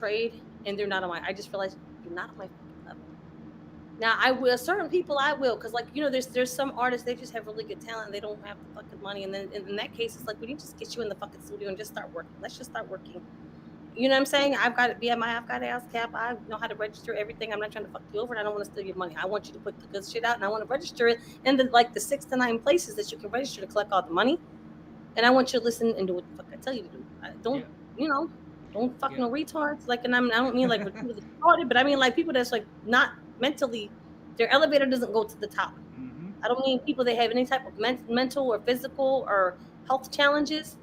trade, and they're not on my. I just realized you're not on my level. Now I will certain people I will because like there's some artists they just have really good talent and they don't have the fucking money and then in that case it's like we need to just get you in the fucking studio and just start working. Let's just start working. You know what I'm saying? I've got to be at my I've got ASCAP. I know how to register everything. I'm not trying to fuck you over and I don't want to steal your money. I want you to put the good shit out and I want to register it in the 6 to 9 places that you can register to collect all the money. And I want you to listen and do what the fuck I tell you to do. Don't Yeah. you know? Don't fuck Yeah. no retards. Like, and I don't mean like retarded, but I mean like people that's like not mentally. Their elevator doesn't go to the top. Mm-hmm. I don't mean people that have any type of mental or physical or health challenges.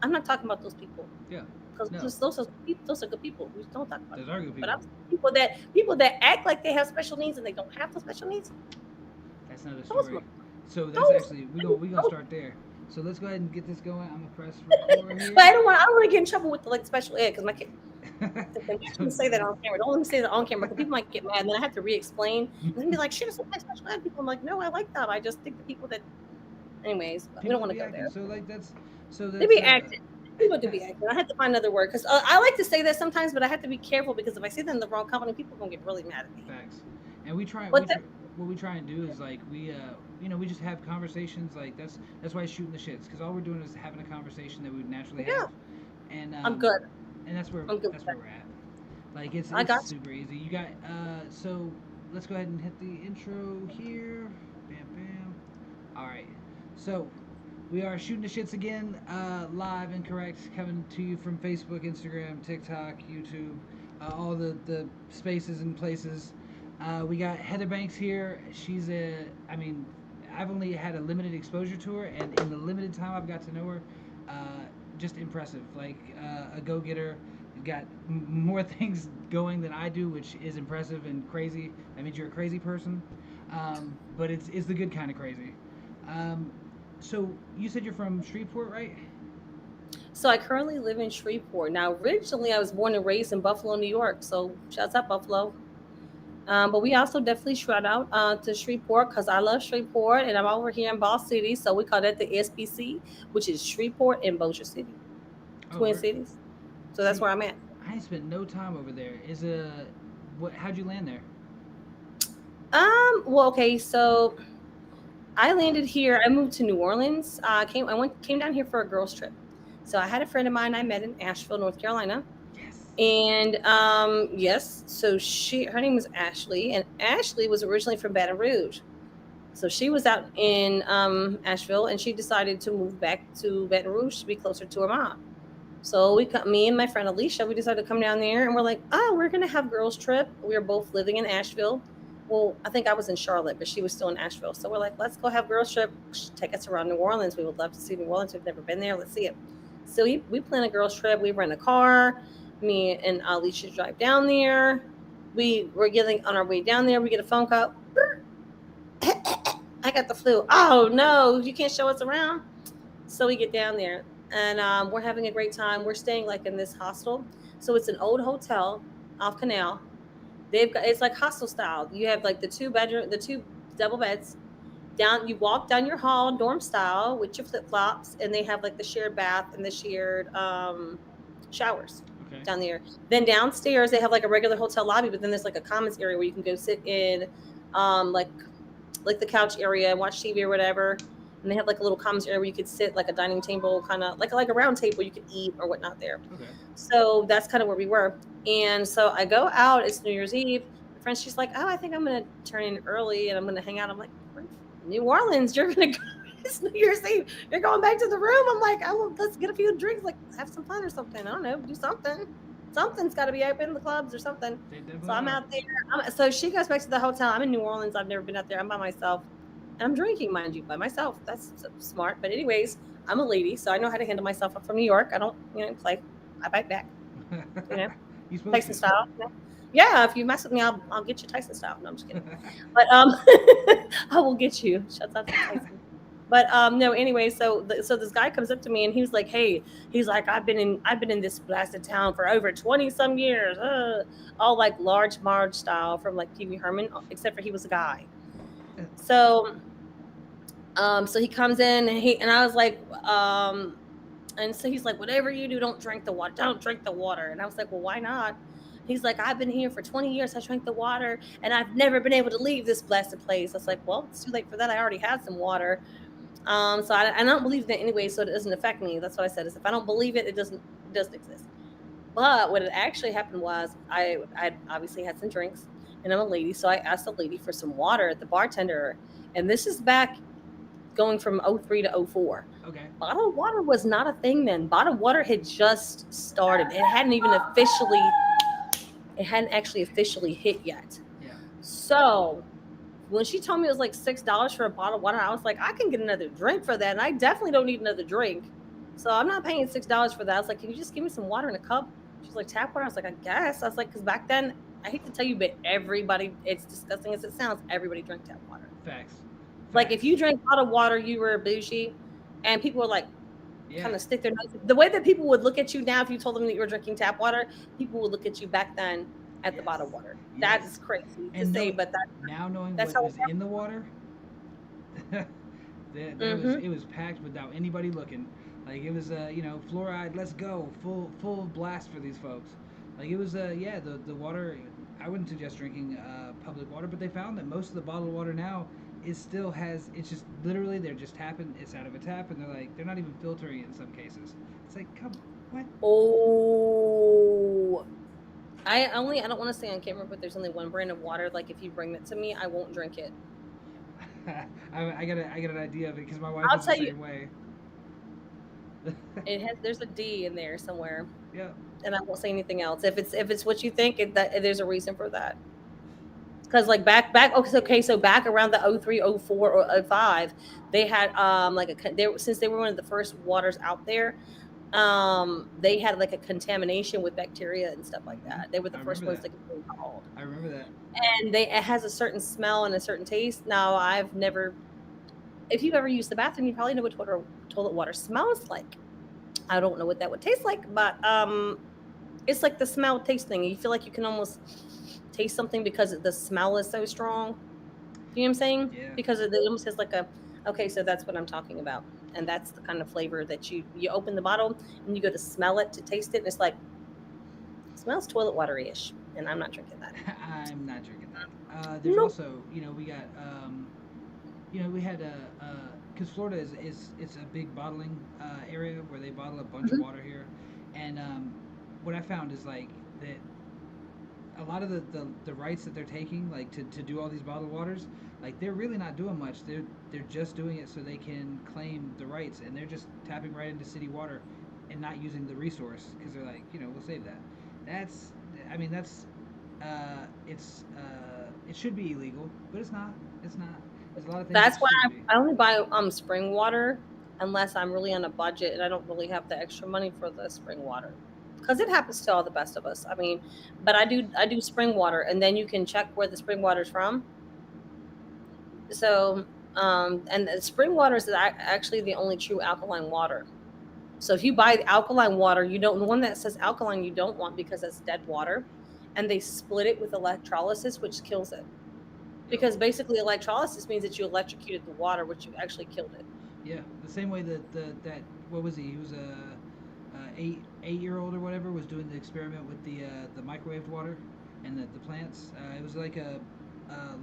I'm not talking about those people Yeah. because No, those are good people. We don't talk about those those are good people. But I'm people. saying people that act like they have special needs and they don't have the special needs. That's another Those story. So that's those. actually we gonna start there. So let's go ahead and get this going. I'm gonna press record But here. I don't want to get in trouble with the like special ed because my kid. I'm not So going to say that on camera. Don't let me say that on camera because people might get mad, and then I have to re-explain, and then be like, "Shit, it's like special ed people." I'm like, "No, I like them. I just think the people that, anyways, we don't people want that to be go acting. there. So like so They that's be acting. People do be acting. I have to find another word because I like to say that sometimes, but I have to be careful because if I say that in the wrong company, people are gonna get really mad at me. facts. And we try But what we try and do is like we just have conversations like that's why it's shooting the shits because all we're doing is having a conversation that we would naturally yeah, have, and I'm good. and I'm good that's with where that. we're at. Like I it's got super easy. You got so let's go ahead and hit the intro here. Bam bam. All right. So we are shooting the shits again, live and correct, coming to you from Facebook, Instagram, TikTok, YouTube, all the spaces and places. We got Heather Banks here. I mean, I've only had a limited exposure to her, and in the limited time I've got to know her, just impressive. Like a go getter. Got more things going than I do, which is impressive and crazy. That means you're a crazy person, but it's the good kind of crazy. Um, so you said you're from Shreveport, right? So I currently live in Shreveport. Now, originally, I was born and raised in Buffalo, New York. So shouts out Buffalo. But we also definitely shout out to Shreveport because I love Shreveport and I'm over here in Ball City. So we call that the SBC, which is Shreveport and Bossier City, Oh, Twin where? Cities. So that's See, where I'm at. I ain't spent no time over there. Is a what? How'd you land there? Well, okay, so I landed here. I moved to New Orleans. Came down here for a girls trip. So I had a friend of mine I met in Asheville, North Carolina. Yes. And yes, so her name was Ashley, and Ashley was originally from Baton Rouge. So she was out in Asheville, and she decided to move back to Baton Rouge to be closer to her mom. So me and my friend Alicia, we decided to come down there, and we're like, oh, we're gonna have girls trip. We were both living in Asheville. Well, I think I was in Charlotte, but she was still in Asheville. So we're like, let's go have girls trip. Take us around New Orleans. We would love to see New Orleans. We've never been there. Let's see it. So we plan a girls trip. We rent a car. Me and Alicia drive down there. We were getting on our way down there. We get a phone call. I got the flu. Oh no, you can't show us around. So we get down there and we're having a great time. We're staying like in this hostel. So it's an old hotel off Canal. They've got it's like hostel style. You have like the two double beds. Down you walk down your hall dorm style with your flip flops, and they have like the shared bath and the shared showers Okay. down there. Then downstairs they have like a regular hotel lobby, but then there's like a commons area where you can go sit in, um, like like the couch area and watch TV or whatever. And they have like a little commons area where you could sit like a dining table, kind of like a round table you could eat or whatnot there. Okay. So that's kind of where we were. And so I go out. It's New Year's Eve. My friend, she's like, "Oh, I think I'm gonna turn in early and I'm gonna hang out." I'm like, "New Orleans, you're gonna go." It's New Year's Eve. You're going back to the room. I'm like, "Oh, well, let's get a few drinks, like have some fun or something. I don't know, do something. Something's got to be open, the clubs or something." They So definitely I'm are. out there. So she goes back to the hotel. I'm in New Orleans. I've never been out there. I'm by myself. And I'm drinking, mind you, by myself. That's smart. But anyways, I'm a lady, so I know how to handle myself. I'm from New York. I don't, play. I bite back. You know, You supposed Tyson to. style. Yeah, if you mess with me, I'll get you Tyson style. No, I'm just kidding. But I will get you. Shut up to Tyson. But no, anyway, so this guy comes up to me and he was like, "Hey," he's like, "I've been in this blasted town for over 20 some years, all like large Marge style from like Pee Wee Herman, except for he was a guy." So so he comes in and I was like, And so he's like, whatever you do, don't drink the water. Don't drink the water. And I was like, well, why not? He's like, I've been here for 20 years. I drank the water and I've never been able to leave this blessed place. I was like, well, it's too late for that. I already had some water. So I don't believe that anyway, so it doesn't affect me. That's what I said. Is if I don't believe it, it doesn't exist. But what had actually happened was I obviously had some drinks, and I'm a lady, so I asked the lady for some water at the bartender, and this is back going from '03 to '04. Okay. Bottled water was not a thing then. Bottled water had just started. It hadn't actually officially hit yet. Yeah. So when she told me it was like $6 for a bottle of water, I was like, I can get another drink for that, and I definitely don't need another drink. So I'm not paying $6 for that. I was like, can you just give me some water in a cup? She's like, tap water. I was like, I guess. I was like, because back then, I hate to tell you, but everybody, it's disgusting as it sounds, everybody drank tap water. Facts. Like if you drank bottled water, you were bougie, and people were like, Yeah. kind of stick their nose. The way that people would look at you now, if you told them that you were drinking tap water, people would look at you back then at the bottled water. That is crazy to say, but now knowing that's what how was in the water, it was packed without anybody looking. Like it was, fluoride. Let's go, full blast for these folks. Like it was, the water. I wouldn't suggest drinking public water, but they found that most of the bottled water now it still has. It's just literally they're just tapping. It's out of a tap, and they're not even filtering it in some cases. It's like, come, what? Oh, I don't want to say on camera, but there's only one brand of water. Like if you bring that to me, I won't drink it. I got an idea of it because my wife I'll is the tell you, same way. there's a D in there somewhere, Yeah. and I won't say anything else. If it's what you think, there's a reason for that. Because like back okay, so back around the '03, '04, or '05, they had since they were one of the first waters out there, they had like a contamination with bacteria and stuff like that. They were the I first remember ones that. to get called. I remember that. And it has a certain smell and a certain taste. Now I've never, if you've ever used the bathroom, you probably know what toilet water smells like. I don't know what that would taste like, but it's like the smell taste thing. You feel like you can almost taste something because the smell is so strong. You know what I'm saying? Yeah. Because it almost has like a, okay, so that's what I'm talking about. And that's the kind of flavor that you open the bottle and you go to smell it, to taste it, and it's like, it smells toilet water-ish, and I'm not drinking that. I'm not drinking that. There's Nope. also, we got, we had because Florida is it's a big bottling area where they bottle a bunch of Mhm. water here, and what I found is like that a lot of the rights that they're taking like to do all these bottled waters, like they're really not doing much. They're just doing it so they can claim the rights, and they're just tapping right into city water and not using the resource because they're like, we'll save that. That's I mean that's it should be illegal, but it's not. It's not. There's a lot of things That's it why shouldn't be. I only buy spring water unless I'm really on a budget and I don't really have the extra money for the spring water. Because it happens to all the best of us. I mean, but I do spring water, and then you can check where the spring water's from. So and the spring water is actually the only true alkaline water. So if you buy alkaline water, you don't, the one that says alkaline you don't want because that's dead water, and they split it with electrolysis, which kills it. Because basically electrolysis means that you electrocuted the water, which you actually killed it. Yeah, the same way that what was he? He was a 8 year old or whatever was doing the experiment with the microwaved water and the plants. It was like a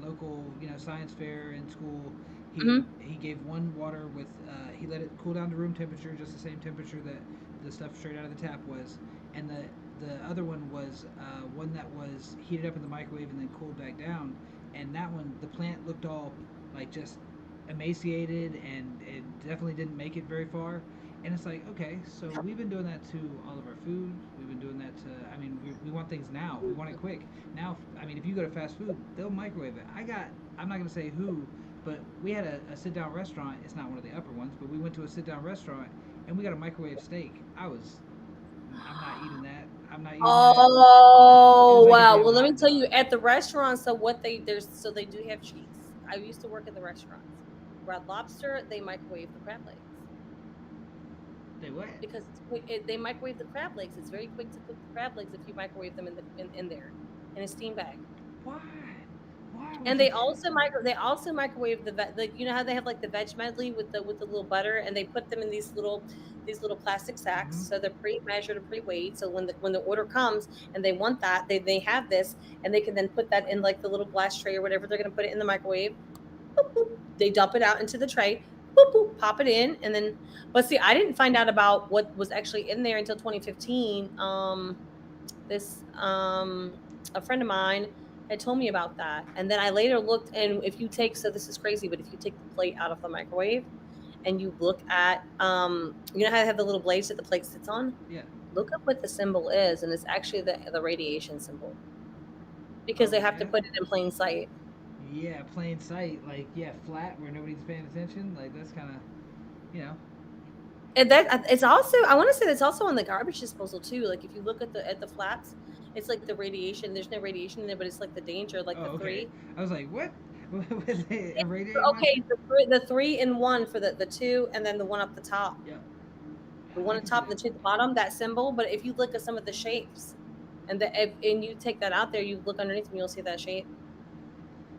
local science fair in school. He Hmm. he gave one water with he let it cool down to room temperature, just the same temperature that the stuff straight out of the tap was, and the other one was one that was heated up in the microwave and then cooled back down. And that one, the plant looked all like just emaciated, and it definitely didn't make it very far. And it's like, okay, so we've been doing that to all of our food. We've been doing that to, I mean, we want things now. We want it quick. Now, I mean, if you go to fast food, they'll microwave it. I'm not going to say who, but we had a sit down restaurant. It's not one of the upper ones, but we went to a sit down restaurant and we got a microwave steak. I'm not eating that. I'm not eating that. It was Oh like a wow! damn Well, let me hot tell you, dog. at the restaurant, so what they do have cheese. I used to work in the restaurants. Red Lobster, they microwave the crab legs They what? because it's quick. They microwave the crab legs. It's very quick to cook the crab legs if you microwave them in there in a steam bag. Why? Why would And you? they also microwave like you know how they have like the veg medley with the little butter, and they put them in these little plastic sacks, Mm-hmm. so they're pre-measured and pre-weighed. So when the order comes and they want that, they have this, and they can then put that in like the little glass tray or whatever they're going to put it in the microwave. Boop, boop. They dump it out into the tray. Boop, boop, pop it in, and then. But see, I didn't find out about what was actually in there until 2015. This A friend of mine had told me about that, and then I later looked, and if you take, so this is crazy, but if you take the plate out of the microwave and you look at you know how they have the little blades that the plate sits on, Yeah. look up what the symbol is, and it's actually the radiation symbol, because Oh they have to yeah. put it in plain sight. Yeah, plain sight. Like yeah, flat where nobody's paying attention. Like that's kind of you know. And that it's also, I want to say that's also on the garbage disposal too. Like if you look at the flaps, it's like the radiation. There's no radiation in there, but it's like the danger, like Oh the okay. three. I was like, what? Was it irradiating my Okay, shit? the three in one for the two, and then the one up the top, Yep. the I one at can the see top and that. the two at the bottom. That symbol. But if you look at some of the shapes, and you take that out there, you look underneath and you'll see that shape.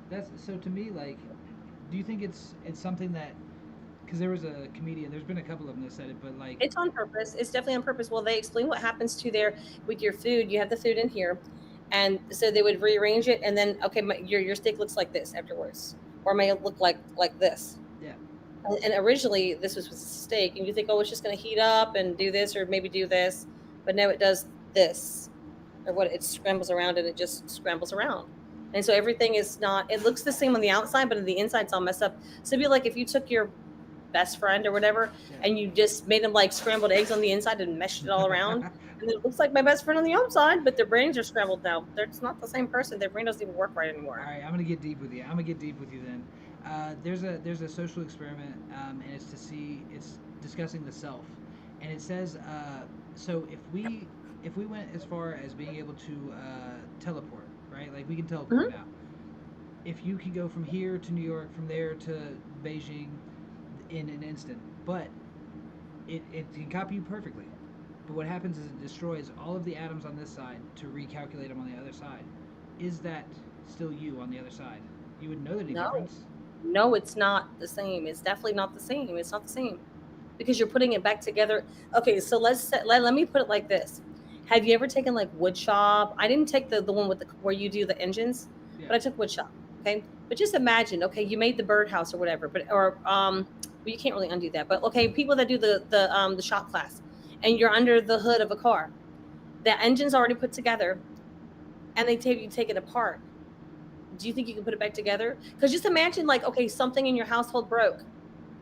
That's so to me like. Do you think it's something that because there was a comedian, there's been a couple of them that said it, but like, It's on purpose. It's definitely on purpose. Well, they explain what happens to there with your food. You have the food in here, and so they would rearrange it, and then okay, your steak looks like this afterwards, or may look like this. yeah, And originally, this was a steak, and you think, oh, it's just going to heat up and do this, or maybe do this, but no, it does this, or what? It scrambles around, and it just scrambles around. And so everything is not. It looks the same on the outside, but on the inside, it's all messed up. So it'd be like if you took your best friend or whatever, and you just made them like scrambled eggs on the inside and meshed it all around. yeah. And it looks like my best friend on the outside, but their brains are scrambled now. They're it's not the same person. Their brain doesn't even work right All anymore. right, I'm gonna get deep with you. I'm gonna get deep with you then. There's a social experiment, and it's to see it's discussing the self, and it says so if we went as far as being able to teleport, right? Like we can teleport Mm-hmm. now. If you could go from here to New York, from there to Beijing in an instant, but it can copy you perfectly. But what happens is it destroys all of the atoms on this side to recalculate them on the other side. Is that still you on the other side? You would know any No, difference. no, it's not the same. It's definitely not the same. It's not the same because you're putting it back together. Okay, so let me put it like this. Have you ever taken like wood shop? I didn't take the one with the where you do the engines, Yeah. but I took wood shop. Okay, but just imagine. Okay, you made the birdhouse or whatever, but or well, you can't really undo that. But okay, people that do the shop class, and you're under the hood of a car, the engine's already put together, and they take you take it apart. Do you think you can put it back together? Because just imagine like okay, something in your household broke,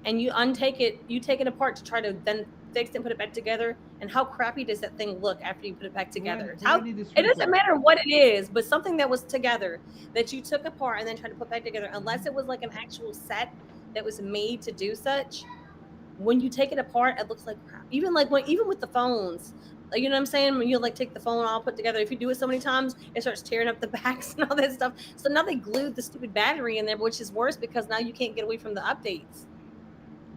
and you untake it, you take it apart to try to then fix it and put it back together. And how crappy does that thing look after you put it back together? What do I How need the it screw doesn't for? matter what it is, but something that was together that you took apart and then tried to put back together, unless it Mm-hmm. was like an actual set that was made to do such. When you take it apart, it looks like crap. Even like when even with the phones, like, you know what I'm saying? When you like take the phone all put together, if you do it so many times, it starts tearing up the backs and all that stuff. So now they glued the stupid battery in there, which is worse because now you can't get away from the updates.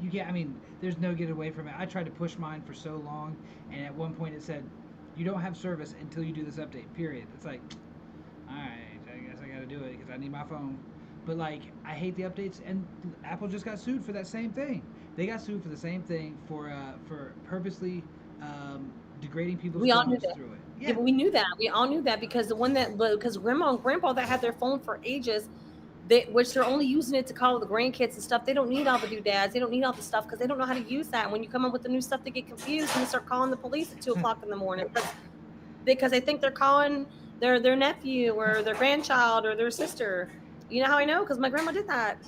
You can't. I mean, there's no get away from it. I tried to push mine for so long, and at one point it said, "You don't have service until you do this update." Period. It's like, all right, I guess I gotta do it because I need my phone. But like, I hate the updates, and Apple just got sued for that same thing. They got sued for the same thing for purposely degrading people's We all knew phones that. through it. Yeah, Yeah, but we knew that. We all knew that because the one that because grandma and grandpa that had their phone for ages, they which they're only using it to call the grandkids and stuff. They don't need all the doodads. They don't need all the stuff because they don't know how to use that. When you come up with the new stuff, they get confused and they start calling the police at 2 o'clock in the morning because they think they're calling their nephew or their grandchild or their sister. You know how I know? Because my grandma did that.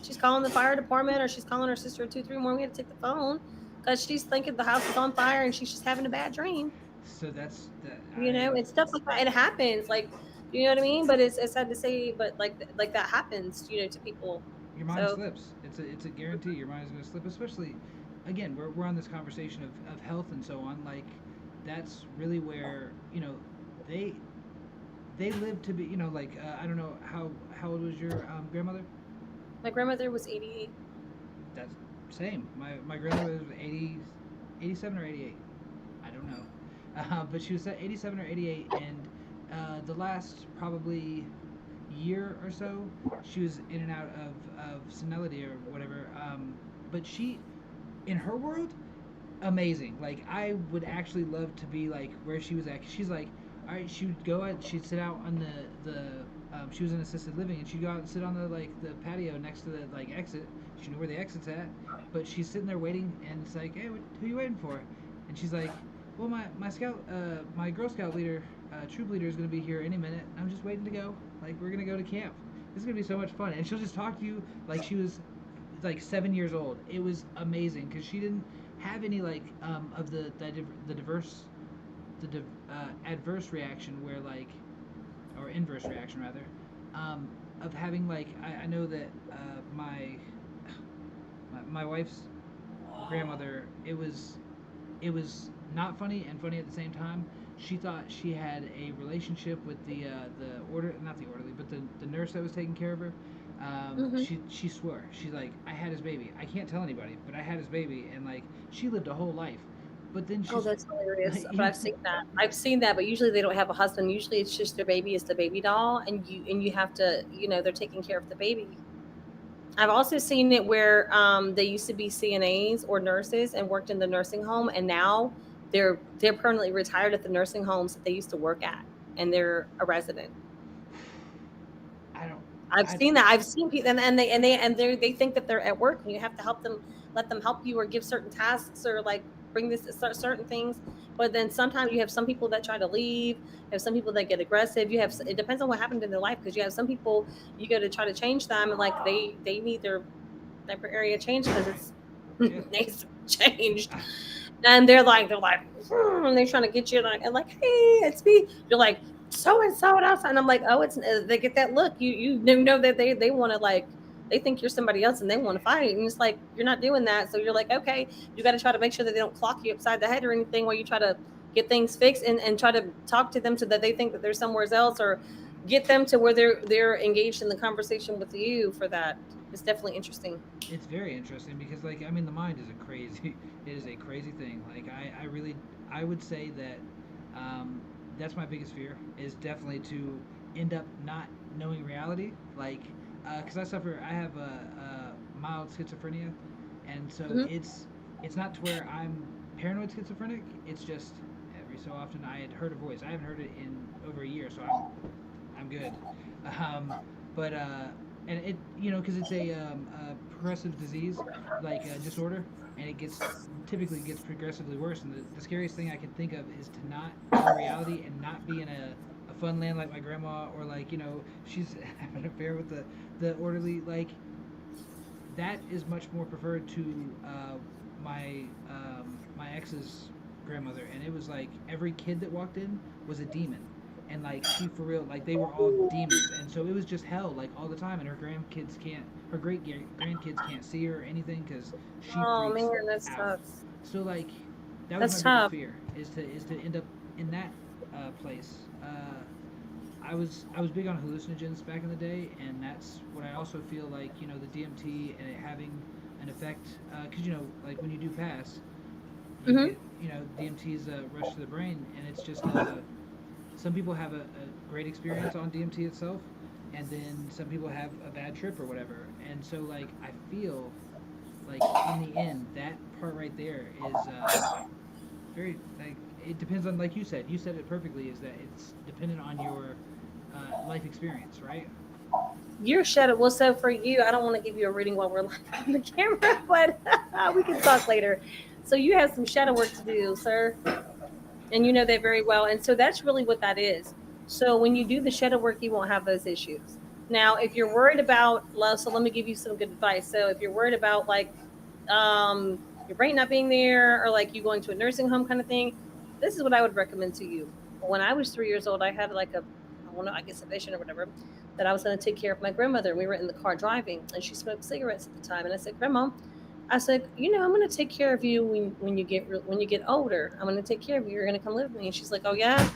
She's calling the fire department or she's calling her sister at 2, 3 more. We had to take the phone because she's thinking the house is on fire and she's just having a bad dream. so that's that. You know, it's stuff like that. It happens. Like, you know what I mean? But it's sad to say, but like that happens, you know, to people. Your mind So slips. It's a guarantee. Your mind is going to slip. Especially, again, we're on this conversation of health and so on. Like, that's really where they they live to be. Like I don't know how old was your grandmother? my grandmother was 88. That's same. My grandmother was 80, 87 or 88. I don't know, but she was at 87 or 88, and the last probably year or so, she was in and out of senility or whatever. But she, in her world, amazing. Like I would actually love to be like where she was at. She's like, all right, she would go out, she'd sit out on the she was in assisted living, and she'd go out and sit on the like the patio next to the like exit. She knew where the exit's at, but she's sitting there waiting, and it's like, hey, who are you waiting for? And she's like, well, my scout, my Girl Scout leader, troop leader is gonna be here any minute. I'm just waiting to go. Like we're gonna go to camp. This is gonna be so much fun, and she'll just talk to you like she was like 7 years old. It was amazing because she didn't have any like of the diverse adverse reaction where like or inverse reaction rather of having like I know that my wife's grandmother, it was not funny and funny at the same time. She thought she had a relationship with the order, not the orderly, but the nurse that was taking care of her. Mm-hmm. She swore, she's like, I had his baby. I can't tell anybody, but I had his baby, and like she lived a whole life. But then Oh, she's that's hilarious. like, But yeah, I've seen that, but usually they don't have a husband. Usually it's just their baby is the baby doll, and you have to, they're taking care of the baby. I've also seen it where they used to be CNAs or nurses and worked in the nursing home, and now they're permanently retired at the nursing homes that they used to work at, and they're a resident. I don't, I've I seen that. I've seen people, and they think that they're at work, and you have to help them, let them help you, or give certain tasks, or like bring this certain things. But then sometimes you have some people that try to leave. You have some people that get aggressive. It depends on what happened in their life, because you have some people you go to try to change them, and like they need their diaper area changed because it's yeah. needs to be changed, and they're like, and they're trying to get you like, and like, hey, it's me. You're like, so and so and else, and I'm like, oh, it's they get that look. You know that they want to like, they think you're somebody else and they want to fight, and it's like you're not doing that. So you're like, okay, you got to try to make sure that they don't clock you upside the head or anything while you try to get things fixed, and try to talk to them so that they think that they're somewhere else, or get them to where they're engaged in the conversation with you for that. It's definitely interesting. It's very interesting because like I mean the mind is a crazy it is a crazy thing. Like I really I would say that um, that's my biggest fear is definitely to end up not knowing reality. Like because I have a mild schizophrenia, and so Hmm. it's not to where I'm paranoid schizophrenic. It's just every so often I had heard a voice. I haven't heard it in over a year, so I'm good. Um, but and it because it's a progressive disease like a disorder, and it gets typically gets progressively worse. And the scariest thing I can think of is to not know reality and not be in a fun land like my grandma, or like she's having an affair with the orderly. Like that is much more preferred to my ex's grandmother, and it was like every kid that walked in was a demon, and like she for real, like they were all demons, and so it was just hell like all the time, and her great grandkids can't see her or anything because she Oh freaks man, that out. sucks. So like that was my That's biggest tough. fear is to end up in that place. I was big on hallucinogens back in the day, and that's what I also feel like the DMT and it having an effect because like when you do pass, you Hmm. get DMT's rush to the brain, and it's just some people have a great experience on DMT itself, and then some people have a bad trip or whatever, and so like I feel like in the end that part right there is very like it depends on like you said it perfectly is that it's dependent on your life experience, right? Your shadow. Well, so for you, I don't want to give you a reading while we're live on the camera, but we can talk later. So you have some shadow work to do, sir, and you know that very well. And so that's really what that is. So when you do the shadow work, you won't have those issues. Now, if you're worried about love, so let me give you some good advice. So if you're worried about like your brain not being there, or like you going to a nursing home kind of thing, this is what I would recommend to you. When I was 3 years old, I had like I don't know, I guess a vision or whatever, that I was going to take care of my grandmother. We were in the car driving, and she smoked cigarettes at the time. And I said, Grandma, I said, I'm going to take care of you when you get older. I'm going to take care of you. You're going to come live with me. And she's like, oh yeah. And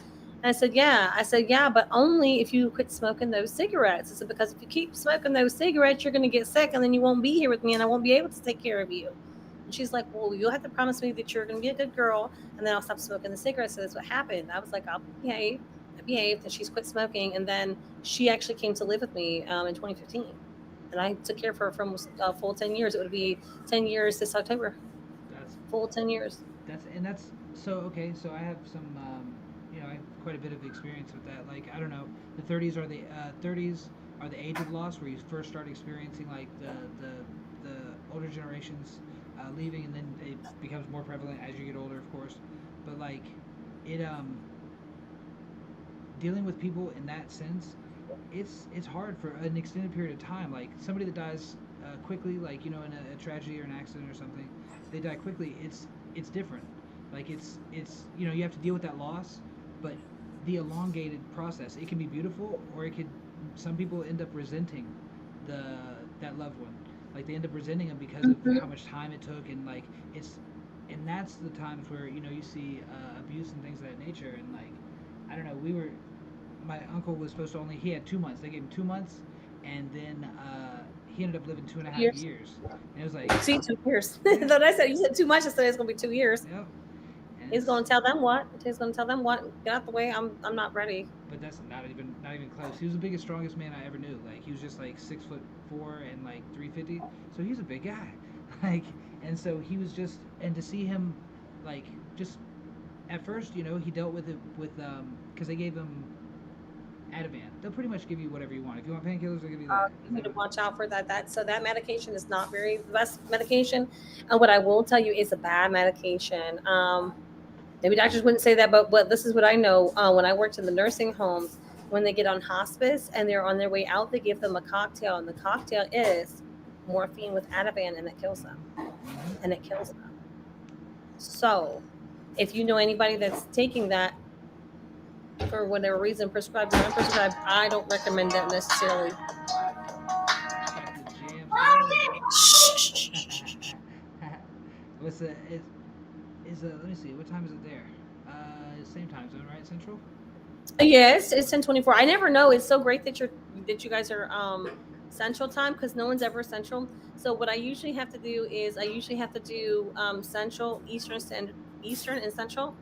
I said, yeah. I said, yeah, but only if you quit smoking those cigarettes. I said, because if you keep smoking those cigarettes, you're going to get sick, and then you won't be here with me, and I won't be able to take care of you. And she's like, well, you'll have to promise me that you're going to be a good girl, and then I'll stop smoking the cigarettes. So that's what happened. I was like, I'll behave. behaved, and she's quit smoking. And then she actually came to live with me in 2015, and I took care of her for almost a full 10 years. It would be 10 years this October. That's Full 10 years. that's so okay. So I have some, I have quite a bit of experience with that. Like I don't know, the 30s are the age of loss where you first start experiencing like the older generations leaving, and then it becomes more prevalent as you get older, of course. But like it dealing with people in that sense, it's hard for an extended period of time. Like somebody that dies quickly, like in a tragedy or an accident or something, they die quickly. It's different. Like it's you have to deal with that loss, but the elongated process, it can be beautiful, or it could. Some people end up resenting the that loved one. Like they end up resenting them because of how much time it took, and like it's and that's the times where you see abuse and things of that nature. And like I don't know, my uncle was supposed to only he had 2 months. They gave him 2 months, and then he ended up living two and a half 2 years. years. And it was like, See, 2 years. yeah, Then I said you said too much. I said it's gonna be 2 years. yep. And He's gonna tell them what? He's gonna tell them what? Get out the way. I'm not ready. but that's not even close. He was the biggest, strongest man I ever knew. Like he was just like 6'4" and like 350. So he's a big guy. Like and so he was just and to see him like just at first, he dealt with it with because they gave him Ativan. They'll pretty much give you whatever you want. If you want painkillers, they'll give you that. You need to watch out for that. That medication is not very the best medication. And what I will tell you is a bad medication. Maybe doctors wouldn't say that, but this is what I know. When I worked in the nursing homes, when they get on hospice and they're on their way out, they give them a cocktail, and the cocktail is morphine with Ativan, and it kills them. And it kills them. So, if you know anybody that's taking that for whatever reason, prescribed or unprescribed, I don't recommend that necessarily. Got the jams going. What's the is let me see, what time is it there? Same time zone, right? Central. Yes, it's 10:24. I never know. It's so great that you guys are central time because no one's ever central. So what I usually have to do is I usually have to do central, Eastern and central.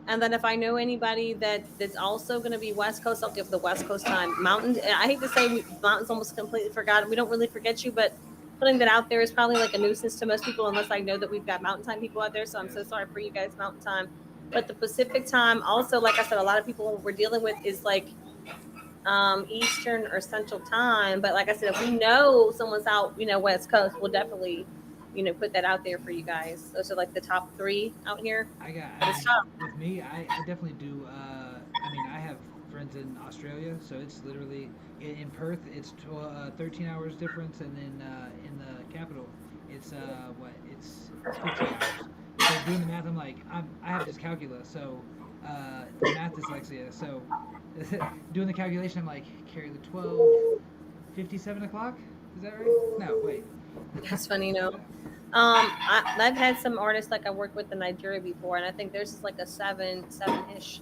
And then if I know anybody that's also going to be West Coast, I'll give the West Coast time. Mountain. I hate to say mountains almost completely forgotten. We don't really forget you, but putting that out there is probably like a nuisance to most people unless I know that we've got mountain time people out there. So I'm so Yes. sorry for you guys, mountain time. But the Pacific time, also, like I said, a lot of people we're dealing with is like Eastern or Central time. But like I said, if we know someone's out, West Coast, we'll definitely, put that out there for you guys. Those are like the top three out here. But it's tough. With me, I definitely do. I mean, I have friends in Australia, so it's literally in Perth, it's 13 hours difference, and then in the capital, it's it's 15 hours. So doing the math, I have dyscalculia, so the math dyslexia. So doing the calculation, I'm like, carry the 12, 57 o'clock. Is that right? No, wait. That's funny, I've had some artists like I worked with in Nigeria before, and I think theirs is like a seven ish.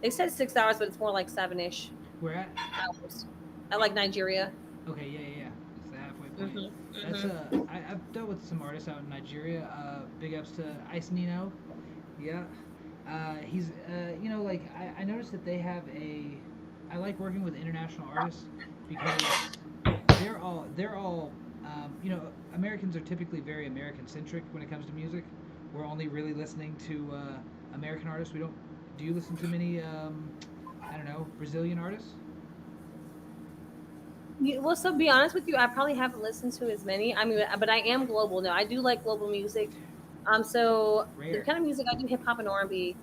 They said 6 hours, but it's more like seven ish Where at? hours. I like Nigeria. Okay, yeah. It's the halfway point. Hmm. That's Hmm. I've dealt with some artists out in Nigeria. Big ups to Ice Nino. Yeah. He's like I noticed that they have a. I like working with international artists because they're all Americans are typically very American centric when it comes to music. We're only really listening to American artists. We don't. Do you listen to many I don't know, Brazilian artists? Well, so be honest with you, I probably haven't listened to as many. I mean, but I am global now. I do like global music. So the Rare. kind of music I do hip hop and R&B,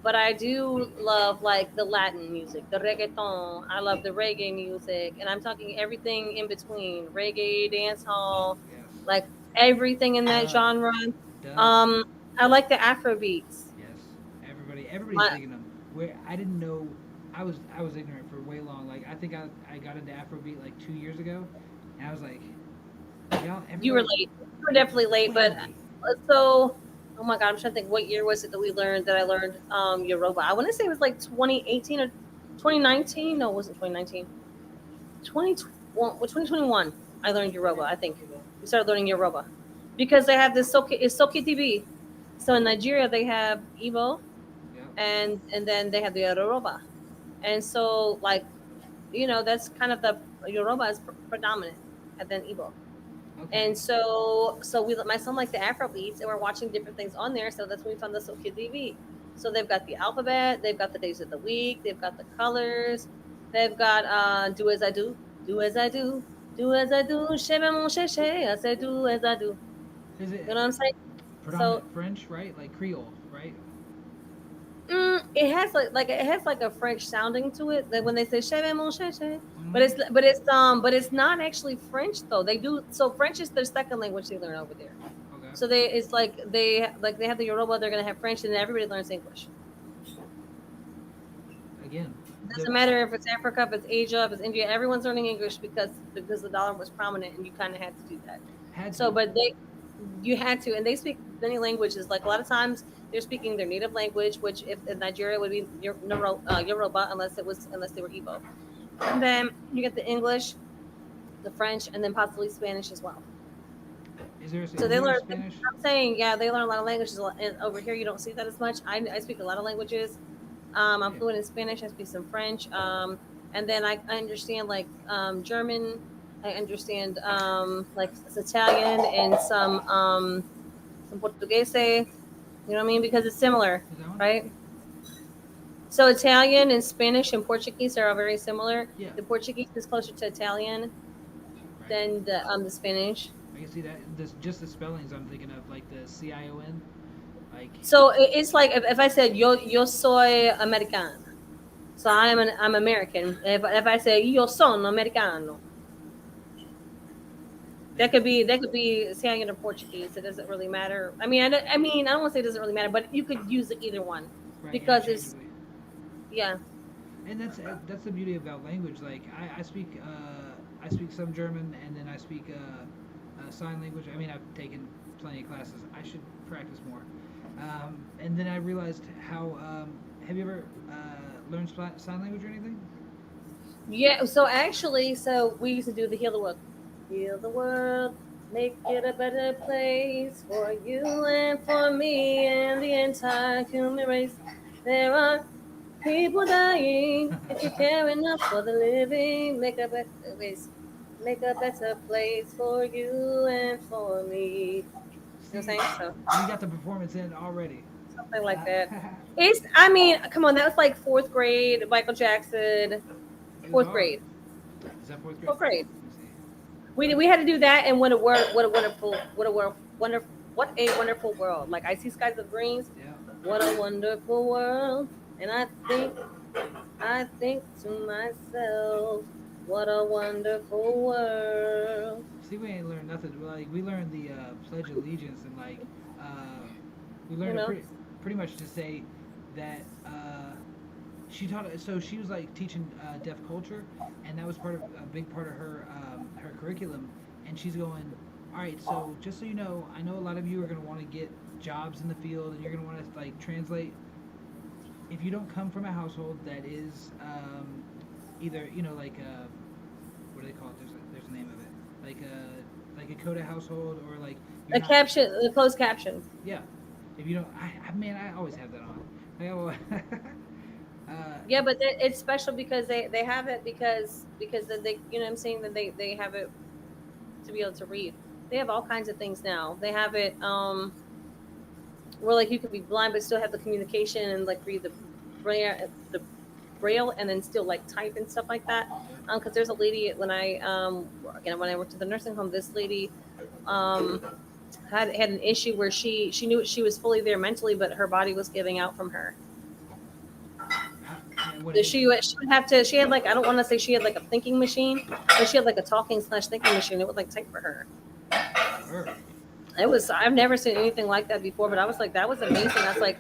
but I do love like the Latin music, the reggaeton. I love the reggae music, and I'm talking everything in between reggae, dance hall, Yes. like everything in that Dub. genre. Dub. Um, I like the Afro beats. Yes, everybody's My, digging them. Where I didn't know, I was ignorant for way long. Like I think I got into Afrobeat like 2 years ago, and I was like, y'all, you were everybody, late. You were definitely late, what but are we? so. Oh my God, I'm trying to think what year was it that I learned Yoruba. I want to say it was like 2018 or 2019. No, it wasn't 2019. 2021. I learned Yoruba, I think. We started learning Yoruba. Because they have this Soke TV. So in Nigeria they have Igbo Yeah. and then they have the Yoruba. And so like, that's kind of the Yoruba is predominant, and then Igbo. And Okay. so my son liked the Afro beats, and we're watching different things on there. So that's when we found the Soki TV. So they've got the alphabet, they've got the days of the week, they've got the colors, they've got do as I do, do as I do, do as I do, shebe mon sheshe, I say do as I do. Is it You know what I'm saying? So predominant French, right? Like Creole, right? it has like it has like a French sounding to it. That when they say "cheve mon cheche," but Mm-hmm. it's not actually French though. They do so French is their second language they learn over there. Okay. So it's like they have the Yoruba, they're gonna have French, and then everybody learns English. Again, It the doesn't matter if it's Africa, if it's Asia, if it's India. Everyone's learning English because the dollar was prominent, and you kind of had to do that. had So, to. but you had to, and they speak many languages. Like a lot of times, they're speaking their native language, which if in Nigeria would be Yoruba, unless they were Igbo. And then you get the English, the French, and then possibly Spanish as well. So Is they there a learn. Spanish? I'm saying, yeah, they learn a lot of languages. And over here, you don't see that as much. I speak a lot of languages. I'm Yeah. fluent in Spanish. I speak some French. And then I understand like German. I understand like Italian and some Portuguese. You know what I mean? Because it's similar, Is that one? right? So Italian and Spanish and Portuguese are all very similar. Yeah. The Portuguese is closer to Italian Right. than the Spanish. I can see that. This just the spellings I'm thinking of, like the CION, like So it's like if I said yo soy americana, so I'm American. If I say yo sono americano, that's that could be Italian or Portuguese. It doesn't really matter. I mean I don't want to say it doesn't really matter, but you could use either one right because it's interchangeably. yeah. And that's the beauty about language. Like I speak some German, and then I speak sign language. I mean, I've taken plenty of classes. I should practice more. And then I realized how have you ever learned sign language or anything? Yeah, so actually, so we used to do the heal the world, make it a better place for you and for me and the entire human race. There are people dying. If you care enough for the living, make a better place for you and for me. You know what I'm See, saying? So you got the performance in already. something like Uh, that. I mean, come on, that was like fourth grade, Michael Jackson, it was fourth hard. grade, Is that fourth grade? fourth grade. Let me see. We had to do that and what a wonderful what a wonderful world. Like I see skies of greens, Yeah. what a wonderful world. And I think to myself, what a wonderful world. See, we ain't learned nothing. Like we learned the Pledge of Allegiance, and like uh, we You learned it know? pretty much to say that she taught. So she was like teaching deaf culture, and that was part of a big part of her curriculum. And she's going, all right. So just so you know, I know a lot of you are going to want to get jobs in the field, and you're going to want to like translate. If you don't come from a household that is either like what do they call it? There's a name of it, like a Coda household, or like you're A not. caption, a closed caption. Yeah, if you don't, man, I always have that on. I always, Yeah, but it's special because they have it because they you know what I'm saying that they have it to be able to read. They have all kinds of things now. They have it where like you could be blind but still have the communication and like read the braille and then still like type and stuff like that. yeah. Because there's a lady when I again when I worked at the nursing home, this lady um had an issue where she knew she was fully there mentally, but her body was giving out from her. And what So age? she would have to. She had like I don't want to say she had like a thinking machine, but she had like a talking slash thinking machine. It would like type for her. Word. It was I've never seen anything like that before, but I was like that was amazing. I was like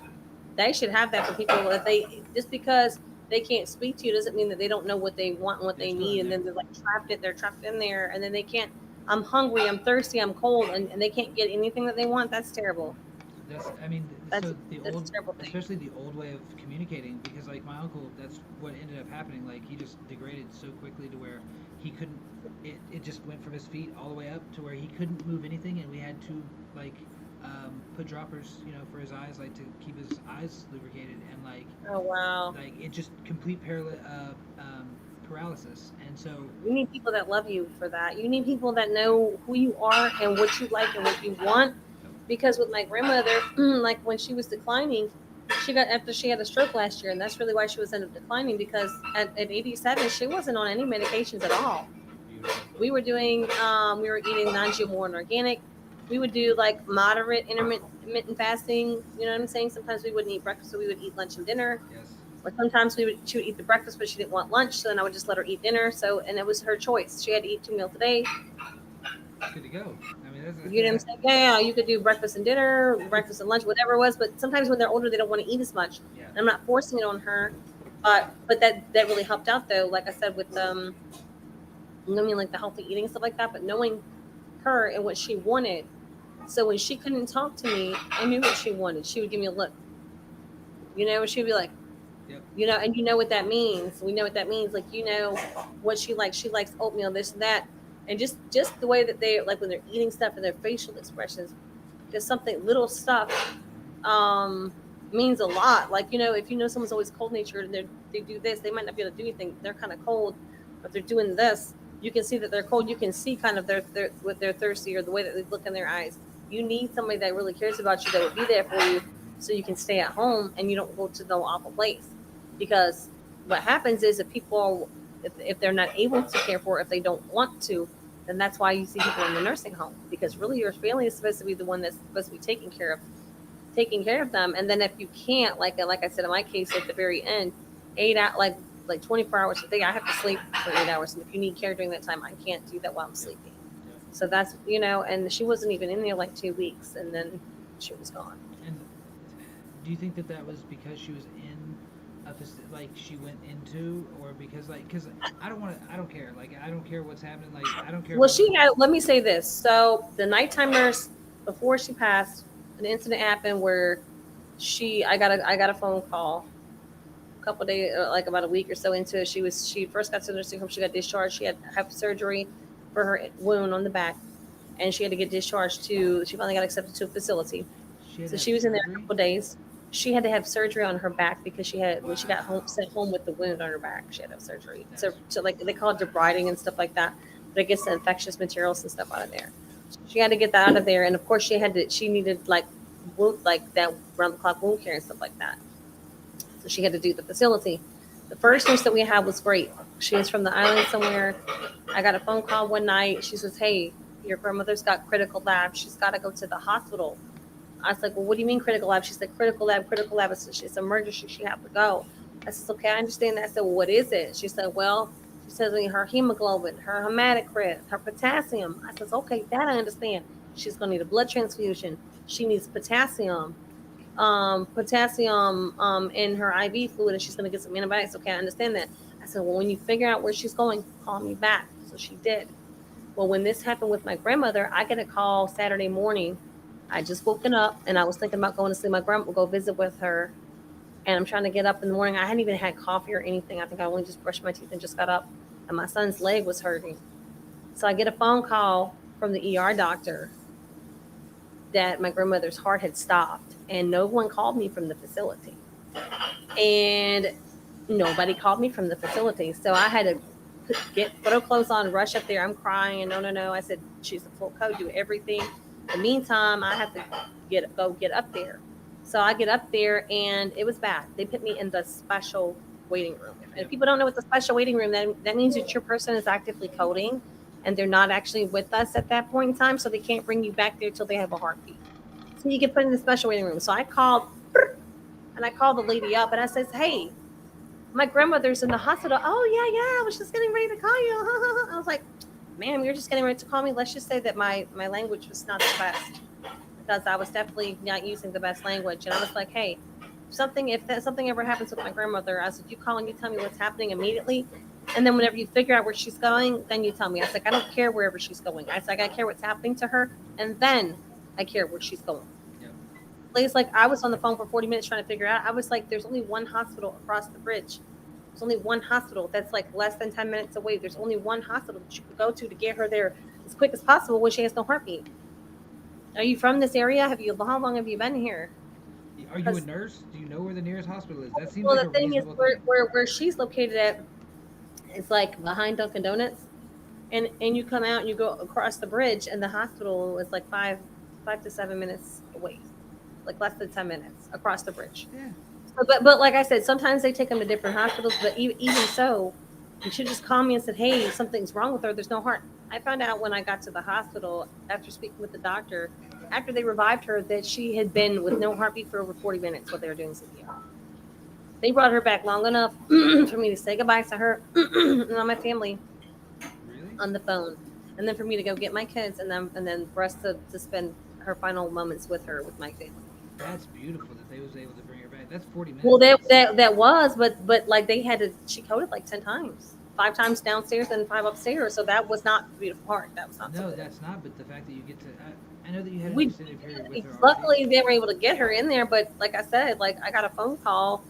they should have that for people that they just because they can't speak to you doesn't mean that they don't know what they want and what They're they still in need, and there. then they're trapped in there, and then they can't. I'm hungry, I'm thirsty, I'm cold, and they can't get anything that they want. That's terrible. That's I mean, That's so the that's a old, terrible thing. especially the old way of communicating, because like my uncle, that's what ended up happening. Like he just degraded so quickly to where he couldn't. It just went from his feet all the way up to where he couldn't move anything, and we had to like put droppers, for his eyes, like to keep his eyes lubricated, and Oh wow. it just complete paralysis. And so, You need people that love you for that. You need people that know who you are and what you like and what you want. Because with my grandmother, like when she was declining, she got after she had a stroke last year, and that's really why she was ended up declining. Because at 87, she wasn't on any medications at all. We were doing, we were eating non-GMO and organic. We would do like moderate intermittent fasting. You know what I'm saying? Sometimes we wouldn't eat breakfast, so we would eat lunch and dinner. yes, Or sometimes she would eat the breakfast, but she didn't want lunch, so then I would just let her eat dinner. So, and it was her choice. She had to eat 2 meals a day. good to go. I mean, You know what I'm saying? Yeah, you could do breakfast and dinner, breakfast and lunch, whatever it was. But sometimes when they're older, they don't want to eat as much. yeah, And I'm not forcing it on her, but that really helped out though. Like I said, with I mean, like the healthy eating and stuff like that. But knowing her and what she wanted, so when she couldn't talk to me, I knew what she wanted. She would give me a look. She'd be like, yep, and you know what that means. We know what that means. Like, what she likes. She likes oatmeal, this and that. And just the way that they like when they're eating stuff and their facial expressions, just something little stuff means a lot. Like, if someone's always cold natured and they do this, they might not be able to do anything. They're kind of cold, but they're doing this. You can see that they're cold. You can see kind of their what they're thirsty or the way that they look in their eyes. You need somebody that really cares about you that will be there for you so you can stay at home and you don't go to no awful place. Because what happens is if people, if they're not able to care for it, if they don't want to, then that's why you see people in the nursing home. Because really your family is supposed to be the one that's supposed to be taking care of them. And then if you can't, like I said in my case at the very end, 8 out like 24 hours a day, I have to sleep for 8 hours. And if you need care during that time, I can't do that while I'm sleeping. So that's and she wasn't even in there like 2 weeks, and then she was gone. And do you think that that was because she was in like she went into, or because because I don't care, like I don't care what's happening, like I don't care Well, about she had. Let me say this. So the nighttime nurse, before she passed, an incident happened where I got a phone call a couple of days, like about a week or so into it. She first got to the nursing home. She got discharged. She had to have surgery for her wound on the back, and she had to get discharged to. She finally got accepted to a facility. she had So to have she was in there a surgery. couple of days. She had to have surgery on her back because she had when she got home sent home with the wound on her back. She had to have surgery. So, That's so like they call it debriding and stuff like that. But it gets the infectious materials and stuff out of there. She had to get that out of there, and of course she had to. She needed like wound like that round the clock wound care and stuff like that. So she had to do the facility. The first nurse that we had was great. She is from the island somewhere. I got a phone call one night. She says, "Hey, your grandmother's got critical lab. She's got to go to the hospital." I was like, "Well, what do you mean critical lab?" She said, "Critical lab, critical lab. It's emergency. She have to go." I said, "Okay, I understand that." I said, "Well, what is it?" She said, "Well," she says, "her hemoglobin, her hematocrit, her potassium." I says, "Okay, that I understand. She's going to need a blood transfusion. She needs potassium in her IV fluid, and she's going to get some antibiotics." Okay, I understand that. I said, "Well, when you figure out where she's going, call me back." So she did. Well, when this happened with my grandmother, I get a call Saturday morning. I just woken up and I was thinking about going to see my grandma, go visit with her. And I'm trying to get up in the morning. I hadn't even had coffee or anything. I think I only just brushed my teeth and just got up. And my son's leg was hurting. So I get a phone call from the ER doctor that my grandmother's heart had stopped. And no one called me from the facility. And nobody called me from the facility. So I had to put her clothes on, rush up there. I'm crying. No, no, no. I said, she's a full code, do everything. In the meantime, I have to get up there. So I get up there and it was bad. They put me in the special waiting room. And if Yep. people don't know what the special waiting room, then that means that your person is actively coding and they're not actually with us at that point in time. So they can't bring you back there till they have a heartbeat. So you get put in the special waiting room. So I called and I called the lady up and I says, "Hey, my grandmother's in the hospital." "Oh, yeah, yeah. I was just getting ready to call you." I was like, "Ma'am, you're just getting ready to call me." Let's just say that my language was not the best because I was definitely not using the best language. And I was like, "Hey, if something ever happens with my grandmother," I said, "you call and you tell me what's happening immediately. And then whenever you figure out where she's going, then you tell me." I was like, "I don't care wherever she's going." I said, "I care what's happening to her. And then I care where she's going." Yep. Place like I was on the phone for 40 minutes trying to figure out. I was like, "There's only one hospital across the bridge. There's only one hospital that's like less than 10 minutes away. There's only one hospital that you could go to get her there as quick as possible when she has no heartbeat." Are you from this area? Have you? How long have you been here? Are you a Because nurse? Do you know where the nearest hospital is? That seems well, like the a thing is, reasonable thing. where she's located at, it's like behind Dunkin' Donuts, and you come out and you go across the bridge, and the hospital is like 5 to 7 minutes away, like less than 10 minutes across the bridge. Yeah. So, but like I said, sometimes they take them to different hospitals. But even so, you should just call me and said, "Hey, something's wrong with her. There's no heart." I found out when I got to the hospital after speaking with the doctor, after they revived her, that she had been with no heartbeat for over 40 minutes while they were doing CPR. They brought her back long enough for me to say goodbye to her and all my family Really? on the phone, and then for me to go get my kids, and then for us to spend her final moments with her with my family. That's beautiful that they was able to bring her back. That's 40 Well, minutes. That's that was, but like they had to, she coded like 10 times, 5 times downstairs and 5 upstairs. So that was not the beautiful part. That was not so no, good. that's not. But the fact that you get to, I know that you had an We extended period with her already. luckily they were able to get her in there, but like I said, like I got a phone call.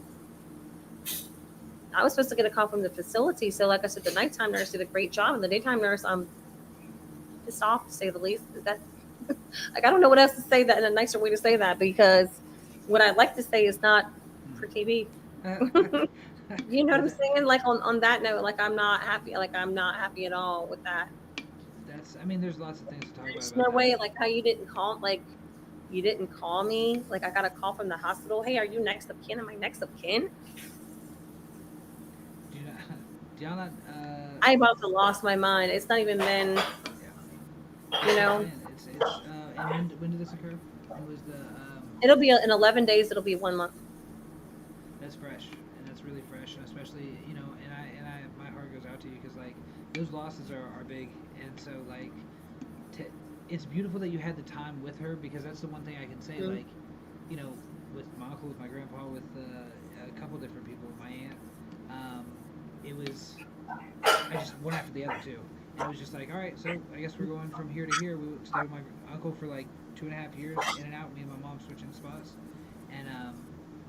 I was supposed to get a call from the facility. So like I said, the nighttime nurse did a great job, and the daytime nurse, I'm pissed off to say the least. That like I don't know what else to say that in a nicer way to say that, because what I'd like to say is not for TV. You know what well, I'm saying? Like on that note, like I'm not happy. Like I'm not happy at all with that. that's. I mean, there's lots of things to talk There's about no that. way. Like how you didn't call. Like you didn't call me. Like I got a call from the hospital. Hey, are you next of kin? Am I next of kin? Do you not? Do y'all not? I about to lost my mind. It's not even been. Yeah. You That's what I'm know, saying. It's. And when did this occur? When was the? it'll be in 11 days. It'll be 1 month. That's fresh, and that's really fresh, and especially and I my heart goes out to you because like those losses are big, and so like to, it's beautiful that you had the time with her because that's the one thing I can say Mm-hmm. like you know with my uncle, with my grandpa, with a couple different people, with my aunt, um, it was I just one after the other too. And it was just like, all right, so I guess we're going from here to here. We stayed with my uncle for like 2.5 years, in and out. Me and my mom switching spots, and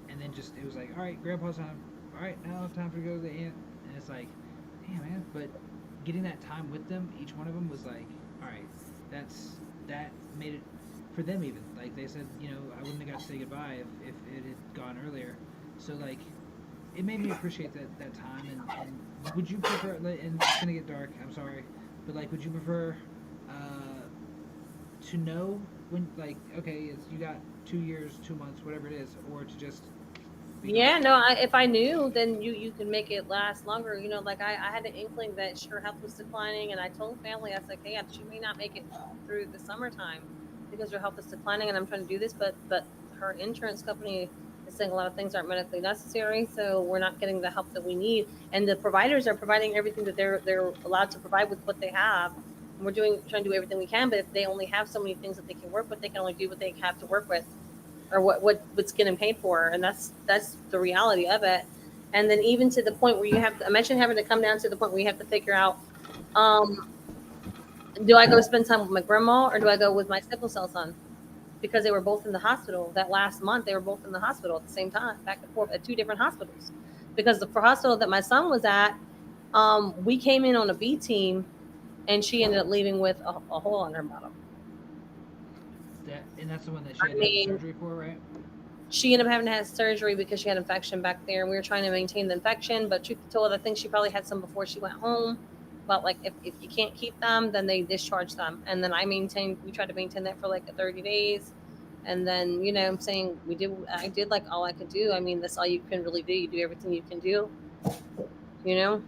and then just it was like, all right, grandpa's time. All right, now time for to go to the aunt. And it's like, damn man. But getting that time with them, each one of them was like, all right, that's that made it for them even. Like they said, I wouldn't have got to say goodbye if it had gone earlier. So like it made me appreciate that time. And would you prefer? And it's gonna get dark. I'm sorry, but like, would you prefer to know when like okay, it's you got 2 years, 2 months, whatever it is, or to just be gone? Yeah, no. If I knew, then you can make it last longer. You know, like I had an inkling that her health was declining, and I told family, I was like, hey, she may not make it through the summertime because her health is declining, and I'm trying to do this, but her insurance company is saying a lot of things aren't medically necessary, so we're not getting the help that we need, and the providers are providing everything that they're allowed to provide with what they have. And we're trying to do everything we can, but if they only have so many things that they can work with, they can only do what they have to work with, or what's getting paid for, and that's the reality of it. And then even to the point where you have to imagine having to come down to the point where you have to figure out, um, do I go spend time with my grandma or do I go with my sickle cell son? Because they were both in the hospital that last month. They were both in the hospital at the same time, back and forth at two different hospitals. Because the hospital that my son was at, we came in on a B team, and she ended up leaving with a hole on her bottom. That's the one that she I had to have the mean, surgery for, right? she ended up having to have surgery because she had infection back there, and we were trying to maintain the infection. But truth be told, I think she probably had some before she went home. But like, if you can't keep them, then they discharge them. And then we tried to maintain that for like 30 days. And then, I'm saying I did like all I could do. I mean, that's all you can really do. You do everything you can do, you know?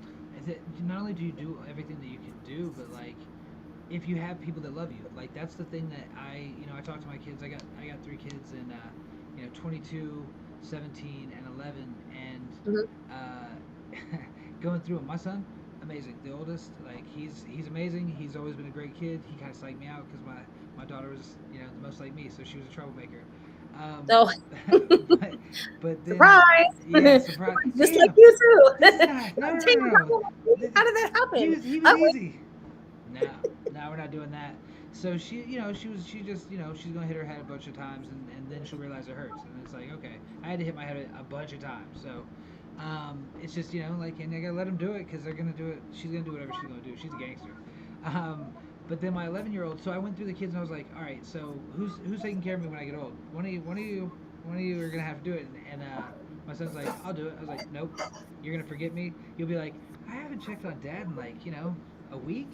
Is it not only do you do everything that you can do, but like if you have people that love you, like that's the thing that I talk to my kids. I got 3 kids, and 22, 17, and 11, and Hmm. going through them. My son, amazing. The oldest, like he's amazing. He's always been a great kid. He kind of psyched me out because my daughter was the most like me, so she was a troublemaker. Um, So, but then surprise! yeah, surprise. Just like Damn, you too. this guy. No, no, no, Damn, no, no. how did that He happen? was he was I easy. No, no, we're not doing that. So she just she's gonna hit her head a bunch of times, and then she'll realize it hurts, and it's like okay, I had to hit my head a bunch of times. So it's just like, and I gotta let them do it because they're gonna do it. She's gonna do whatever she's gonna do. She's a gangster. Um, But then my 11-year-old, so I went through the kids and I was like, all right, so who's taking care of me when I get old? One of you are gonna have to do it. And my son's like, I'll do it. I was like, nope, you're gonna forget me. You'll be like, I haven't checked on dad in like a week.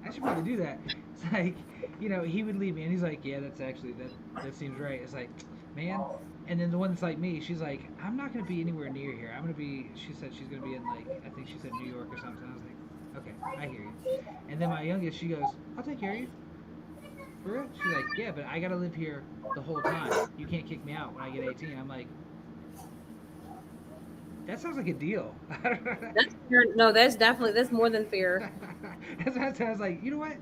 I should probably do that. It's like, he would leave me and he's like, yeah, that's actually that seems right. It's like, man. And then the one that's like me, she's like, I'm not gonna be anywhere near here. I'm gonna be. She said she's gonna be in like I think she said New York or something. I was like, okay, I hear you. And then my youngest, she goes, I'll take care of you. For real? She's like, yeah, but I gotta live here the whole time. You can't kick me out when I get 18. I'm like, that sounds like a deal. That's fair. No, that's more than fair. That's what I was like, you know what?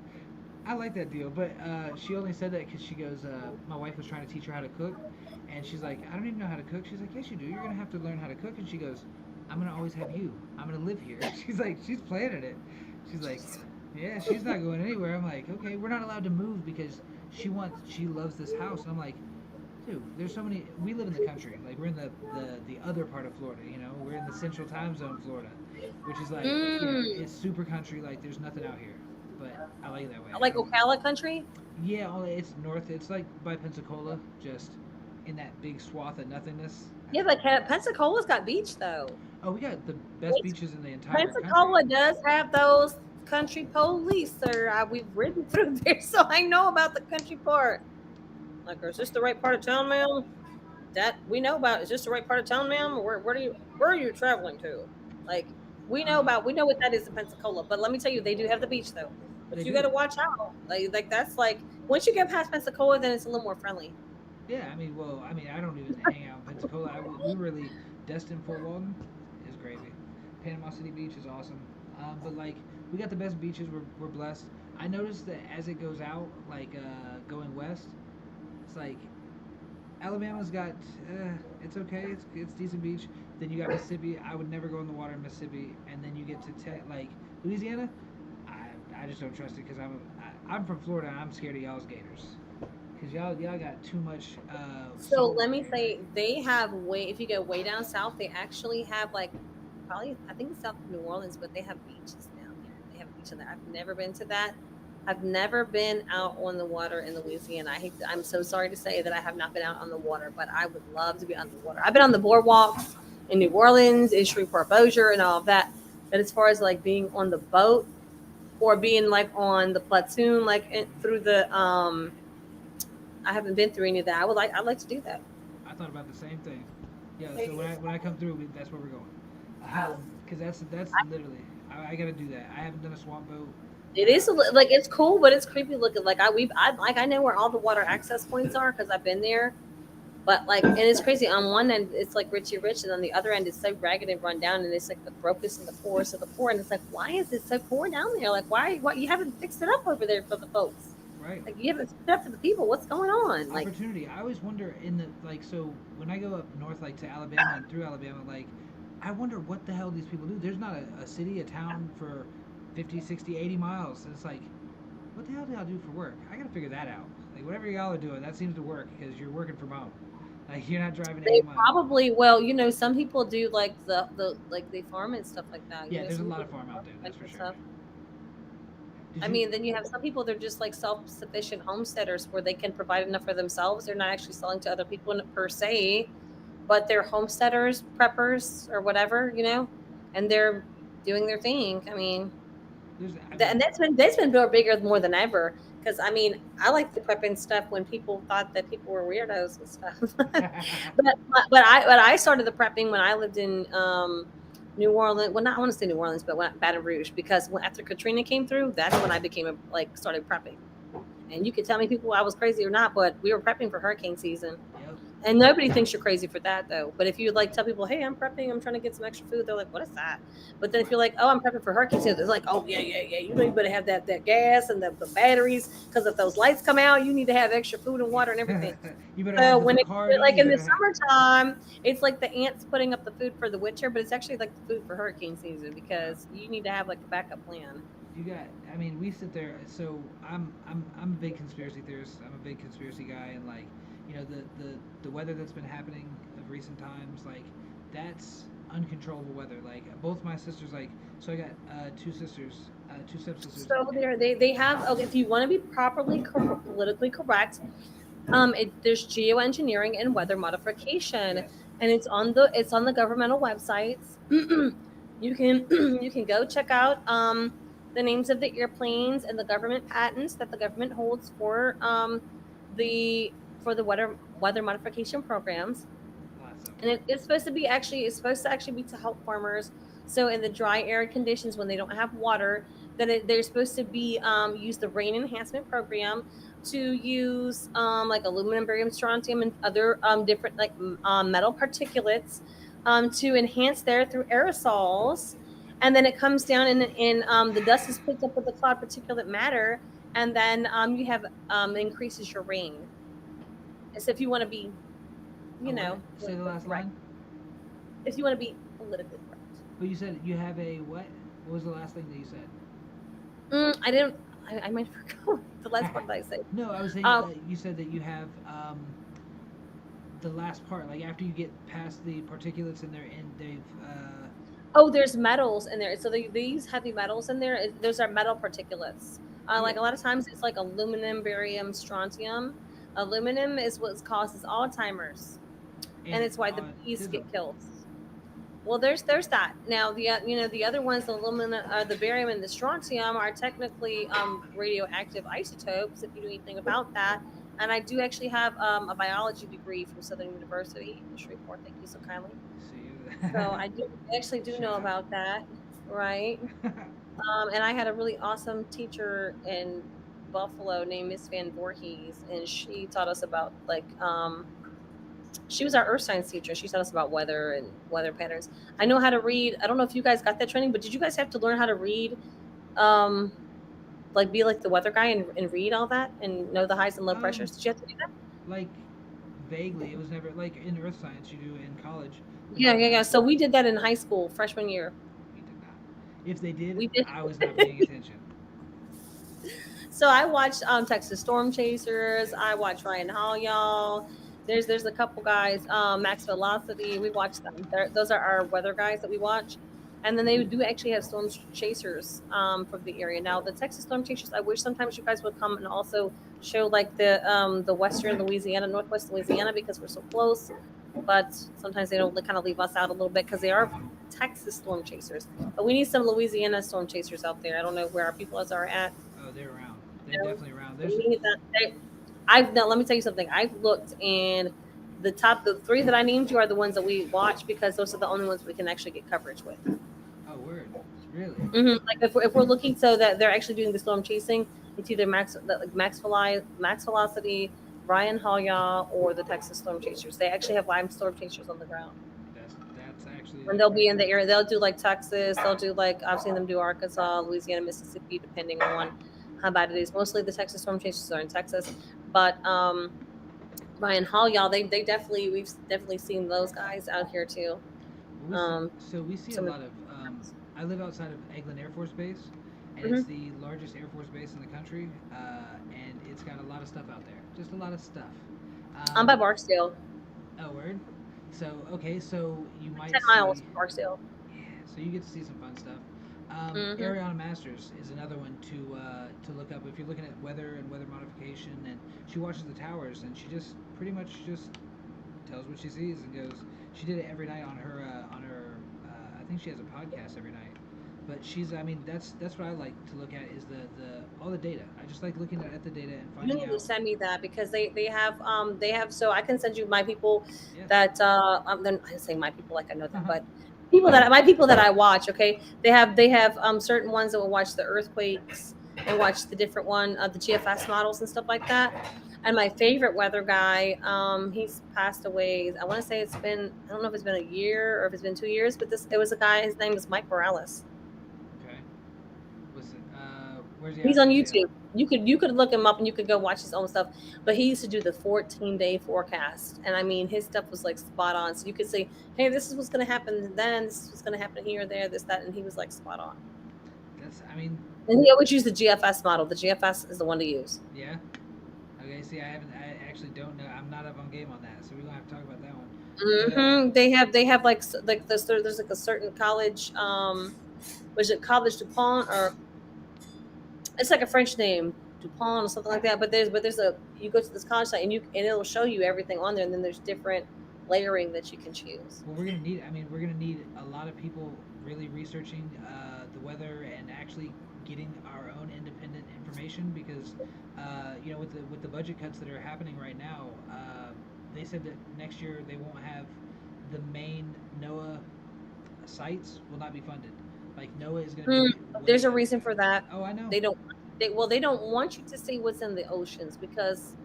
I like that deal. But she only said that because she goes, my wife was trying to teach her how to cook. And she's like, I don't even know how to cook. She's like, yes, you do. You're going to have to learn how to cook. And she goes, I'm going to always have you. I'm going to live here. She's like, she's planning it. She's like, yeah, she's not going anywhere. I'm like, okay, we're not allowed to move because she loves this house. And I'm like, dude, there's so many. We live in the country. Like we're in the other part of Florida. We're in the central time zone, Florida, which is like Mm. it's super country. Like there's nothing out here, but I like it that way. I Like don't. Ocala country? Yeah, only it's north. It's like by Pensacola, just in that big swath of nothingness. Yeah, but Pensacola's got beach though. Oh, we got the best It's, beaches in the entire country. Pensacola does have those country police, sir. We've ridden through there, so I know about the country part. Like, is this the right part of town, ma'am? That we know about. Is this the right part of town, ma'am? Or where are you traveling to? Like, Uh, we know what that is in Pensacola. But let me tell you, they do have the beach though. But they you got do. to watch out. Like that's like once you get past Pensacola, then it's a little more friendly. Yeah, I mean, well, I mean, I don't even hang out in Pensacola. We really Destin Fort Walton is crazy. Panama City Beach is awesome. But like, we got the best beaches. We're blessed. I noticed that as it goes out, like going west, it's like Alabama's got it's okay. It's decent beach. Then you got Mississippi. I would never go in the water in Mississippi. And then you get to like Louisiana. I just don't trust it because I'm from Florida. And I'm scared of y'all's gators because y'all got too much So salt let me water, right? say, they have way. If you go way down south, they actually have like probably I think it's south of New Orleans, but they have beaches down there. They have a beach in there. I've never been to that. I've never been out on the water in Louisiana. I'm so sorry to say that I have not been out on the water, but I would love to be on the water. I've been on the boardwalks in New Orleans, in Shreveport, Bossier, and all of that. But as far as like being on the boat or being like on the platoon, like through I haven't been through any of that. I'd like to do that. I thought about the same thing. Yeah. So when I come through, that's where we're going. Because that's literally I gotta do that. I haven't done a swamp boat. It is like it's cool, but it's creepy looking. Like I know where all the water access points are because I've been there. But like, and it's crazy. On one end, it's like Richie Rich, and on the other end, it's so ragged and run down, and it's like the brokest and the poorest of the poor. And it's like, why is it so poor down there? Like, why you haven't fixed it up over there for the folks? Right. Like, you haven't fixed it up for the people. What's going on? Like, Opportunity. I always wonder in the like so when I go up north like to Alabama and through Alabama like I wonder what the hell these people do. There's not a city, a town for 50, 60, 80 miles. And it's like what the hell do y'all do for work? I gotta figure that out. Like whatever y'all are doing, that seems to work because you're working from home. Like you're not driving they 80 miles. probably well, some people do like the like they farm and stuff like that. Yeah, there's a Some lot people of farm out there. That's for and sure. stuff. Did I you? mean, then you have some people they're just like self-sufficient homesteaders where they can provide enough for themselves. They're not actually selling to other people per se, but they're homesteaders, preppers, or whatever, and they're doing their thing. I mean, There's. I and mean. that's been built bigger more than ever. Because I mean, I like the prepping stuff when people thought that people were weirdos and stuff. But I started the prepping when I lived in New Orleans. Well, not I want to say New Orleans, but Baton Rouge, because after Katrina came through, that's when I became like started prepping. And you could tell me people I was crazy or not, but we were prepping for hurricane season. Yep. And nobody thinks you're crazy for that though. But if you like tell people, hey, I'm prepping, I'm trying to get some extra food, they're like, what is that? But then if Right. you're like, oh, I'm prepping for hurricane season, it's like, oh yeah, yeah, yeah. You better have that gas and the batteries because if those lights come out, you need to have extra food and water and everything. You better have So the when it's Bacardi. like You in the better have. summertime, it's like the ants putting up the food for the winter, but it's actually like the food for hurricane season Yeah. because you need to have like a backup plan. You got. I mean, we sit there. So I'm a big conspiracy theorist. I'm a big conspiracy guy, and like, the weather that's been happening of recent times, like, that's uncontrollable weather. Like both my sisters, like so I got two sisters, two stepsisters. So they have, okay, if you want to be properly politically correct, there's geoengineering and weather modification, Yes. and it's on the governmental websites. You can you can go check out the names of the airplanes and the government patents that the government holds the for the weather modification programs. Awesome. And it's supposed to actually be to help farmers. So in the dry arid conditions when they don't have water, they're supposed to be use the rain enhancement program to use like aluminum, barium, strontium, and other different like metal particulates to enhance there through aerosols. And then it comes down and the dust is picked up with the cloud particulate matter, and then you have increases your rain. So if you want to be, Oh, you what? know, Say the last correct, line. if you want to be politically correct. But you said you have a what? What was the last thing that you said? I didn't. I might forget the last part that I said. No, I was saying Um, you said that you have the last part, like after you get past the particulates in there, and they've. oh, there's metals in there. So they use heavy metals in there. Those are metal particulates. Yeah. Like a lot of times, it's like aluminum, barium, strontium. Aluminum is what causes Alzheimer's, and And it's why the bees autism. get killed. Well, there's that. Now the other ones, the aluminum, the barium, and the strontium are technically radioactive isotopes. If you know anything about that, and I do actually have a biology degree from Southern University in Shreveport. Thank you so kindly. See. So I actually do know Shout out. about that, right? And I had a really awesome teacher in Buffalo named Miss Van Voorhees, and she taught us about like she was our earth science teacher. She taught us about weather and weather patterns. I know how to read. I don't know if you guys got that training, but did you guys have to learn how to read, um, like be like the weather guy and read all that and know the highs and low um, pressures? Did you have to do that? like vaguely, it was never like in earth science you do in college, but Yeah, not in yeah, high yeah. So school. we did that in high school, freshman year. We did not. If they did, We did. I was not paying attention. So I watched Texas Storm Chasers. I watched Ryan Hall, y'all. There's a couple guys, Max Velocity. We watch them. Those are our weather guys that we watch. And then they do actually have storm chasers from the area. Now the Texas storm chasers, I wish sometimes you guys would come and also show like the western Louisiana, northwest Louisiana because we're so close. But sometimes they don't, they kind of leave us out a little bit because they are Texas storm chasers. But we need some Louisiana storm chasers out there. I don't know where our people are at. Oh, they're around. They're You know, definitely around. we There's need that. I've now let me tell you something. I've looked and the three that I named you are the ones that we watch because those are the only ones we can actually get coverage with. oh word, really? Like if we're looking so that they're actually doing the storm chasing, it's either Max Velocity, Brian Hoya, or the Texas Storm Chasers. They actually have live storm chasers on the ground, That's actually and they'll pretty be in cool. the area. They'll do like Texas. They'll do like I've seen them do Arkansas, Louisiana, Mississippi, depending on how bad it is. Mostly the Texas Storm Chasers are in Texas, but Ryan Hall, y'all, they definitely we've definitely seen those guys out here too. Well, Um, we see a some of lot of. I live outside of Eglin Air Force Base, and it's mhm. the largest Air Force base in the country, and it's got a lot of stuff out there. Just a lot of stuff. I'm by Um, Barksdale, oh, word. So okay, so you like might 10 miles see. from Barksdale. Yeah, so you get to see some fun stuff. Hmm. Ariana Masters is another one to look up if you're looking at weather and weather modification. And she watches the towers, and she just pretty much just tells what she sees and goes. She did it every night on her. I think she has a podcast every night. But I mean, that's what I like to look at is the all the data. I just like looking at the data and You finding need to out. send me that because they have so I can send you my people Yes. that then I say my people like I know them, but my people that I watch. Okay, they have certain ones that will watch the earthquakes and watch the different the GFS models and stuff like that. And my favorite weather guy, he's passed away. I want to say it's been I don't know if it's been a year or if it's been 2 years, but this it was a guy. His name is Mike Morales. Okay. Was it? Where's he He's at? on Where's he at? YouTube. You could look him up and you could go watch his own stuff. But he used to do the 14-day forecast, and I mean his stuff was like spot on. So you could say, "Hey, this is what's going to happen then. This is what's going to happen here, there, this, that," and he was like spot on. That's. I mean, And he always used the GFS model. The GFS is the one to use. yeah. Okay, see, I actually don't know. I'm not up on game on that, so we're gonna have to talk about that one. They have like there's like a certain college. Was it College DuPont or it's like a French name, DuPont or something like that. But there's a you go to this college site and it'll show you everything on there, and then there's different layering that you can choose. Well, we're gonna need. I mean, we're gonna need a lot of people really researching the weather and actually getting our own independent information because, with the budget cuts that are happening right now, they said that next year they won't have the main NOAA sites will not be funded. Like NOAA is gonna Mm, be way. there's a reason for that. Oh, I know. They don't. They don't want you to see what's in the oceans because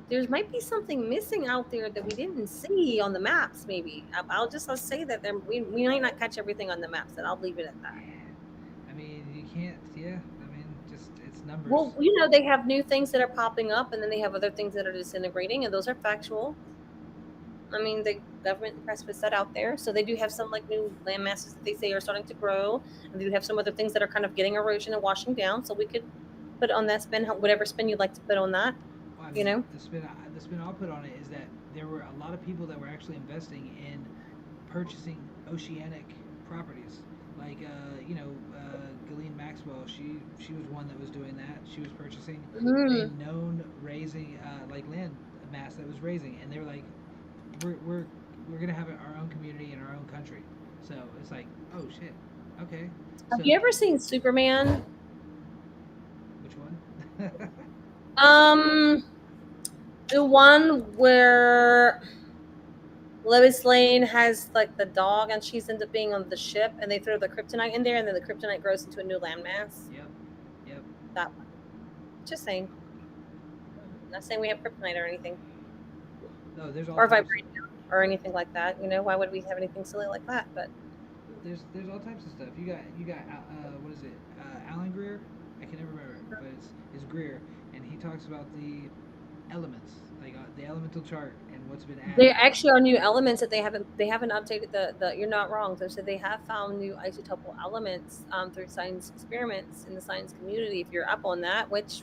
there might be something missing out there that we didn't see on the maps. Maybe I'll say that we might not catch everything on the maps, and I'll leave it at that. Yeah. I mean, you can't. Yeah. I mean, just it's numbers. Well, they have new things that are popping up, and then they have other things that are disintegrating, and those are factual. I mean, the government press puts that out there, so they do have some like new land masses that they say are starting to grow, and they do have some other things that are kind of getting erosion and washing down. So we could put on that spin, whatever spin you'd like to put on that. Well, I You mean, know. the spin I'll put on it is that there were a lot of people that were actually investing in purchasing oceanic properties. Like Ghislaine Maxwell, she was one that was doing that. She was purchasing a Mm. known raising like land mass that was raising, and they were like, we're we're we're gonna have our own community in our own country. So it's like, oh shit, okay. Have So you ever seen Superman? which one? Um, the one where Lois Lane has like the dog, and she's ended up being on the ship, and they throw the kryptonite in there, and then the kryptonite grows into a new landmass. Yep, yep. That one. Just saying. Not saying we have kryptonite or anything, No, there's all or types. vibranium or anything like that. Why would we have anything silly like that? But There's all types of stuff. You got what is it? Alan Greer. I can never remember, but it's Greer, and he talks about the elements, like the elemental chart and what's been there added. actually are new elements that they haven't updated the. You're not wrong. So they have found new isotopal elements through science experiments in the science community. If you're up on that, which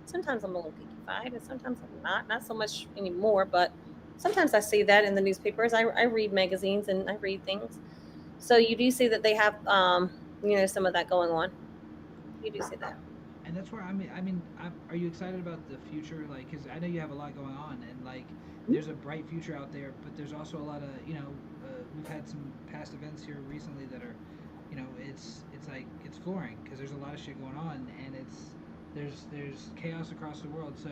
sometimes I'm a little geekified, and sometimes I'm not so much anymore. But sometimes I see that in the newspapers. I read magazines and I read things. So you do see that they have some of that going on. You do see that. And that's where are you excited about the future? Like, cause I know you have a lot going on, and like, there's a bright future out there, but there's also a lot of we've had some past events here recently that are, it's like it's flooring because there's a lot of shit going on, and there's chaos across the world. So,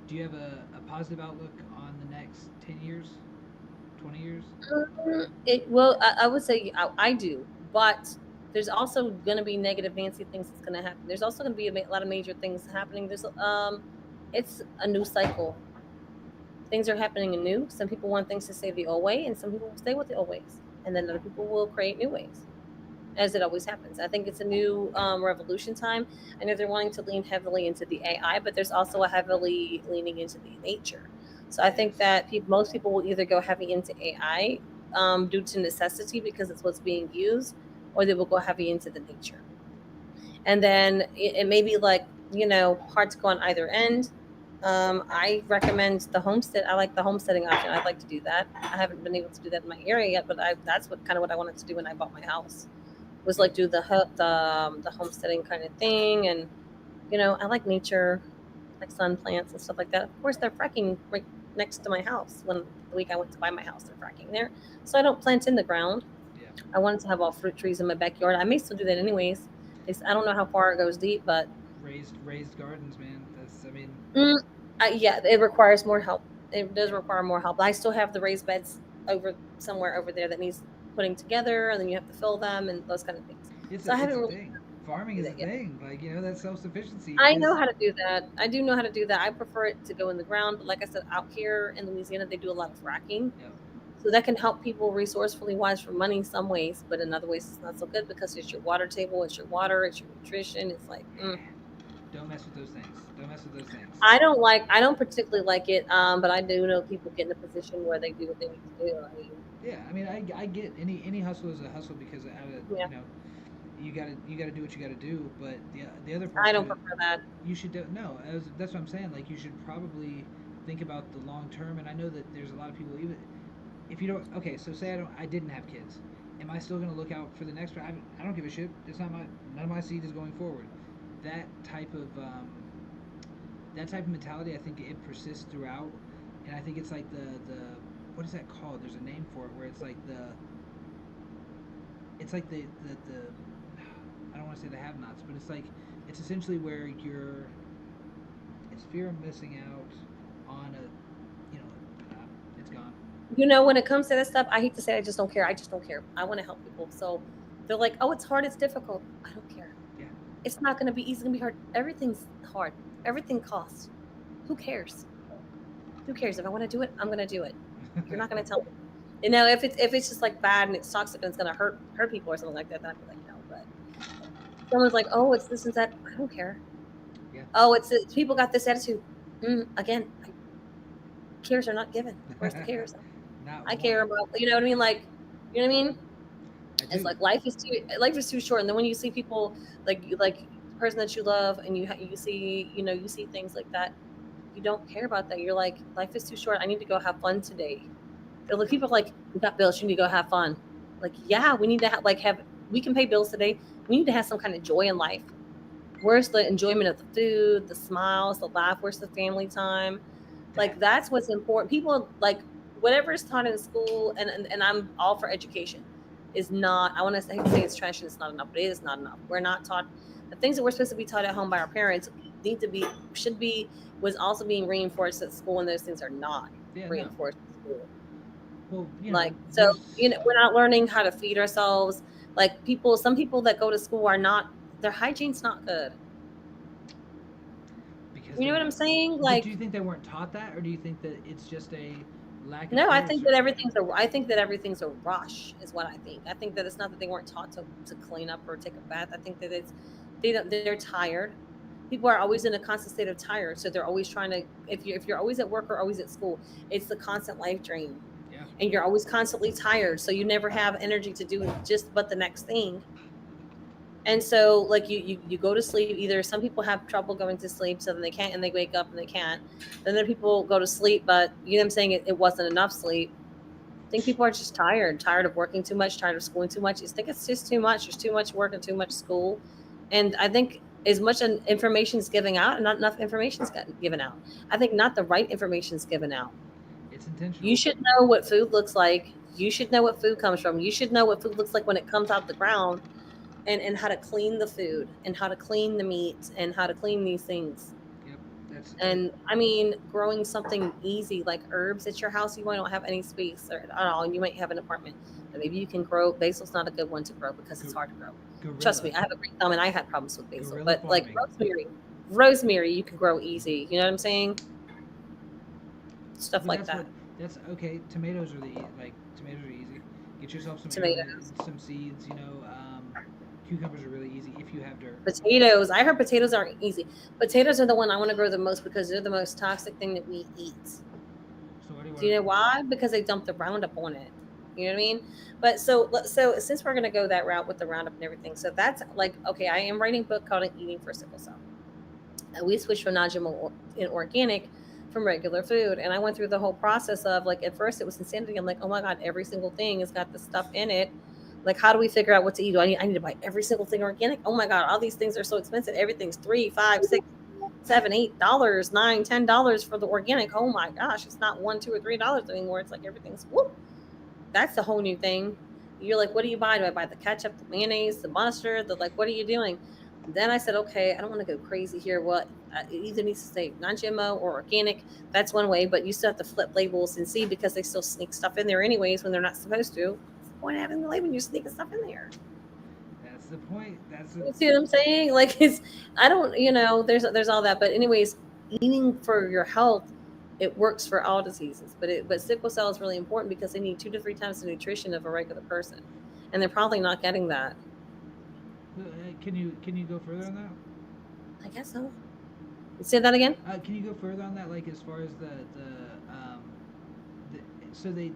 do you have a positive outlook on the next 10 years, 20 years? It well, I would say I do, but there's also going to be negative Nancy things that's going to happen. There's also going to be a lot of major things happening. It's a new cycle. Things are happening anew. Some people want things to stay the old way, and some people will stay with the old ways, and then other people will create new ways, as it always happens. I think it's a new revolution time. I know they're wanting to lean heavily into the AI, but there's also a heavily leaning into the nature. So I think Yes. that most people will either go heavy into AI due to necessity because it's what's being used, or they will go heavy into the nature. And then it may be like hard to go on either end. I recommend the homestead. I like the homesteading option. I'd like to do that. I haven't been able to do that in my area yet, but that's what I wanted to do when I bought my house was Yep. like do the homesteading kind of thing. And I like nature, like sun plants and stuff like that. Of course, they're fracking right next to my house. When the week I went to buy my house, they're fracking there, so I don't plant in the ground. Yeah. I wanted to have all fruit trees in my backyard. I may still do that anyways. I don't know how far it goes deep, but Raised gardens, man. That's I mean, mm, yeah, it requires more help. It does require more help. I still have the raised beds over somewhere over there that needs putting together, and then you have to fill them and those kind of things. So I it's haven't a really thing. Farming do is a that yet. thing. Like that self sufficiency I is. know how to do that. I do know how to do that. I prefer it to go in the ground, but like I said, out here in Louisiana, they do a lot of fracking. Yep. So that can help people resourcefully wise for money in some ways, but in other ways it's not so good because it's your water table, it's your water, it's your nutrition. It's like Don't mess with those things. Don't mess with those things. I don't particularly like it, but I do know people get in a position where they do what they need to do. I mean, Yeah, I mean, I get any hustle is a hustle because out of yeah, you gotta do what you gotta do. But the other I part to don't it, prefer that. you should no. That's what I'm saying. Like you should probably think about the long term. And I know that there's a lot of people if you don't, okay, so say I didn't have kids, am I still gonna look out for the next one? I don't give a shit. It's not my none of my seed is going forward. That type of that type of mentality, I think it persists throughout, and I think it's like the what is that called? There's a name for it where it's like the I don't want to say the have-nots, but it's like it's essentially where it's fear of missing out on a it's gone. When it comes to that stuff, I hate to say I just don't care. I just don't care. I want to help people. So they're like, oh, it's hard, it's difficult. I don't care. Yeah. It's not going to be easy, it's going to be hard. Everything's hard. Everything costs. Who cares? Who cares? If I want to do it, I'm going to do it. You're not going to tell me. If it's just like bad and it's toxic and it's going to hurt people or something like that, then I'd be like, no. But someone's like, oh, it's this and that. I don't care. Yeah. Oh, it's people got this attitude. Again, cares are not given. Where's the cares? I care about, you know what I mean? Like, you know what I mean? It's like life is too short. And then when you see people like the person that you love, and you see you see things like that, you don't care about that. You're like, life is too short. I need to go have fun today. Like, people are like, we got bills. You need to go have fun. Like, yeah, we need to we can pay bills today. We need to have some kind of joy in life. Where's the enjoyment of the food, the smiles, the laugh? Where's the family time? Like, that's what's important. People like whatever is taught in school, and I'm all for education. Is not, I want to say it's trash and it's not enough, but it is not enough. We're not taught the things that we're supposed to be taught at home by our parents was also being reinforced at school, and those things are not reinforced at school. Well, we're not learning how to feed ourselves. Like, some people that go to school their hygiene's not good. You know what I'm saying? Like, do you think they weren't taught that, or do you think that it's just a lack of? No, I think that everything's a rush is what I think. I think that it's not that they weren't taught to clean up or take a bath. I think that they're tired. People are always in a constant state of tired, so they're always trying to. If you're always at work or always at school, it's the constant life drain. Yeah. And you're always constantly tired, so you never have energy to do just but the next thing. And so, like, you go to sleep. Either some people have trouble going to sleep, so then they can't, and they wake up and they can't. Then other people go to sleep, but you know what I'm saying, it wasn't enough sleep. I think people are just tired of working too much, tired of schooling too much. I think it's just too much. There's too much work and too much school. And I think as much information is given out, and not enough information is given out. I think not the right information is given out. It's intentional. You should know what food looks like. You should know what food comes from. You should know what food looks like when it comes out the ground. And how to clean the food, and how to clean the meat, and how to clean these things. Yep, and I mean, growing something easy like herbs at your house, you might not have any space at all, and you might have an apartment. But maybe you can grow basil's. Not a good one to grow because it's hard to grow. Gorilla. Trust me, I have a great thumb, and I had problems with basil. Gorilla but farming. like rosemary, you can grow easy. You know what I'm saying? Stuff like that. That's okay. Tomatoes are tomatoes are easy. Get yourself some tomatoes, some seeds. Cucumbers are really easy if you have dirt. Potatoes. I heard potatoes aren't easy. Potatoes are the one I want to grow the most because they're the most toxic thing that we eat. So do you know why? Because they dump the Roundup on it. You know what I mean? But so since we're going to go that route with the Roundup and everything, so that's like, okay, I am writing a book called Eating for Sickle Cell. And we switched from non-GMO and organic from regular food. And I went through the whole process of, like, at first it was insanity. I'm like, oh my God, every single thing has got this stuff in it. Like, how do we figure out what to eat? I need to buy every single thing organic. Oh my God, all these things are so expensive. Everything's $3, $5, $6, $7, $8, $9, $10 for the organic. Oh my gosh, it's not $1, $2, or $3 anymore. It's like everything's whoop. That's a whole new thing. You're like, what do you buy? Do I buy the ketchup, the mayonnaise, the mustard? What are you doing? Then I said, okay, I don't want to go crazy here. It either needs to say non-GMO or organic. That's one way, but you still have to flip labels and see, because they still sneak stuff in there anyways when they're not supposed to. Point having the label when you're sneaking stuff in there. That's the point. You see what I'm saying? Like, there's all that. But anyways, eating for your health, it works for all diseases. But sickle cell is really important because they need 2 to 3 times the nutrition of a regular person, and they're probably not getting that. Can you go further on that? I guess so. Say that again. Can you go further on that? Like, as far as so they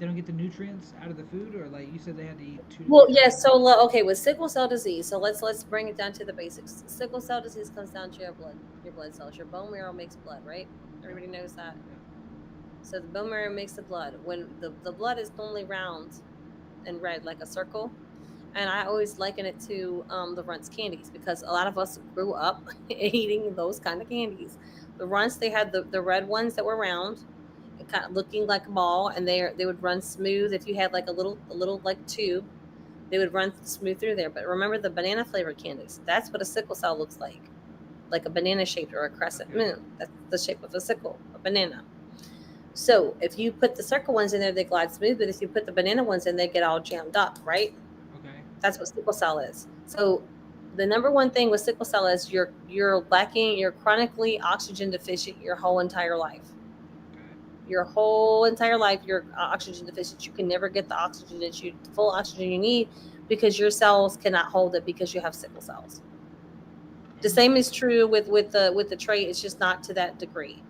don't get the nutrients out of the food, or like you said, they had to eat 2. Well, yes. Yeah, so okay, with sickle cell disease, so let's bring it down to the basics. Sickle cell disease comes down to your blood cells. Your bone marrow makes blood, right? Everybody knows that. So the bone marrow makes the blood. When the blood is normally round and red, like a circle. And I always liken it to the Runts candies because a lot of us grew up eating those kind of candies. The Runts, they had the red ones that were round, kind of looking like a ball, and they would run smooth. If you had like a little like tube, they would run smooth through there. But remember the banana flavored candies? That's what a sickle cell looks like a banana shaped or a crescent Okay. moon. That's the shape of a sickle, a banana. So if you put the circle ones in there, they glide smooth. But if you put the banana ones in, they get all jammed up, right? Okay. That's what sickle cell is. So the number one thing with sickle cell is you're chronically oxygen deficient your whole entire life. Okay. Your whole entire life, you're oxygen deficient. You can never get the full oxygen you need because your cells cannot hold it because you have sickle cells. The same is Interesting. true with the trait. It's just not to that degree.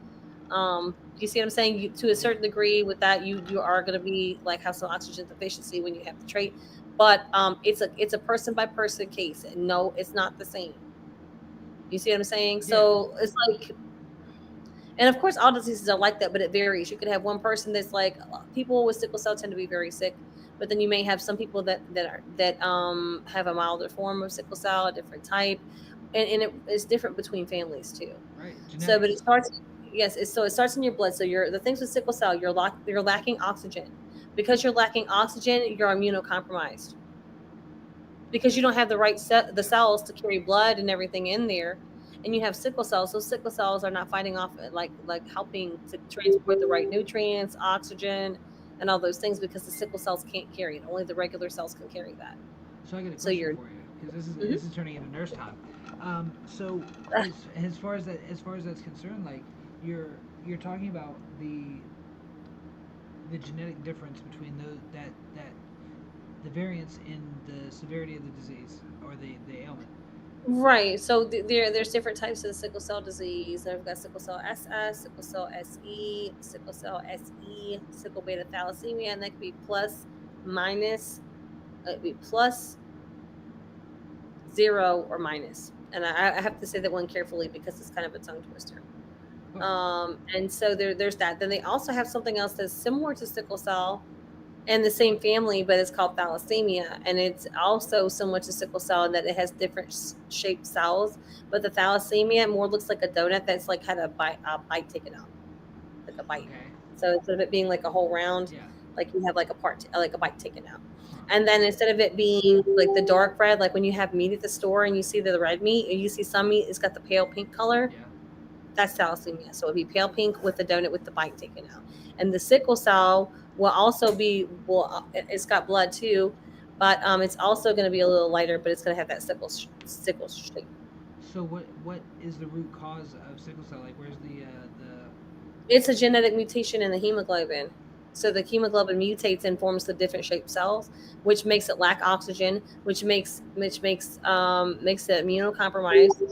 You see what I'm saying? To a Yeah. certain degree, with that, you are going to be like have some oxygen deficiency when you have the trait, but it's a person by person case, and no, it's not the same. You see what I'm saying? Yeah. So it's like, and of course, all diseases are like that, but it varies. You could have one person that's like people with sickle cell tend to be very sick, but then you may have some people that have a milder form of sickle cell, a different type, and it's different between families too. Right. So, but it Genetics. starts. Yes, it starts in your blood. So the things with sickle cell, you're lacking oxygen. Because you're lacking oxygen, you're immunocompromised. Because you don't have the cells to carry blood and everything in there, and you have sickle cells. Those sickle cells are not fighting off like helping to transport the right nutrients, oxygen, and all those things because the sickle cells can't carry it. Only the regular cells can carry that. So I got a So question you're. for you because this is Mhm. this is turning into nurse time. So as far as that's concerned, like you're talking about the genetic difference between those that the variance in the severity of the disease or the ailment. Right. So there's different types of sickle cell disease. I've got sickle cell SS, sickle cell SE, sickle cell SE, sickle beta thalassemia, and that could be plus, minus, it'd be plus, zero, or minus. And I have to say that one carefully because it's kind of a tongue twister. Oh, And so there's that. Then they also have something else that's similar to sickle cell and the same family, but it's called thalassemia, and it's also similar to sickle cell in that it has different shaped cells. But the thalassemia more looks like a donut that's like had a bite taken out, like a bite. okay, So instead of it being like a whole round, yeah, like you have like like a bite taken out. huh, And then instead of it being like the dark red, like when you have meat at the store and you see the red meat, and you see some meat, it's got the pale pink color. yeah. That's thalassemia. So it'd be pale pink with the donut with the bite taken out. And the sickle cell will also be it's got blood too, but it's also going to be a little lighter, but it's going to have that sickle shape. So what is the root cause of sickle cell? Like, where's the It's a genetic mutation in the hemoglobin. So the hemoglobin mutates and forms the different shaped cells, which makes it lack oxygen, which makes it immunocompromised,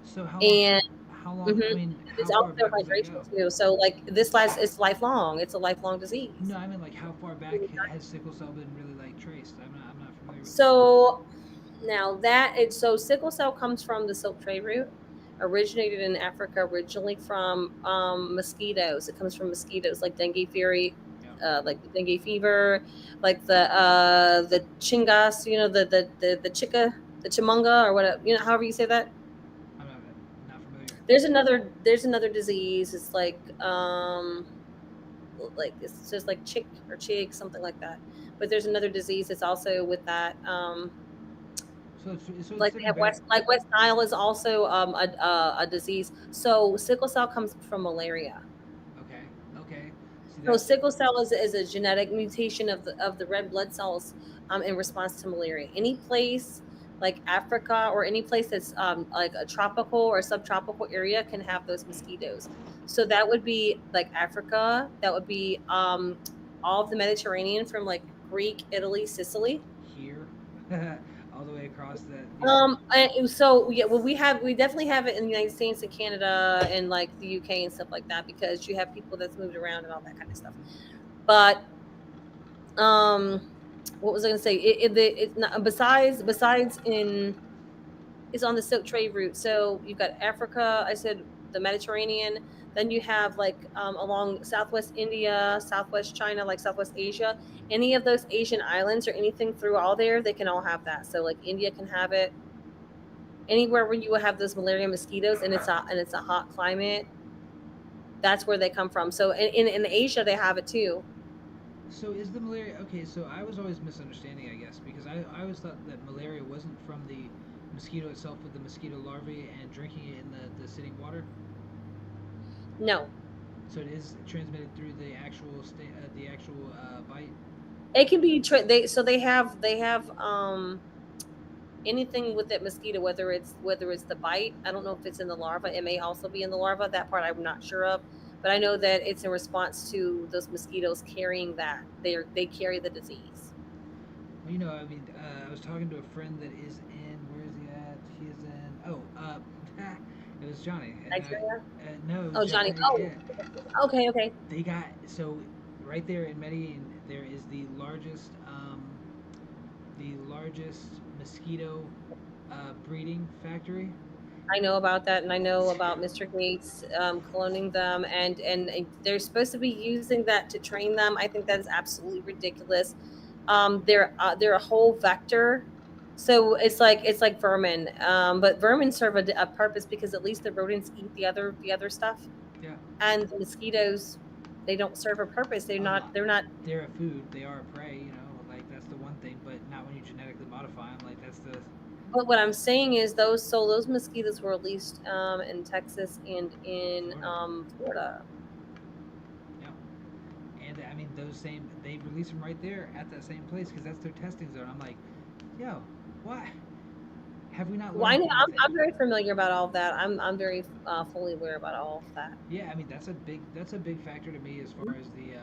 so and how long? I mhm, mean, it's how far also back does that hydration go? too. So like it's lifelong. It's a lifelong No, disease. I mean like how far back has sickle cell been really like traced? I'm not familiar with that. So now so sickle cell comes from the silk trade route, originated in Africa originally from mosquitoes. It comes from mosquitoes like Yeah, like the dengue fever, like the chingas, the chica, the chimunga, or whatever, however you say that. I'm not familiar. There's another disease. It's like it's just like chick or chig, something like that. But there's another disease that's also with that. So it's Like they different have back. Like West Nile is also a disease. So sickle cell comes from malaria. Okay, okay. See So that? sickle cell is a genetic mutation of the red blood cells in response to malaria. Any place like Africa or any place that's like a tropical or subtropical area can have those mosquitoes. So that would be like Africa. That would be all of the Mediterranean from like Greek, Italy, Sicily. Here, all the way across the. So yeah, well, we definitely have it in the United States and Canada and like the UK and stuff like that because you have people that's moved around and all that kind of stuff. But um, what was I going to say? It's not besides in it's on the silk trade route. So you've got Africa. I said the Mediterranean. Then you have like along Southwest India, Southwest China, like Southwest Asia. Any of those Asian islands or anything through all there, they can all have that. So like India can have it. Anywhere where you will have those malaria mosquitoes and it's a hot climate, that's where they come from. So in Asia they have it too. So is the malaria okay? So I was always misunderstanding, I guess, because I always thought that malaria wasn't from the mosquito itself, with the mosquito larvae and drinking it in the sitting water. No, So it is transmitted through the actual bite. it can be they have anything with that mosquito, whether it's the bite. I don't know if it's in the larva. It may also be in the larva. That part I'm not sure of, but I know that it's in response to those mosquitoes carrying that. They carry the disease. Well, I mean, I was talking to a friend that is in. Where is he at? He is in. Oh, it was Johnny, and Nigeria. no, it was Oh, Johnny. Johnny. Oh, Yeah, okay, okay. they got so right there in Medellin. There is the largest mosquito breeding factory. I know about that, and I know about Mr. Gates cloning them, and they're supposed to be using that to train them. I think that is absolutely ridiculous. They're a whole vector, so it's like vermin. But vermin serve a purpose because at least the rodents eat the other stuff, Yeah. and the mosquitoes, they don't serve a purpose. They're Oh no, not. They're not. they're a food. They are a prey. Like that's the one thing. But not when you genetically modify them. Like that's the But what I'm saying is those mosquitoes were released in Texas and in Florida. Florida. Yeah. And I mean, those same they release them right there at that same place because that's their testing zone. I'm like, yo, what? Have we not Well, I learned know anything? I'm very familiar about all of that. I'm very fully aware about all of that. Yeah, I mean that's a big factor to me as far as the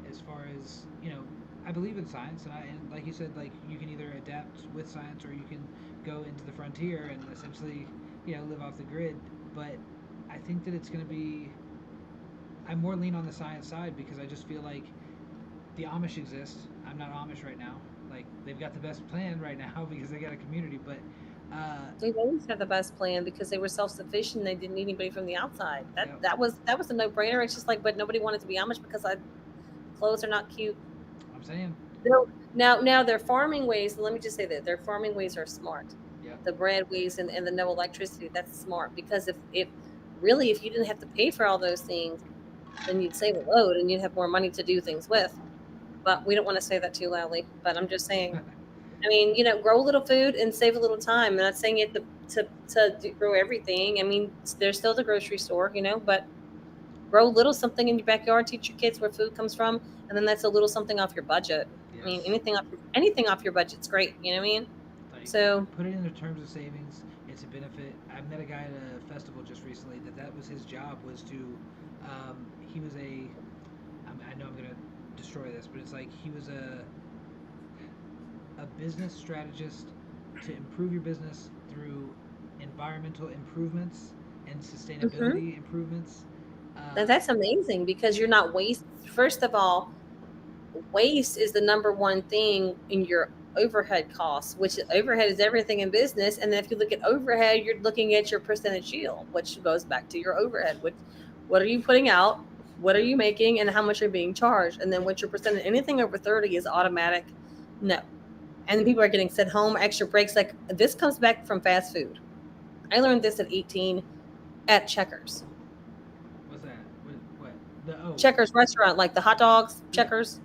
as far as I believe in science, and like you said, like you can either adapt with science or you can go into the frontier and essentially live off the grid. But I think that it's going to be I'm more lean on the science side because I just feel like the Amish exist. I'm not Amish right now. Like they've got the best plan right now because they got a community, but They've always had the best plan because they were self sufficient. They didn't need anybody from the outside. That yeah, that was a no brainer. It's just like, but nobody wanted to be Amish because clothes are not cute. I'm saying, No, now their farming ways. Let me just say that their farming ways are smart. yeah, The bread ways and the no electricity. That's smart because if really if you didn't have to pay for all those things, then you'd save a load and you'd have more money to do things with. But we don't want to say that too loudly. But I'm just saying. I mean, grow a little food and save a little time. I'm not saying you have to grow everything. I mean, there's still the grocery store, but grow a little something in your backyard. Teach your kids where food comes from, and then that's a little something off your budget. I mean, yes. anything off your budget's great. You know what I mean? Like So, put it into terms of savings. It's a benefit. I met a guy at a festival just recently that was his job was to he was I know I'm gonna destroy this, but it's like he was a business strategist to improve your business through environmental improvements and mhm. sustainability improvements. Now Uh, that's amazing because you're not waste. First of all, waste is the number one thing in your overhead costs, which overhead is everything in business. And then if you look at overhead, you're looking at your percentage yield, which goes back to your overhead. What are you putting out? What are you making? And how much you're being charged? And then what's your percentage? Anything over 30 is automatic. No. And then people are getting sent home, extra breaks. Like this comes back from fast food. I learned this at 18 at Checkers. what's that? What the Checkers restaurant, like the hot dogs, yeah, Checkers,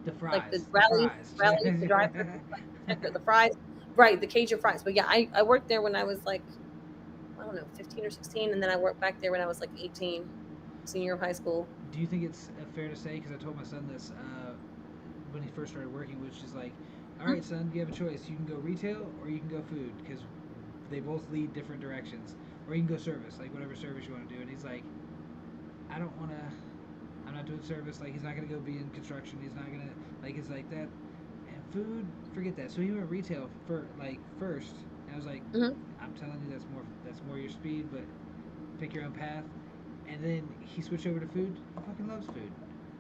the like the fries, the rallies, fries. rallies, the drive through, like checker, the fries, right? The Cajun fries. But yeah, I worked there when I was like, I don't know, 15 or 16, and then I worked back there when I was like 18, senior of high school. Do you think it's fair to say? Because I told my son this when he first started working, which is like, all right, son, you have a choice. You can go retail or you can go food because they both lead different directions. Or you can go service, like whatever service you want to do. And he's like, I don't want to. I'm not doing service. Like he's not gonna go be in construction. He's not gonna like it's like that. And food, forget that. So he went retail for like first. And I was like, Hmm. I'm telling you, that's more your speed, but pick your own path. And then he switched over to food. He fucking loves food.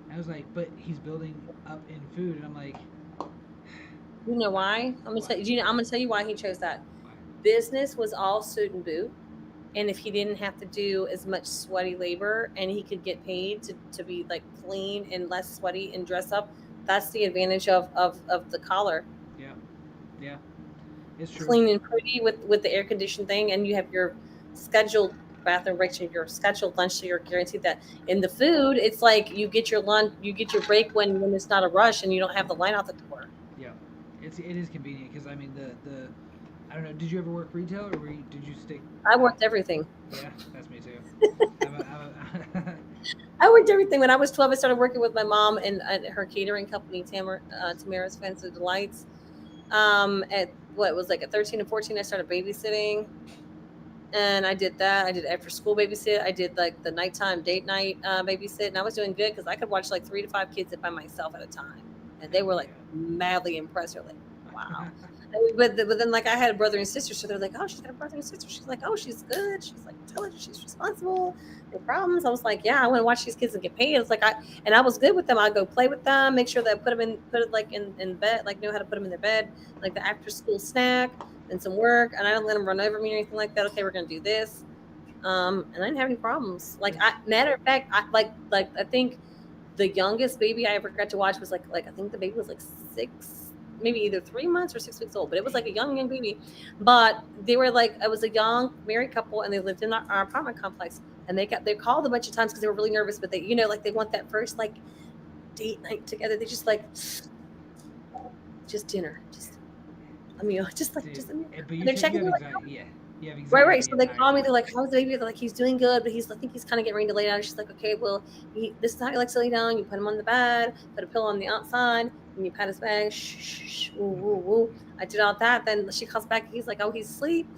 And I was like, but he's building up in food, and I'm like, You know why? I'm gonna why? tell you. I'm gonna tell you why he chose that. Why? Business was all suit and boot. and if he didn't have to do as much sweaty labor and he could get paid to be like clean and less sweaty and dress up, that's the advantage of the collar. Yeah, yeah, it's true. Clean and pretty with the air conditioned thing, and you have your scheduled bathroom breaks and your scheduled lunch, so you're guaranteed that. In the food, it's like you get your lunch, you get your break when it's not a rush and you don't have the line out the door. Yeah, it is convenient because I mean the I don't know. Did you ever work retail or did you stick? I worked everything. Yeah, that's me too. I worked everything. When I was 12, I started working with my mom and her catering company, Tamara's Fancy Delights. At what was like at 13 and 14, I started babysitting, and I did that. I did after school babysit. I did like the nighttime date night babysit, and I was doing good because I could watch like 3 to 5 kids by myself at a time, and they Heck were like madly impressed. They're like, wow. But then like I had a brother and sister, so they're like, oh, she's got a brother and sister. She's like, oh, she's good. She's like intelligent. She's responsible. No problems. I was like, yeah, I want to watch these kids and get paid. It's like I was good with them. I go play with them, make sure that I put it like in bed, like know how to put them in their bed, like the after school snack and some work, and I don't let them run over me or anything like that. Okay, we're gonna do this, and I didn't have any problems. Like matter of fact, like I think the youngest baby I ever got to watch was like I think the baby was like 6, maybe either 3 months or 6 weeks old, but it was like a young baby. But they were like, it was a young married couple, and they lived in our apartment complex. And they called a bunch of times because they were really nervous, but they like they want that first like date night together. They just like just dinner, just I mean just like Dude, just I mean, but and they're you checking have me like, anxiety. Yeah, you have right, anxiety right. the So they entire call me. time. They're like, "How's the baby?" They're like, "He's doing good, but I think he's kind of getting ready to lay down." She's like, "Okay, well, this is how he likes to lay down. You put him on the bed, put a pillow on the outside, and you pat his back. Shh, shh, shh, woo, woo, woo." I did all that. Then she calls back. He's like, "Oh, he's asleep.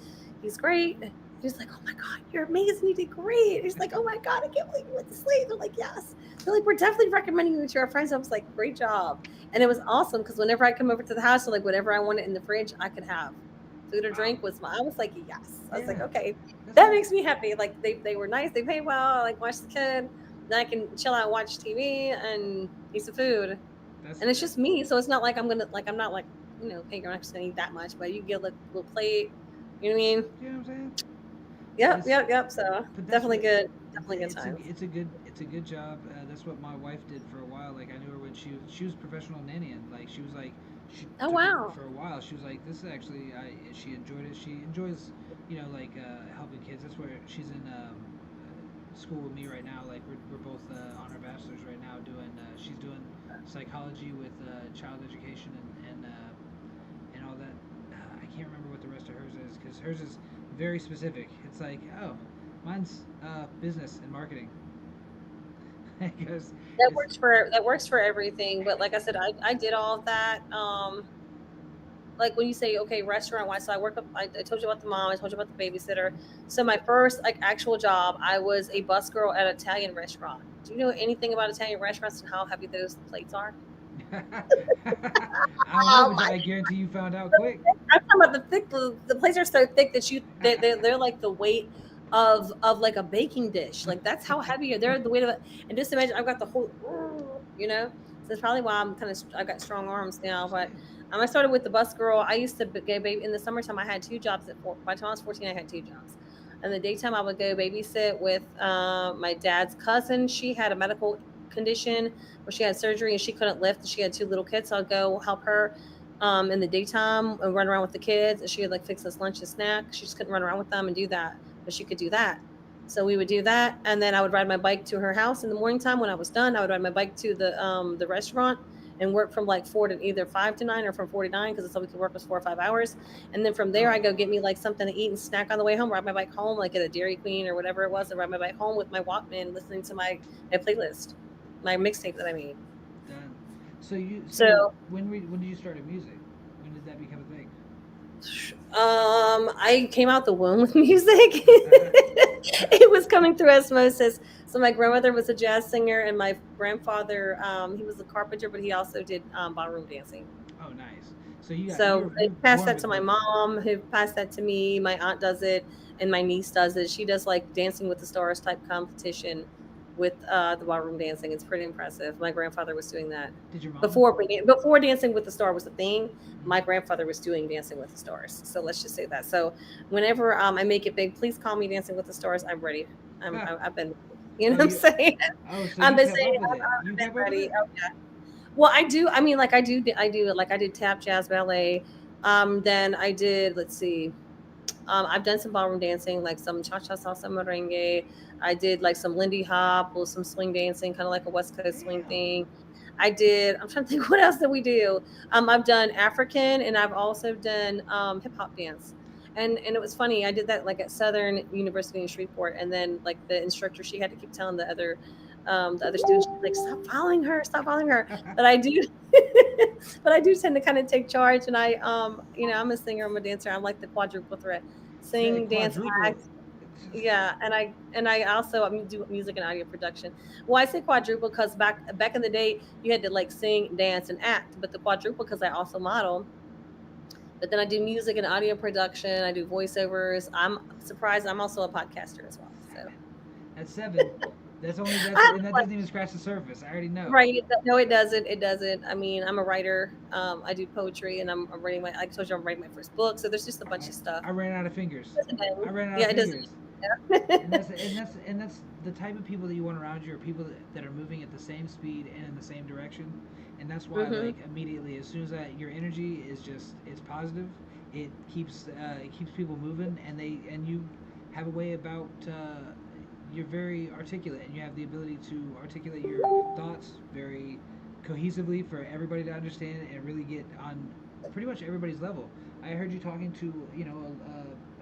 He's great." He's like, "Oh my god, you're amazing. You did great." He's like, "Oh my god, I can't believe you went to sleep." They're like, "Yes." They're like, "We're definitely recommending you to our friends." I was like, "Great job," and it was awesome because whenever I come over to the house, so like whatever I wanted in the fridge, I could have. Food or Wow. drink was I was like, yes. I was like, Yeah, okay, that's that cool. makes me happy. Like they were nice, they paid well. I like watch the kid, then I can chill out, watch TV, and eat some food. That's And it's that. just me, so it's not like I'm not like hey, you're not gonna eat that much, but you get a little plate. You know what I mean? You know what I'm saying? Yep, It's yep, yep. So but that's definitely what good, definitely good times. it's a good job. That's what my wife did for a while. Like I knew her when she was professional nannying. Like she was like she Oh took it wow. for a while. She was like this is actually she enjoyed it. She enjoys like helping kids. That's where she's in school with me right now. Like we're both on our bachelors right now doing she's doing psychology with child education and all that. I can't remember what the rest of hers is because hers is very specific. It's like, oh, mine's business and marketing. Because it's That works for everything. But like I said, I did all of that. Like when you say okay restaurant wise, so I work up I told you about the mom, I told you about the babysitter. So my first like actual job, I was a bus girl at an Italian restaurant. Do you know anything about Italian restaurants and how heavy those plates are? I don't know, but I guarantee you found out quick. I'm talking about the thick. The plates are so thick that they're like the weight of like a baking dish. Like that's how heavy they're the weight of it. And just imagine I've got the whole, So that's probably why I've got strong arms now. But Same. I started with the bus girl. I used to go baby in the summertime. I had 2 jobs by the time I was 14. I had 2 jobs. In the daytime, I would go babysit with my dad's cousin. She had a medical condition where she had surgery and she couldn't lift. And she had 2 little kids, so I'd go help her in the daytime and run around with the kids. And she would like fix us lunch and snack. She just couldn't run around with them and do that, but she could do that. So we would do that, and then I would ride my bike to her house in the morning time. When I was done, I would ride my bike to the restaurant and work from like 4 to either 5 to 9 or from 4 to 9 because that's all we could work was 4 or 5 hours. And then from there, Oh, I go get me like something to eat and snack on the way home. Ride my bike home, like at a Dairy Queen or whatever it was, and ride my bike home with my Walkman, listening to my playlist, my mixtape that I made. done. So So when did you start in music? When did that become a thing? I came out the womb with music. It was coming through osmosis. So my grandmother was a jazz singer, and my grandfather, he was a carpenter, but he also did ballroom dancing. Oh, nice. So you got So you're they passed born that with to my both of them. mom, who passed that to me. My aunt does it, and my niece does it. She does like Dancing with the Stars type competition. with the ballroom dancing. It's pretty impressive. My grandfather was doing that Did your mom? before Dancing with the Star was a thing. My Mm-hmm. grandfather was doing Dancing with the Stars. So let's just say that. So whenever I make it big, please call me Dancing with the Stars. I'm ready. I've been, you know Oh, what I'm you. saying? Oh, so I've you been kept saying up with it. You I've been kept up with ready. it. Oh, well, I do. I mean, like I did tap, jazz, ballet. Then I did. Let's see. I've done some ballroom dancing, like some cha cha salsa merengue. I did like some Lindy Hop or some swing dancing, kind of like a West Coast swing Damn. thing. I did. I'm trying to think what else did we do. I've done African and I've also done hip hop dance. And it was funny. I did that like at Southern University in Shreveport, and then like the instructor, she had to keep telling the other students, she's like, stop following her. But I do, but I do tend to kind of take charge, and I'm a singer, I'm a dancer, I'm like the quadruple threat: That sing, dance, quadruple. act. Yeah, and I also do music and audio production. Well, I say quadruple because back in the day you had to like sing, dance, and act, but the quadruple because I also model. But then I do music and audio production. I do voiceovers. I'm surprised. I'm also a podcaster as well. So 7. That's 7. That's only I that's have and that like doesn't even scratch the surface. I already know. right. No, it doesn't. It doesn't. I mean, I'm a writer. I do poetry, and I'm writing my. I told you I'm writing my first book. So there's just a bunch I, of stuff. I ran out of fingers. It doesn't I end. ran out Yeah, of it doesn't. fingers. And Yeah. that's the type of people that you want around you are people that are moving at the same speed and in the same direction. And that's why hmm like immediately as soon as that your energy is just it's positive, it keeps people moving and you have a way about you're very articulate and you have the ability to articulate your thoughts very cohesively for everybody to understand and really get on pretty much everybody's level. I heard you talking to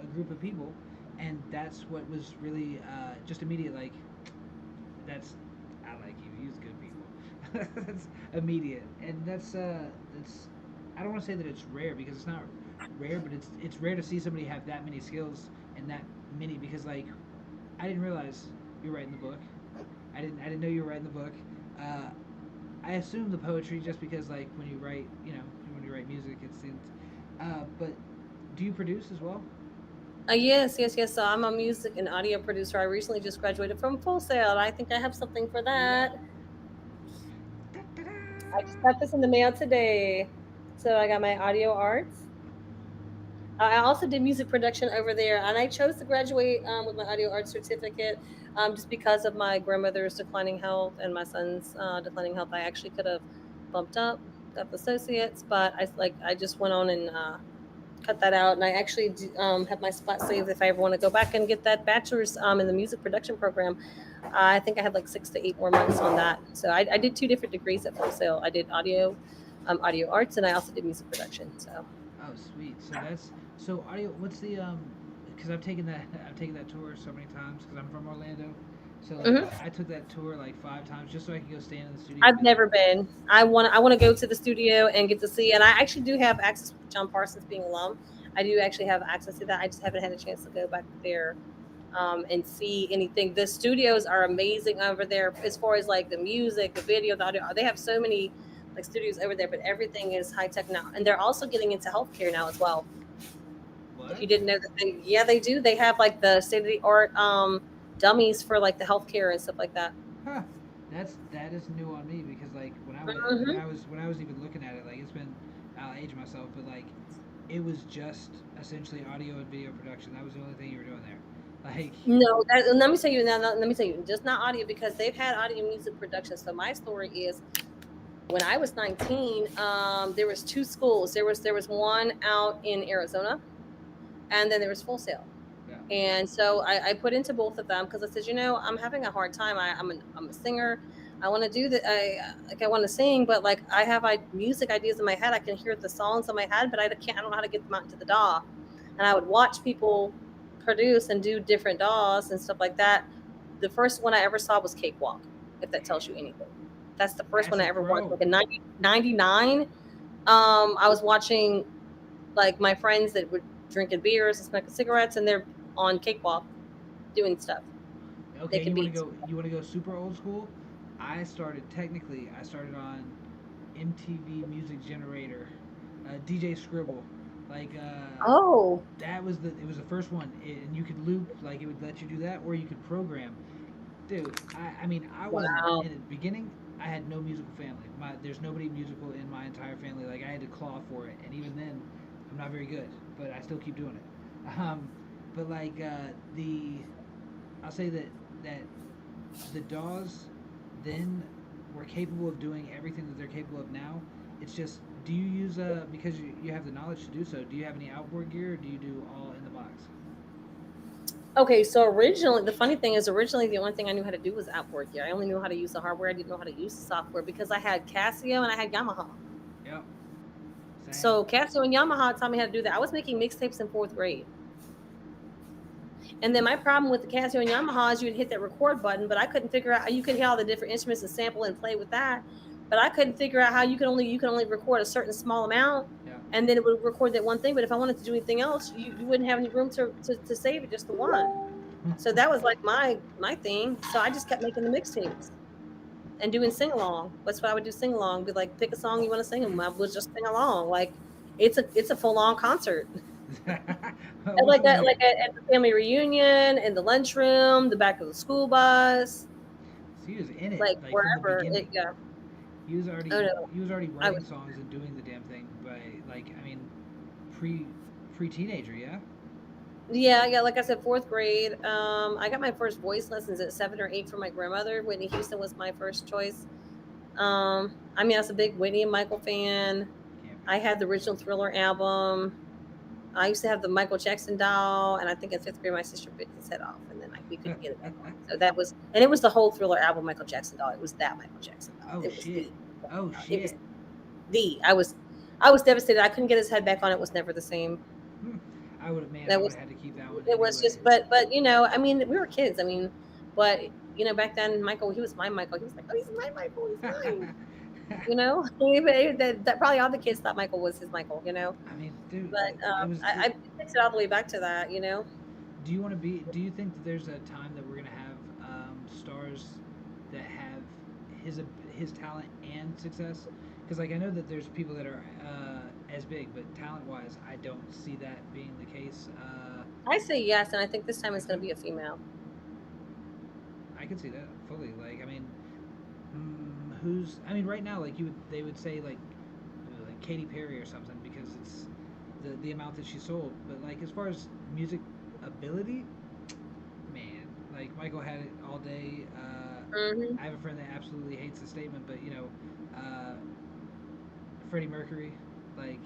a group of people, and that's what was really just immediate. Like that's I like you. Use good people. That's immediate, and that's I don't want to say that it's rare because it's not rare, but it's rare to see somebody have that many skills and that many because like I didn't realize you were writing the book. I didn't know you were writing the book. Uh, I assume the poetry just because like when you write when you write music it seems. But do you produce as well? Yes, yes, yes. So I'm a music and audio producer. I recently just graduated from Full Sail, and I think I have something for What do you that. got? I just got this in the mail today. So I got my audio arts. I also did music production over there, and I chose to graduate with my audio arts certificate just because of my grandmother's declining health and my son's declining health. I actually could have bumped up, got the associates, but I just went on and cut that out, and I actually have my spot saved if I ever want to go back and get that bachelor's in the music production program. I think I have like 6 to 8 more months on that. So I did 2 different degrees at Full Sail. I did audio arts, and I also did music production. So. Oh, sweet. So that's so audio. What's the Because I've taken that tour so many times because I'm from Orlando. So like Mhm. I took that tour like 5 times just so I could go stand in the studio and I've be like, never been. I want to go to the studio and get to see. And I actually do have access with John Parsons being alum. I do actually have access to that. I just haven't had a chance to go back there and see anything. The studios are amazing over there as far as like the music, the video, the audio. They have so many like studios over there, but everything is high tech now. And they're also getting into healthcare now as well. If what? you didn't know that, yeah, they do. They have like the state of the art dummies for like the healthcare and stuff like that. Huh. That is new on me because like hmm when I was even looking at it like it's been I'll age myself but like it was just essentially audio and video production. That was the only thing you were doing there. Like No, let me tell you now. Let me tell you, just not audio because they've had audio music production. So my story is when I was 19, there was 2 schools. There was one out in Arizona, and then there was Full Sail. yeah. And so I put into both of them because I said, I'm having a hard time. I'm a singer. I want to do that. I want to sing, but like I have music ideas in my head. I can hear the songs in my head, but I can't. I don't know how to get them out into the DAW. And I would watch people produce and do different DAWs and stuff like that. The first one I ever saw was Cakewalk, if that tells you anything. That's the first That's one I a ever watched. pro. Like in 99, I was watching like my friends that were drinking beers and smoking cigarettes, and they're on Cakewalk doing stuff, Okay, making beats. you want to go super old school? I started on MTV Music Generator, DJ Scribble. Like Oh, that was the it was the first one and you could loop like it would let you do that or you could program. Dude, I mean, I wasn't Wow. in the beginning. I had no musical family. There's nobody musical in my entire family. Like I had to claw for it, and even then, I'm not very good. But I still keep doing it. But like I'll say that the DAWs then were capable of doing everything that they're capable of now. It's just, do you use because you have the knowledge to do so? Do you have any outboard gear, or do you do all in the box? Okay, so originally, the funny thing is, originally the only thing I knew how to do was outboard gear. I only knew how to use the hardware. I didn't know how to use the software because I had Casio and I had Yamaha. Yep, same. So Casio and Yamaha taught me how to do that. I was making mixtapes in fourth grade. And then my problem with the Casio and Yamaha is you'd hit that record button, but I couldn't figure out. You could hear all the different instruments and sample and play with that, but I couldn't figure out how you can only record a certain small amount, Yep. and then it would record that one thing. But if I wanted to do anything else, you wouldn't have any room to save it, just the one. So that was like my thing. So I just kept making the mixtapes and doing sing along. That's what I would do, sing along. Be like, pick a song you want to sing, and I would just sing along. Like it's a full on concert. And Which like one that, you? like at the family reunion, in the lunchroom, the back of the school bus, So he was in it like like from the wherever. beginning. Yeah. He was already Oh no, he was already I writing was. songs and doing the damn thing by like I mean pre pre teenager, yeah. Yeah, yeah. Like I said, fourth grade. I got my first voice lessons at 7 or 8 from my grandmother. Whitney Houston was my first choice. I mean, I was a big Whitney and Michael fan. Can't I be. had the original Thriller album. I used to have the Michael Jackson doll, and I think in fifth grade my sister bit his head off, and then we couldn't get it back on. So that was, and it was the whole Thriller album, Michael Jackson doll. It was that Michael Jackson doll. Oh It was shit. the. Oh It was shit. the. I was devastated. I couldn't get his head back on. It was never the same. I would have man. I That would was. have had to keep that one It was anyway. just, but I mean, we were kids. I mean, but back then, Michael, he was my Michael. He was like, oh, he's my Michael. He's mine. That probably all the kids thought Michael was his Michael. I mean, dude, But it was. I fixed it all the way back to that. Do you want to be? Do you think that there's a time that we're gonna have stars that have his his talent and success? Because like I know that there's people that are as big, but talent wise, I don't see that being the case. I say yes, and I think this time I it's going could to be a female. I could see that fully. Like I mean, who's? I mean, right now, like they would say like Katy Perry or something because it's the amount that she sold. But like as far as music ability, man, like Michael had it all day. Hmm. I have a friend that absolutely hates the statement, but uh, Freddie Mercury, like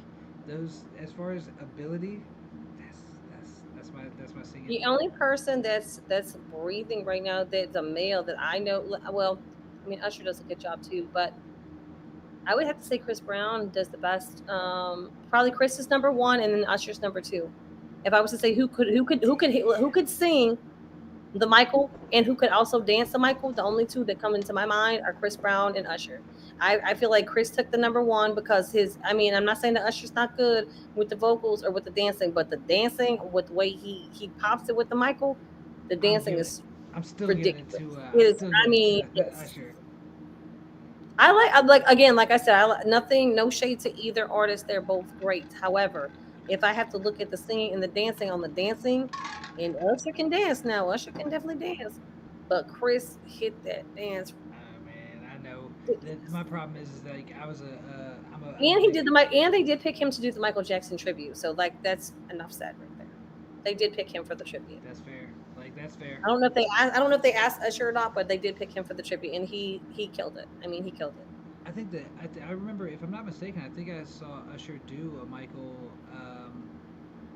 those as far as ability, that's that's my singing. The only person that's breathing right now that's a male that I know. Well, I mean Usher does a good job too, but I would have to say Chris Brown does the best. Probably Chris is number one, and then Usher's number two. If I was to say who could sing the Michael and who could also dance the Michael, the only two that come into my mind are Chris Brown and Usher. I feel like Chris took the number one because I mean, I'm not saying that Usher's not good with the vocals or with the dancing, but the dancing with the way he pops it with the Michael, the I'm dancing giving it. is I'm still giving it ridiculous. to. It I'm is, still I giving it mean, to Usher. I like again, like I said, nothing, no shade to either artist. They're both great. However, if I have to look at the singing and the dancing on the dancing, and Usher can dance now. Usher can definitely dance, but Chris hit that dance Oh man, I know. My ridiculous. problem is like I was a I'm a And he big did the Mike, and they did pick him to do the Michael Jackson tribute. So like that's enough said right there. They did pick him for the tribute. that's fair. Like that's fair. I don't know if they asked Usher or not, but they did pick him for the tribute, and he killed it. I mean, he killed it. I think that I remember if I'm not mistaken, I think I saw Usher do a Michael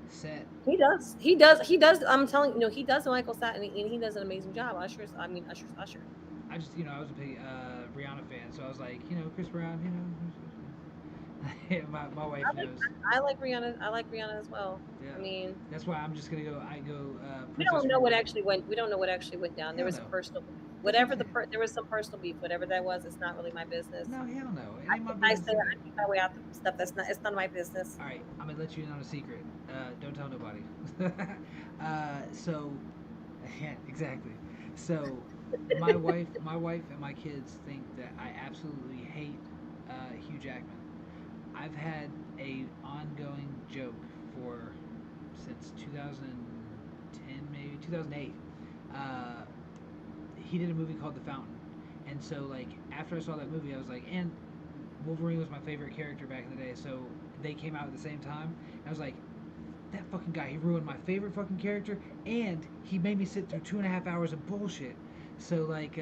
set. He does. He does. He does. I'm telling you, he does the Michael Sat, and he does an amazing job. Usher's Usher. I just I was a big Rihanna fan, so I was like Chris Brown, my wife I like knows. I like Rihanna. I like Rihanna as well. Yeah, I mean, that's why I'm just gonna go. I go we Princess don't know what Carter. actually went. We don't know what actually went down. There Hell was some no. personal beef. That's what I'm Whatever saying. there was some personal beef. Whatever that was, it's not really my business. No, hell no. It I ain't my keep I business say either. I keep my way out the stuff that's not. It's none of my business. All right, I'm gonna let you in on a secret. Don't tell nobody. So, yeah, exactly. So, my wife, and my kids think that I absolutely hate Hugh Jackman. I've had a ongoing joke for since 2010, maybe 2008. Uh, he did a movie called The Fountain, and so like after I saw that movie, I was like, and Wolverine was my favorite character back in the day, so they came out at the same time. And I was like, that fucking guy, he ruined my favorite fucking character, and he made me sit through 2.5 hours of bullshit. So like,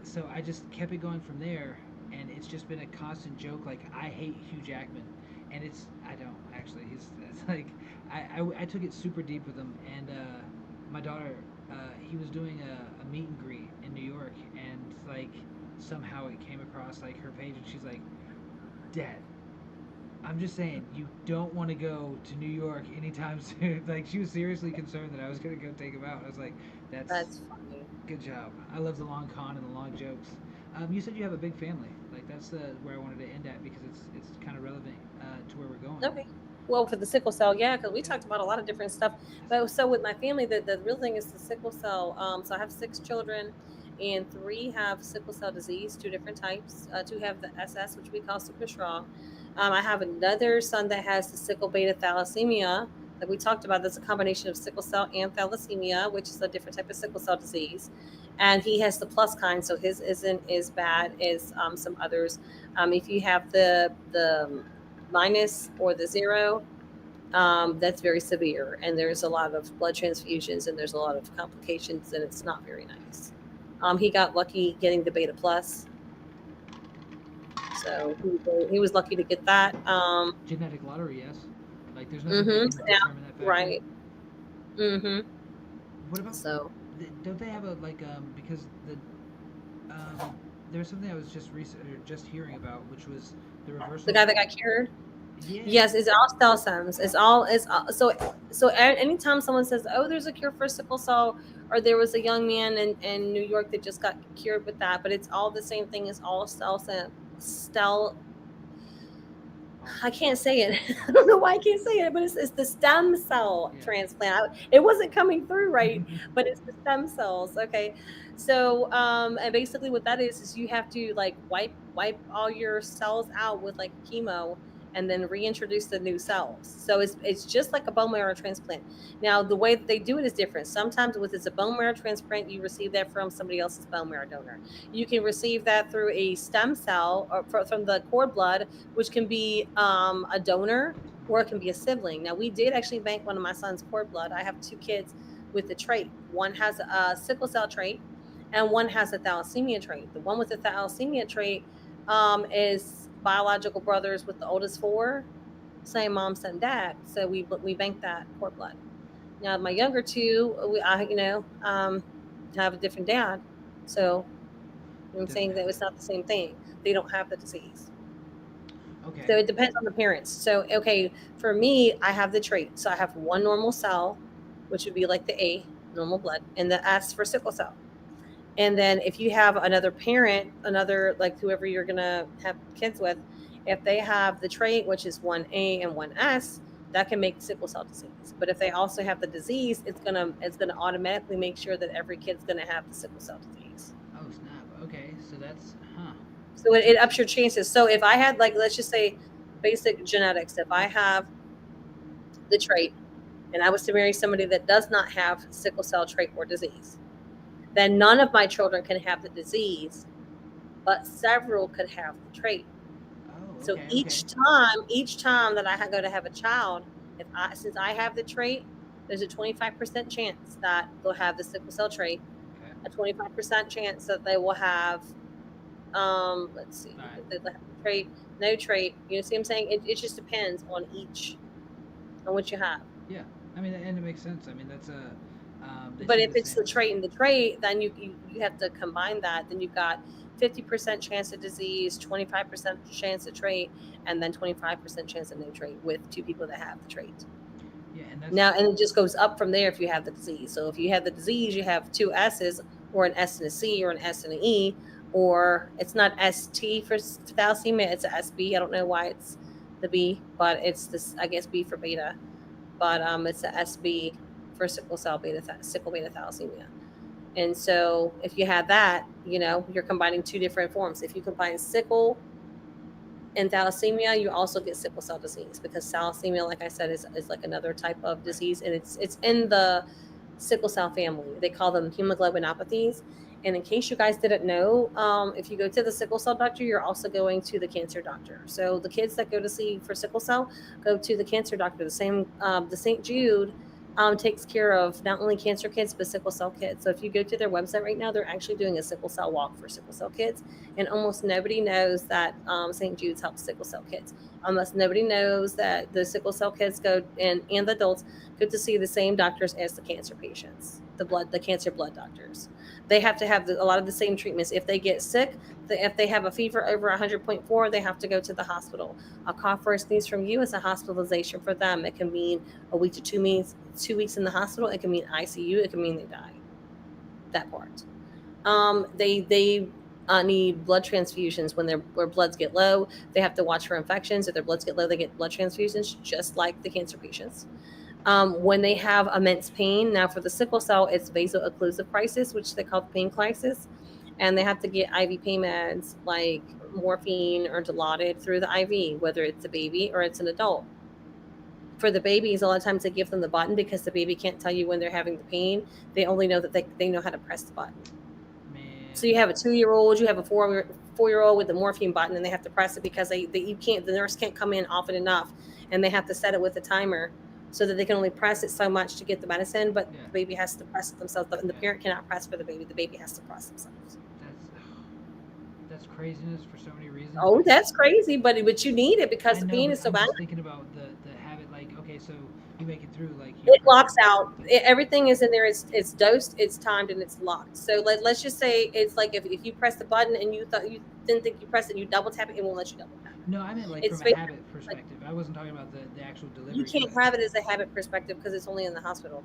so I just kept it going from there, and it's just been a constant joke. Like I hate Hugh Jackman, and I don't actually. He's it's like I took it super deep with him, and my daughter, he was doing a meet and greet in New York, and like somehow it came across like her page, and she's like, Dad, I'm just saying, you don't want to go to New York anytime soon. Like, she was seriously concerned that I was going to go take him out. I was like, that's That's funny. good job. I love the long con and the long jokes. You said you have a big family. Like, that's where I wanted to end at because it's kind of relevant to where we're going. Okay. Well, for the sickle cell, yeah, because we Yeah. talked about a lot of different stuff. But so with my family, the real thing is the sickle cell. So I have 6 children, and 3 have sickle cell disease, 2 different types. 2 have the SS, which we call super strong. I have another son that has the sickle beta thalassemia. Like we talked about, that's a combination of sickle cell and thalassemia, which is a different type of sickle cell disease. And he has the plus kind, so his isn't as bad as some others. If you have the minus or the 0, that's very severe, and there's a lot of blood transfusions, and there's a lot of complications, and it's not very nice. He got lucky getting the beta plus, so he was lucky to get that. Genetic lottery, yes. Like, there's nothing that Mm-hmm. can Yeah, determine that factor. right. Mm-hmm. What about, So don't they have a, like, because there was something I was just hearing about, which was the the reversal guy of, that got cured. yeah. Yes, it's all cell cells. So anytime someone says, "Oh, there's a cure for sickle cell," or there was a young man in New York that just got cured with that, but it's all the same thing. It's all cell. I can't say it. I don't know why I can't say it, but it's the stem cell Yeah. transplant. It wasn't coming through right, but it's the stem cells. Okay, so and basically what that is you have to like wipe all your cells out with like chemo, and then reintroduce the new cells. So it's just like a bone marrow transplant. Now the way that they do it is different. Sometimes with it's a bone marrow transplant, you receive that from somebody else's bone marrow donor. You can receive that through a stem cell or from the cord blood, which can be a donor or it can be a sibling. Now, we did actually bank one of my son's cord blood. I have 2 kids with the trait. One has a sickle cell trait, and one has a thalassemia trait. The one with the thalassemia trait is biological brothers with the oldest 4, same mom, same dad. So we banked that cord blood. Now, my younger 2, have a different dad. So I'm Doesn't saying that have it's it. not the same thing. They don't have the disease. Okay. So it depends on the parents. So, okay, for me, I have the trait. So I have one normal cell, which would be like the A, normal blood, and the S for sickle cell. And then if you have another parent, another like whoever you're going to have kids with, if they have the trait, which is one A and one S, that can make sickle cell disease. But if they also have the disease, it's gonna automatically make sure that every kid's gonna have the sickle cell disease. Oh, snap. Okay, so So that's it ups interesting. your chances. So if I had like let's just say basic genetics, if I have the trait and I was to marry somebody that does not have sickle cell trait or disease, then none of my children can have the disease, but several could have the trait. Oh, So okay, okay, each time that I go to have a child, if I since I have the trait, there's a 25% chance that they'll have the sickle cell trait, okay. a 25% chance that they will have let's see, All right. that they have the trait, no trait. You know, see what I'm saying? It just depends on what you have. Yeah. I mean, and it makes sense. I mean, that's a they But say if the it's the same. trait and the trait, then you have to combine that. Then you've got 50% chance of disease, 25% chance of trait, and then 25% chance of no trait with 2 people that have the trait. Yeah, and that's Now, and it just goes up from there if you have the disease. So if you have the disease, you have 2 S's, or an S and a C, or an S and an E, or it's not ST for thalassemia, it's a SB. I don't know why it's the B, but it's this, I guess, B for beta, but it's a SB for sickle beta thalassemia. And so if you have that, you're combining 2 different forms. If you combine sickle and thalassemia, you also get sickle cell disease, because thalassemia, like I said, is like another type of right. disease, and it's in the sickle cell family. They call them hemoglobinopathies, And in case you guys didn't know, if you go to the sickle cell doctor, you're also going to the cancer doctor. So the kids that go to see for sickle cell go to the cancer doctor. The same, the St. Jude takes care of not only cancer kids but sickle cell kids. So if you go to their website right now, they're actually doing a sickle cell walk for sickle cell kids, and almost nobody knows that St. Jude's helps sickle cell kids. Almost nobody knows that the sickle cell kids go and the adults go to see the same doctors as the cancer patients, the cancer blood doctors. They have to have a lot of the same treatments. If they get sick, if they have a fever over 100.4, they have to go to the hospital. A cough or a sneeze from you is a hospitalization for them. It can mean a week to 2 weeks, 2 weeks in the hospital. It can mean ICU. It can mean they die. That part. They need blood transfusions when their where bloods get low. They have to watch for infections. If their bloods get low, they get blood transfusions, just like the cancer patients. When they have immense pain, now for the sickle cell, it's vaso-occlusive crisis, which they call the pain crisis, and they have to get IV pain meds like morphine or Dilaudid through the IV, whether it's a baby or it's an adult. For the babies, a lot of times they give them the button because the baby can't tell you when they're having the pain. They only know that they know how to press the button. Man. So you have a 2 year old, you have a 4 year old with the morphine button, and they have to press it because you can't, the nurse can't come in often enough, and they have to set it with a timer so that they can only press it so much to get the medicine, but Yeah. the baby has to press it themselves, and the Yeah. parent cannot press for the baby has to press themselves. That's craziness for so many reasons. Oh, that's crazy, but you need it because I the know, pain but is so I'm bad. just thinking about the habit. Like, okay, so you make it through, like you. It locks out. Everything is in there. It's dosed, it's timed, and it's locked. So let's just say it's like if you press the button and you thought you didn't think you pressed it, you double tap it, it won't let you double tap it. No, I meant like It's from a basically habit like perspective. I wasn't talking about the actual you delivery. can't have it as a habit perspective because it's only in the hospital.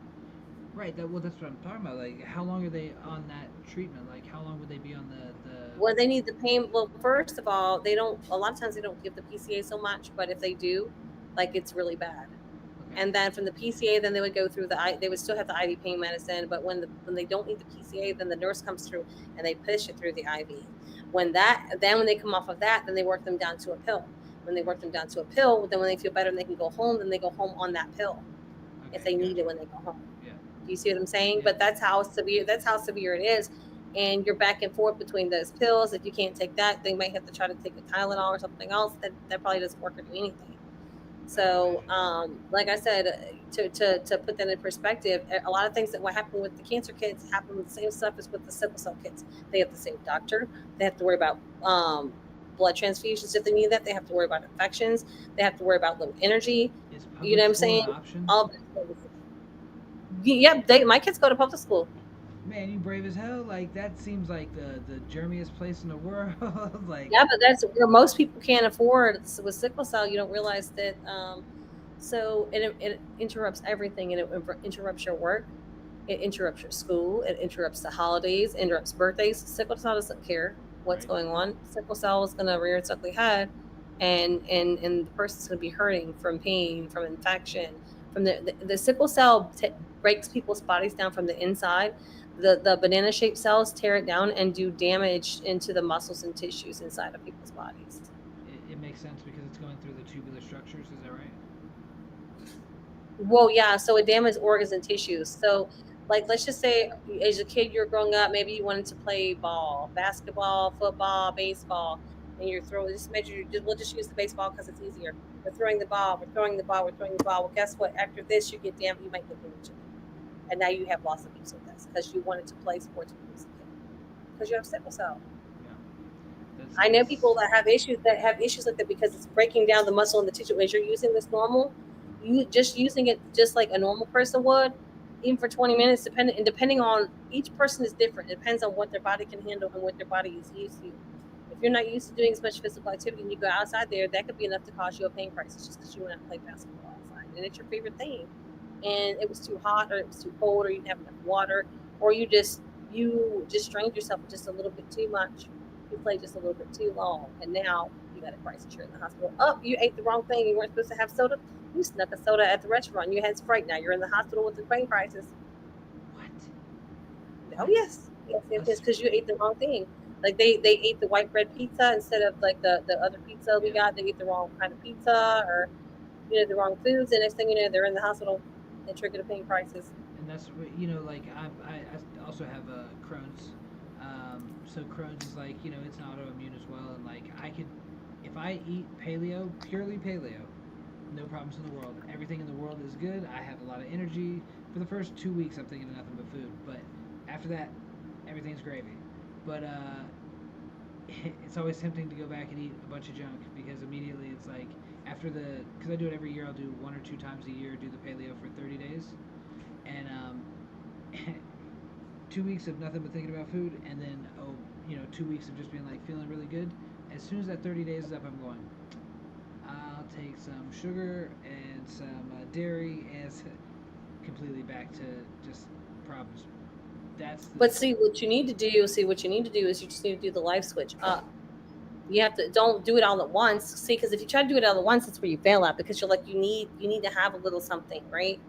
Right. That, well, that's what I'm talking about. Like, how long are they on that treatment? Like, how long would they be on the? When they need the pain, well, first of all, they don't. A lot of times they don't give the PCA so much, but if they do, like it's really bad. Okay. And then from the PCA, then they would go through they would still have the IV pain medicine, but when they don't need the PCA, then the nurse comes through and they push it through the IV. When they come off of that, then they work them down to a pill. When they work them down to a pill, then when they feel better and they can go home, then they go home on that pill if Okay. they need Gotcha. it when they go home. Yeah. Do you see what I'm saying? Yeah. But that's how severe it is. And you're back and forth between those pills. If you can't take that, they might have to try to take a Tylenol or something else that probably doesn't work or do anything. So, like I said, to put that in perspective, a lot of things that what happen with the cancer kids happen with the same stuff as with the sickle cell kids. They have the same doctor. They have to worry about blood transfusions if they need that. They have to worry about infections. They have to worry about low energy. Is You know public what I'm school saying? an option? All these things. Yep, my kids go to public school. Man, you brave as hell. Like that seems like the germiest place in the world. Like, Yeah, but that's where most people can't afford. So with sickle cell, you don't realize that. So it interrupts everything, and it interrupts your work. It interrupts your school. It interrupts the holidays. Interrupts birthdays. Sickle cell doesn't care what's right? going on. Sickle cell is going to rear its ugly head, and the person's going to be hurting from pain, from infection, from the sickle cell breaks people's bodies down from the inside. The banana shaped cells tear it down and do damage into the muscles and tissues inside of people's bodies. It makes sense because it's going through the tubular structures. Is that right? Well, yeah, so it damages organs and tissues. So, like, let's just say as a kid, you're growing up, maybe you wanted to play ball, basketball, football, baseball, and you're throwing, just measure, we'll just use the baseball because it's easier. We're throwing the ball, we're throwing the ball, we're throwing the ball. Well, guess what? After this, you might get damaged. And now you have loss of use of this because you wanted to play sports when you was a kid because you have sickle cell. Yeah. I know people that have issues like that because it's breaking down the muscle and the tissue. As you're using this normal, you just using it just like a normal person would, even for 20 minutes, depending on each person is different. It depends on what their body can handle and what their body is used to. If you're not used to doing as much physical activity and you go outside there, that could be enough to cause you a pain crisis just because you went out and played basketball outside and it's your favorite thing. And it was too hot or it was too cold or you didn't have enough water or you just strained yourself just a little bit too much. You played just a little bit too long, and now you got a crisis. You're in the hospital. Oh, you ate the wrong thing. You weren't supposed to have soda. You snuck a soda at the restaurant. You had Sprite. Now you're in the hospital with a brain crisis. What? Oh What? yes, because you ate the wrong thing. Like they ate the white bread pizza instead of like the other pizza we Yeah. got. They ate the wrong kind of pizza or the wrong foods. And next thing you know, they're in the hospital and triggered a pain crisis. And that's like I also have Crohn's. So Crohn's is like, it's an autoimmune as well, and like if I eat paleo, purely paleo, no problems in the world. Everything in the world is good. I have a lot of energy. For the first 2 weeks, I'm thinking of nothing but food, but after that, everything's gravy. But it's always tempting to go back and eat a bunch of junk because immediately it's like because I do it every year. I'll do 1 or 2 times a year, do the paleo for 30 days, and 2 weeks of nothing but thinking about food, and then 2 weeks of just being like feeling really good. As soon as that 30 days is up, I'm going. I'll take some sugar and some dairy, and completely back to just problems. That's the But see, what you need to do, is you just need to do the life switch up. You have to don't do it all at once. See, because if you try to do it all at once, that's where you fail at because you're like you need to have a little something, right?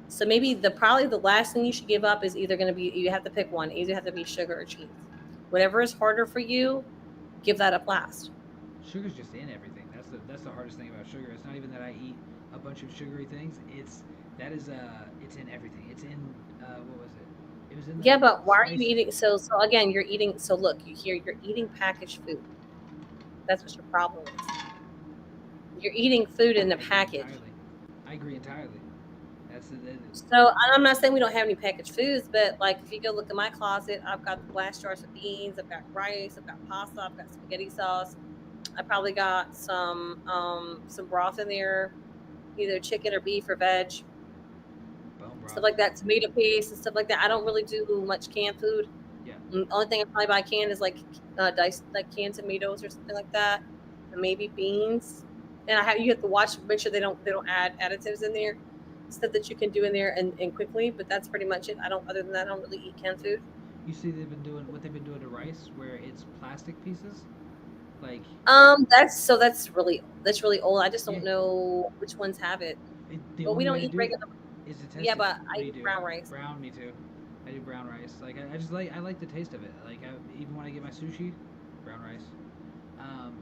So maybe probably the last thing you should give up is either going to be you have to pick one. Either have to be sugar or cheese. Whatever is harder for you, give that up last. sugar's just in everything. That's the hardest thing about sugar. It's not even that I eat a bunch of sugary things. It's in everything. It's in what was it? It was in the Yeah, but why are you spices. eating? So again, you're eating. So look, you're eating packaged food. That's what your problem is. You're eating food in I the agree package. entirely. I agree entirely. That's the So I'm not saying we don't have any packaged foods, but like if you go look in my closet, I've got the glass jars of beans, I've got rice, I've got pasta, I've got spaghetti sauce. I probably got some broth in there, either chicken or beef or veg, bone stuff broth. like that, tomato paste and stuff like that. I don't really do much canned food. Yeah. Only thing I probably buy canned is like diced like canned tomatoes or something like that, and maybe beans. And you have to watch, make sure they don't add additives in there, stuff that you can do in there and quickly. But that's pretty much it. I don't Other than that, I don't really eat canned food. You see, they've been doing to rice, where it's plastic pieces. Like, That's really old. I just yeah, don't know which ones have it. the But we only way don't to eat do it regular. is to Yeah, test it. but What I do you eat do? brown rice. Brown, me too. I do brown rice. Like, I just I like the taste of it. Like, even when I get my sushi, brown rice.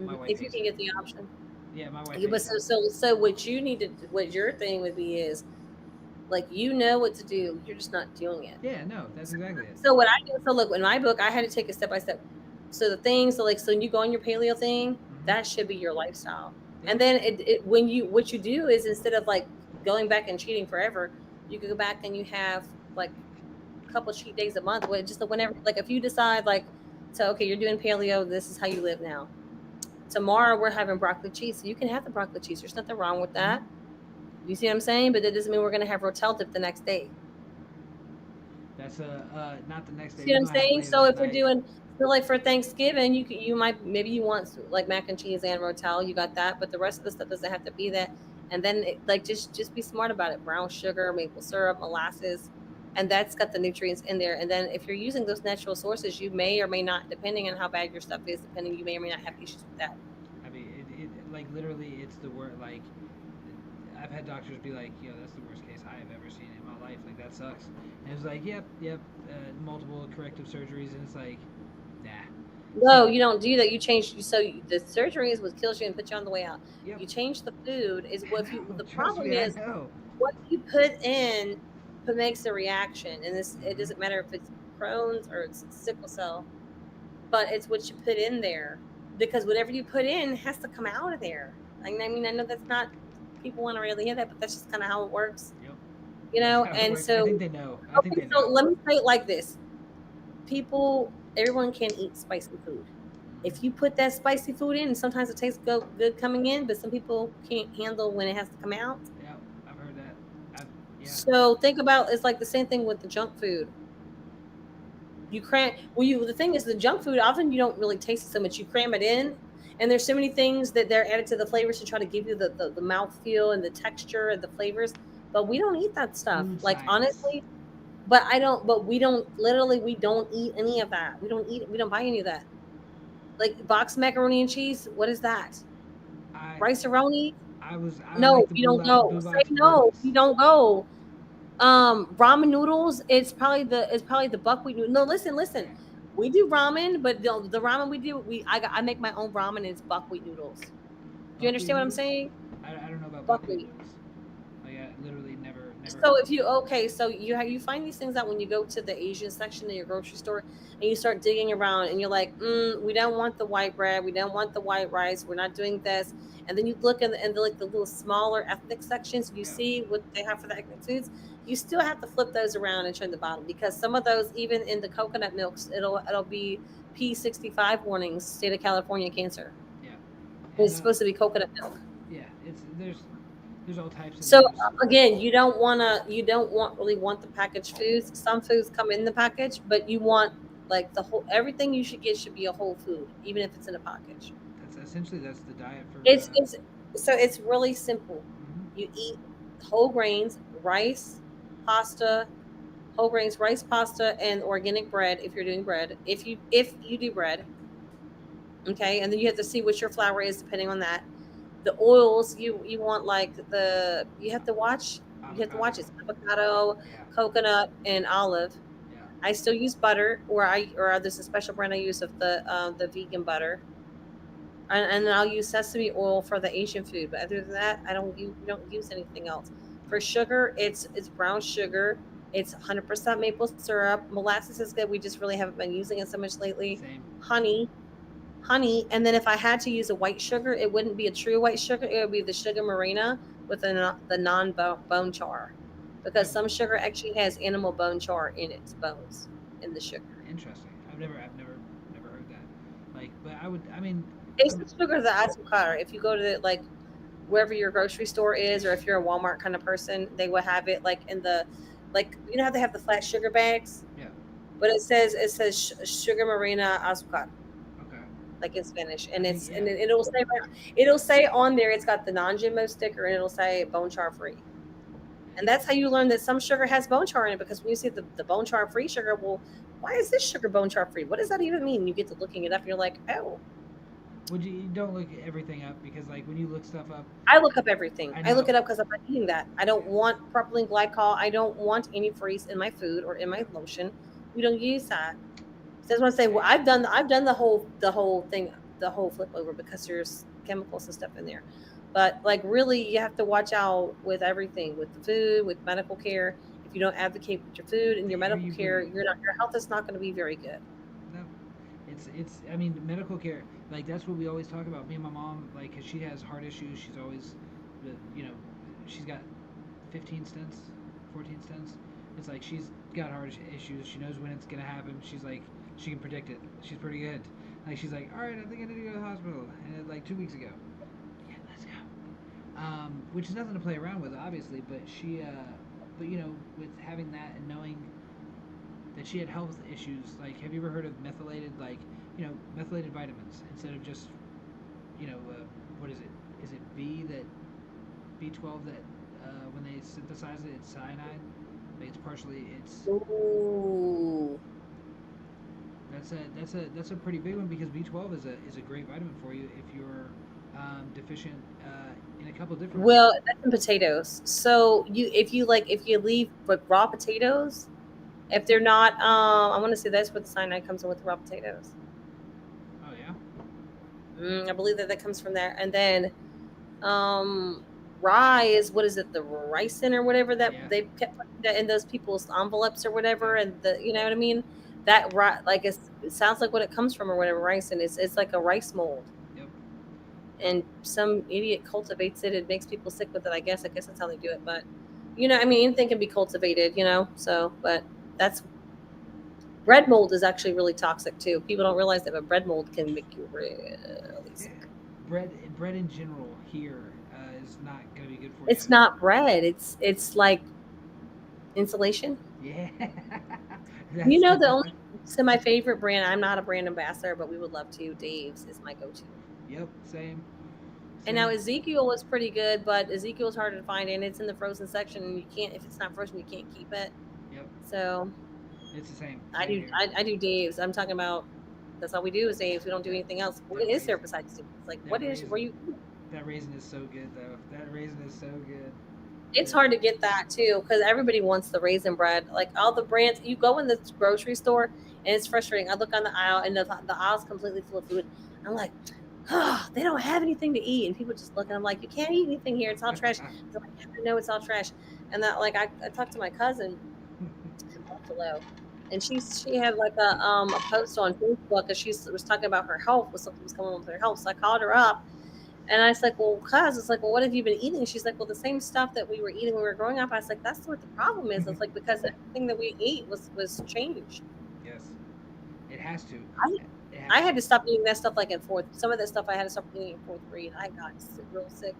My wife If you hates can it. get the option. Yeah, my wife Yeah, but hates it. so what you need to what your thing would be is like you know what to do. You're just not doing it. Yeah, no, that's So, exactly it. so what I do, so look, in my book, I had to take it step by step. So the things, so when you go on your paleo thing, Hmm. that should be your lifestyle. Yeah. And then when what you do is instead of like going back and cheating forever, you can go back and you have like a couple cheat days a month. Just whenever, like if you decide like, so okay, you're doing paleo, this is how you live now. Tomorrow we're having broccoli cheese, so you can have the broccoli cheese. There's nothing wrong with Hmm. that. You see what I'm saying? But that doesn't mean we're gonna have rotel dip the next day. That's not the next day. See what We're I'm gonna have it saying? later So that if we're night. doing so like for Thanksgiving, you might maybe you want like mac and cheese and rotel, you got that, but the rest of the stuff doesn't have to be that. And then like just be smart about it. Brown sugar, maple syrup, molasses, and that's got the nutrients in there. And then if you're using those natural sources, you may or may not, depending on how bad your stuff is, depending you may or may not have issues with that. I mean, like literally, it's the word. Like, I've had doctors be like, "Yo, that's the worst case I have ever seen in my life. Like, that sucks." And it's like, "Yep, yep." Multiple corrective surgeries, and it's like, nah. No, So, you don't do that. You change. The surgery is what kills you and puts you on the way out. yep. You change the food is I what if you. know. The Trust problem me, I is know. what you put in makes a reaction, and this it Hmm. doesn't matter if it's Crohn's or it's sickle cell, but it's what you put in there because whatever you put in has to come out of there. I mean, I know that's not people want to really hear that, but that's just kind of how it works, Yep. you That's know. how it And works. I so, think they know. I think okay, they so know. let me say it like this: everyone can eat spicy food. If you Hmm. put that spicy food in, sometimes it tastes good coming in, but some people can't handle when it has to come out. Yeah, I've heard that. Yeah. So think about it's like the same thing with the junk food. You cram the thing is the junk food often you don't really taste it so much. You cram it in, and there's so many things that they're added to the flavors to try to give you the mouth feel and the texture and the flavors. But we don't eat that stuff. Food Like science. honestly, but I don't. But we don't. Literally, we don't eat any of that. We don't eat. We don't buy any of that. Like boxed macaroni and cheese. What is that? I Rice aroni? I No, like the we don't go. blue Say box no. noodles. We don't go. Ramen noodles. It's probably the buckwheat noodle. No, listen. Okay. We do ramen, but the ramen we do, I make my own ramen and it's buckwheat noodles. Do you Buckwheat understand what I'm noodles. saying? I don't know about buckwheat Buckwheat. noodles. Like, I literally never. So if you okay, so you find these things out when you go to the Asian section in your grocery store and you start digging around and you're like, we don't want the white bread, we don't want the white rice, we're not doing this. And then you look in the like the little smaller ethnic sections, you Yeah. see what they have for the ethnic foods. You still have to flip those around and turn the bottom because some of those, even in the coconut milks, it'll be P65 warnings, state of California cancer. Yeah. It's And supposed to be coconut milk. yeah, there's all types of So those. again, you don't want really want the packaged foods. Some foods come in the package, but you want like the whole everything you should get should be a whole food, even if it's in a package. That's the diet for. It's so it's really simple. Mhm. You eat whole grains, rice, pasta, whole grains, rice, pasta, and organic bread if you're doing bread. If you do bread, okay, and then you have to see what your flour is depending on that. The oils you want like the you have to Avocado. watch it's avocado, Yeah. coconut, and olive. Yeah. I still use butter, or there's a special brand I use of the vegan butter, and then I'll use sesame oil for the Asian food. But other than that, we don't use anything else. For Nope. sugar, it's brown sugar. It's 100% maple syrup. Molasses is good. We just really haven't been using it so much lately. Same. Honey, and then if I had to use a white sugar, it wouldn't be a true white sugar. It would be the sugar marina with the non bone char, because I've some sugar actually has animal bone char in its bones in the sugar. Interesting. I've never heard that. Like, but I would. I mean, Basic sugar, the azúcar. If you go to like wherever your grocery store is, or if you're a Walmart kind of person, they will have it like in the like you know how they have the flat sugar bags, yeah. but it says sugar marina azúcar, Okay. like in Spanish, I and think it's yeah. and it'll say on there it's got the non-GMO sticker and it'll say bone char free, and that's how you learn that some sugar has bone char in it because when you see the bone char free sugar, well, why is this sugar bone char free? What does that even mean? You get to looking it up, and you're like, oh, Would you don't look everything up because like when you look stuff up, I look up everything. I I look know. it up because I'm not eating that. I don't want propylene glycol. I don't want antifreeze in my food or in Yeah. my lotion. We don't use that. So that's what I say. Well, Same. I've done the whole thing, the whole flip over because there's chemicals and stuff in there. But like really, you have to watch out with everything, with the food, with medical care. If you don't advocate with your food and The your air medical you care, breathe. your health is not going to be very good. No. It's. I mean, medical care. Like that's what we always talk about. Me and my mom, like, 'cause she has heart issues. She's always, you know, she's got 15 stents, 14 stents. It's like she's got heart issues. She knows when it's gonna happen. She's like, she can predict it. She's pretty good. Like she's like, all right, I think I need to go to the hospital. And like 2 weeks ago, yeah, let's go. Which is nothing to play around with, obviously. But but with having that and knowing that she had health issues, like, have you ever heard of methylated, like, methylated vitamins instead of just, what is it? Is it B12 that when they synthesize it, it's cyanide? Like, it's Ooh. that's a pretty big one because B12 is a great vitamin for you if you're deficient in a couple different ways. Well, that's in potatoes. So if you leave like raw potatoes, if they're not, I want to say that's where the cyanide comes in with the raw potatoes. Oh yeah, I believe that comes from there. And then um, rye is what is it, the ricin or whatever that yeah, they kept putting that in those people's envelopes or whatever, yep, and you know what I mean. That like it sounds like what it comes from or whatever ricin is. It's like a rice mold, yep. and some idiot cultivates it. It makes people sick with it. I guess that's how they do it. But I mean, anything can be cultivated. So but that's bread mold is actually really toxic too. People don't realize that, but bread mold can make you really Yeah. sick. Bread in general here is not gonna be good for you. It's not bread. It's like insulation. Yeah, You that's know, the only semi favorite brand. I'm not a brand ambassador, but we would love to. Dave's is my go-to. yep, same, And now same. Ezekiel was pretty good, but Ezekiel's harder to find, and it's in the frozen section, and you can't if it's not frozen, you can't keep it. Yep, So it's the same, I same do here. I do Dave's. I'm talking about that's all we do is Dave's. We don't do That anything else. What that is there raisin, besides Dave's? Like that what is where raisin, you that raisin is so good though. That raisin is so good. it's That, hard to get that too because everybody wants the raisin bread. Like all the brands, you go in the grocery store and it's frustrating. I look on the aisle and the aisle's completely full of food. I'm like, oh, they don't have anything to eat. And people just look, and I'm like, you can't eat anything here. It's all trash. They're like, I know it's all trash. And that, like, I talked to my cousin in Buffalo, and she had like a post on Facebook because she was talking about her health, was something was going on with her health. So I called her up, and I was like, well, cuz, it's like, well, what have you been eating? And she's like, well, the same stuff that we were eating when we were growing up. I was like, that's what the problem is. It's like, because everything that we eat was changed. Yes, it has to. I It I has to. had to stop eating that stuff like in fourth. Some of that stuff I had to stop eating in fourth grade. I got real sick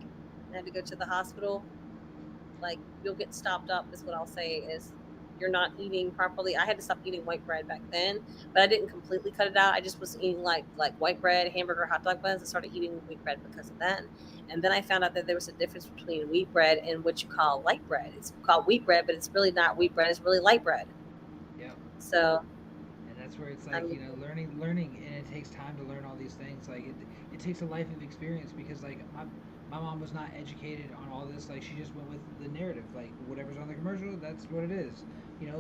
and had to go to the hospital. Like, you'll get stopped up, is what I'll say, is you're not eating properly. I had to stop eating white bread back then, but I didn't completely cut it out. I just was eating like white bread, hamburger, hot dog buns. I started eating wheat bread because of that. And then I found out that there was a difference between wheat bread and what you call light bread. It's called wheat bread, but it's really not wheat bread. It's really light bread. Yep. So, And that's where it's like, um, learning, and it takes time to learn all these things. Like it takes a life of experience because like my mom was not educated on all this. Like she just went with the narrative. Like whatever's on the commercial, that's what it is.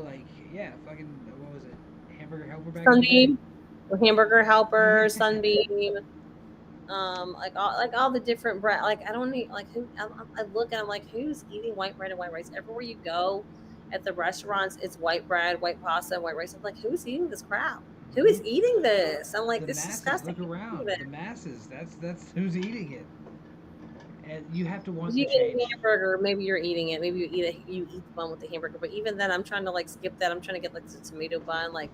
Like yeah, fucking what was it? Hamburger Helper back in the day. Sunbeam, hamburger helper, Sunbeam, like all the different bread. Like, I don't need, like, who I look and I'm like, who's eating white bread and white rice? Everywhere you go at the restaurants, it's white bread, white pasta, white rice. I'm like, who's eating this crap? Who Hmm. is eating this? I'm like, The this is masses. disgusting. Look Who's eating around. this? The masses. That's who's eating it. And you have to If want you the eat a change. hamburger, maybe you're eating it. Maybe you eat the bun with the hamburger. But even then, I'm trying to like skip that. I'm trying to get like the tomato bun, like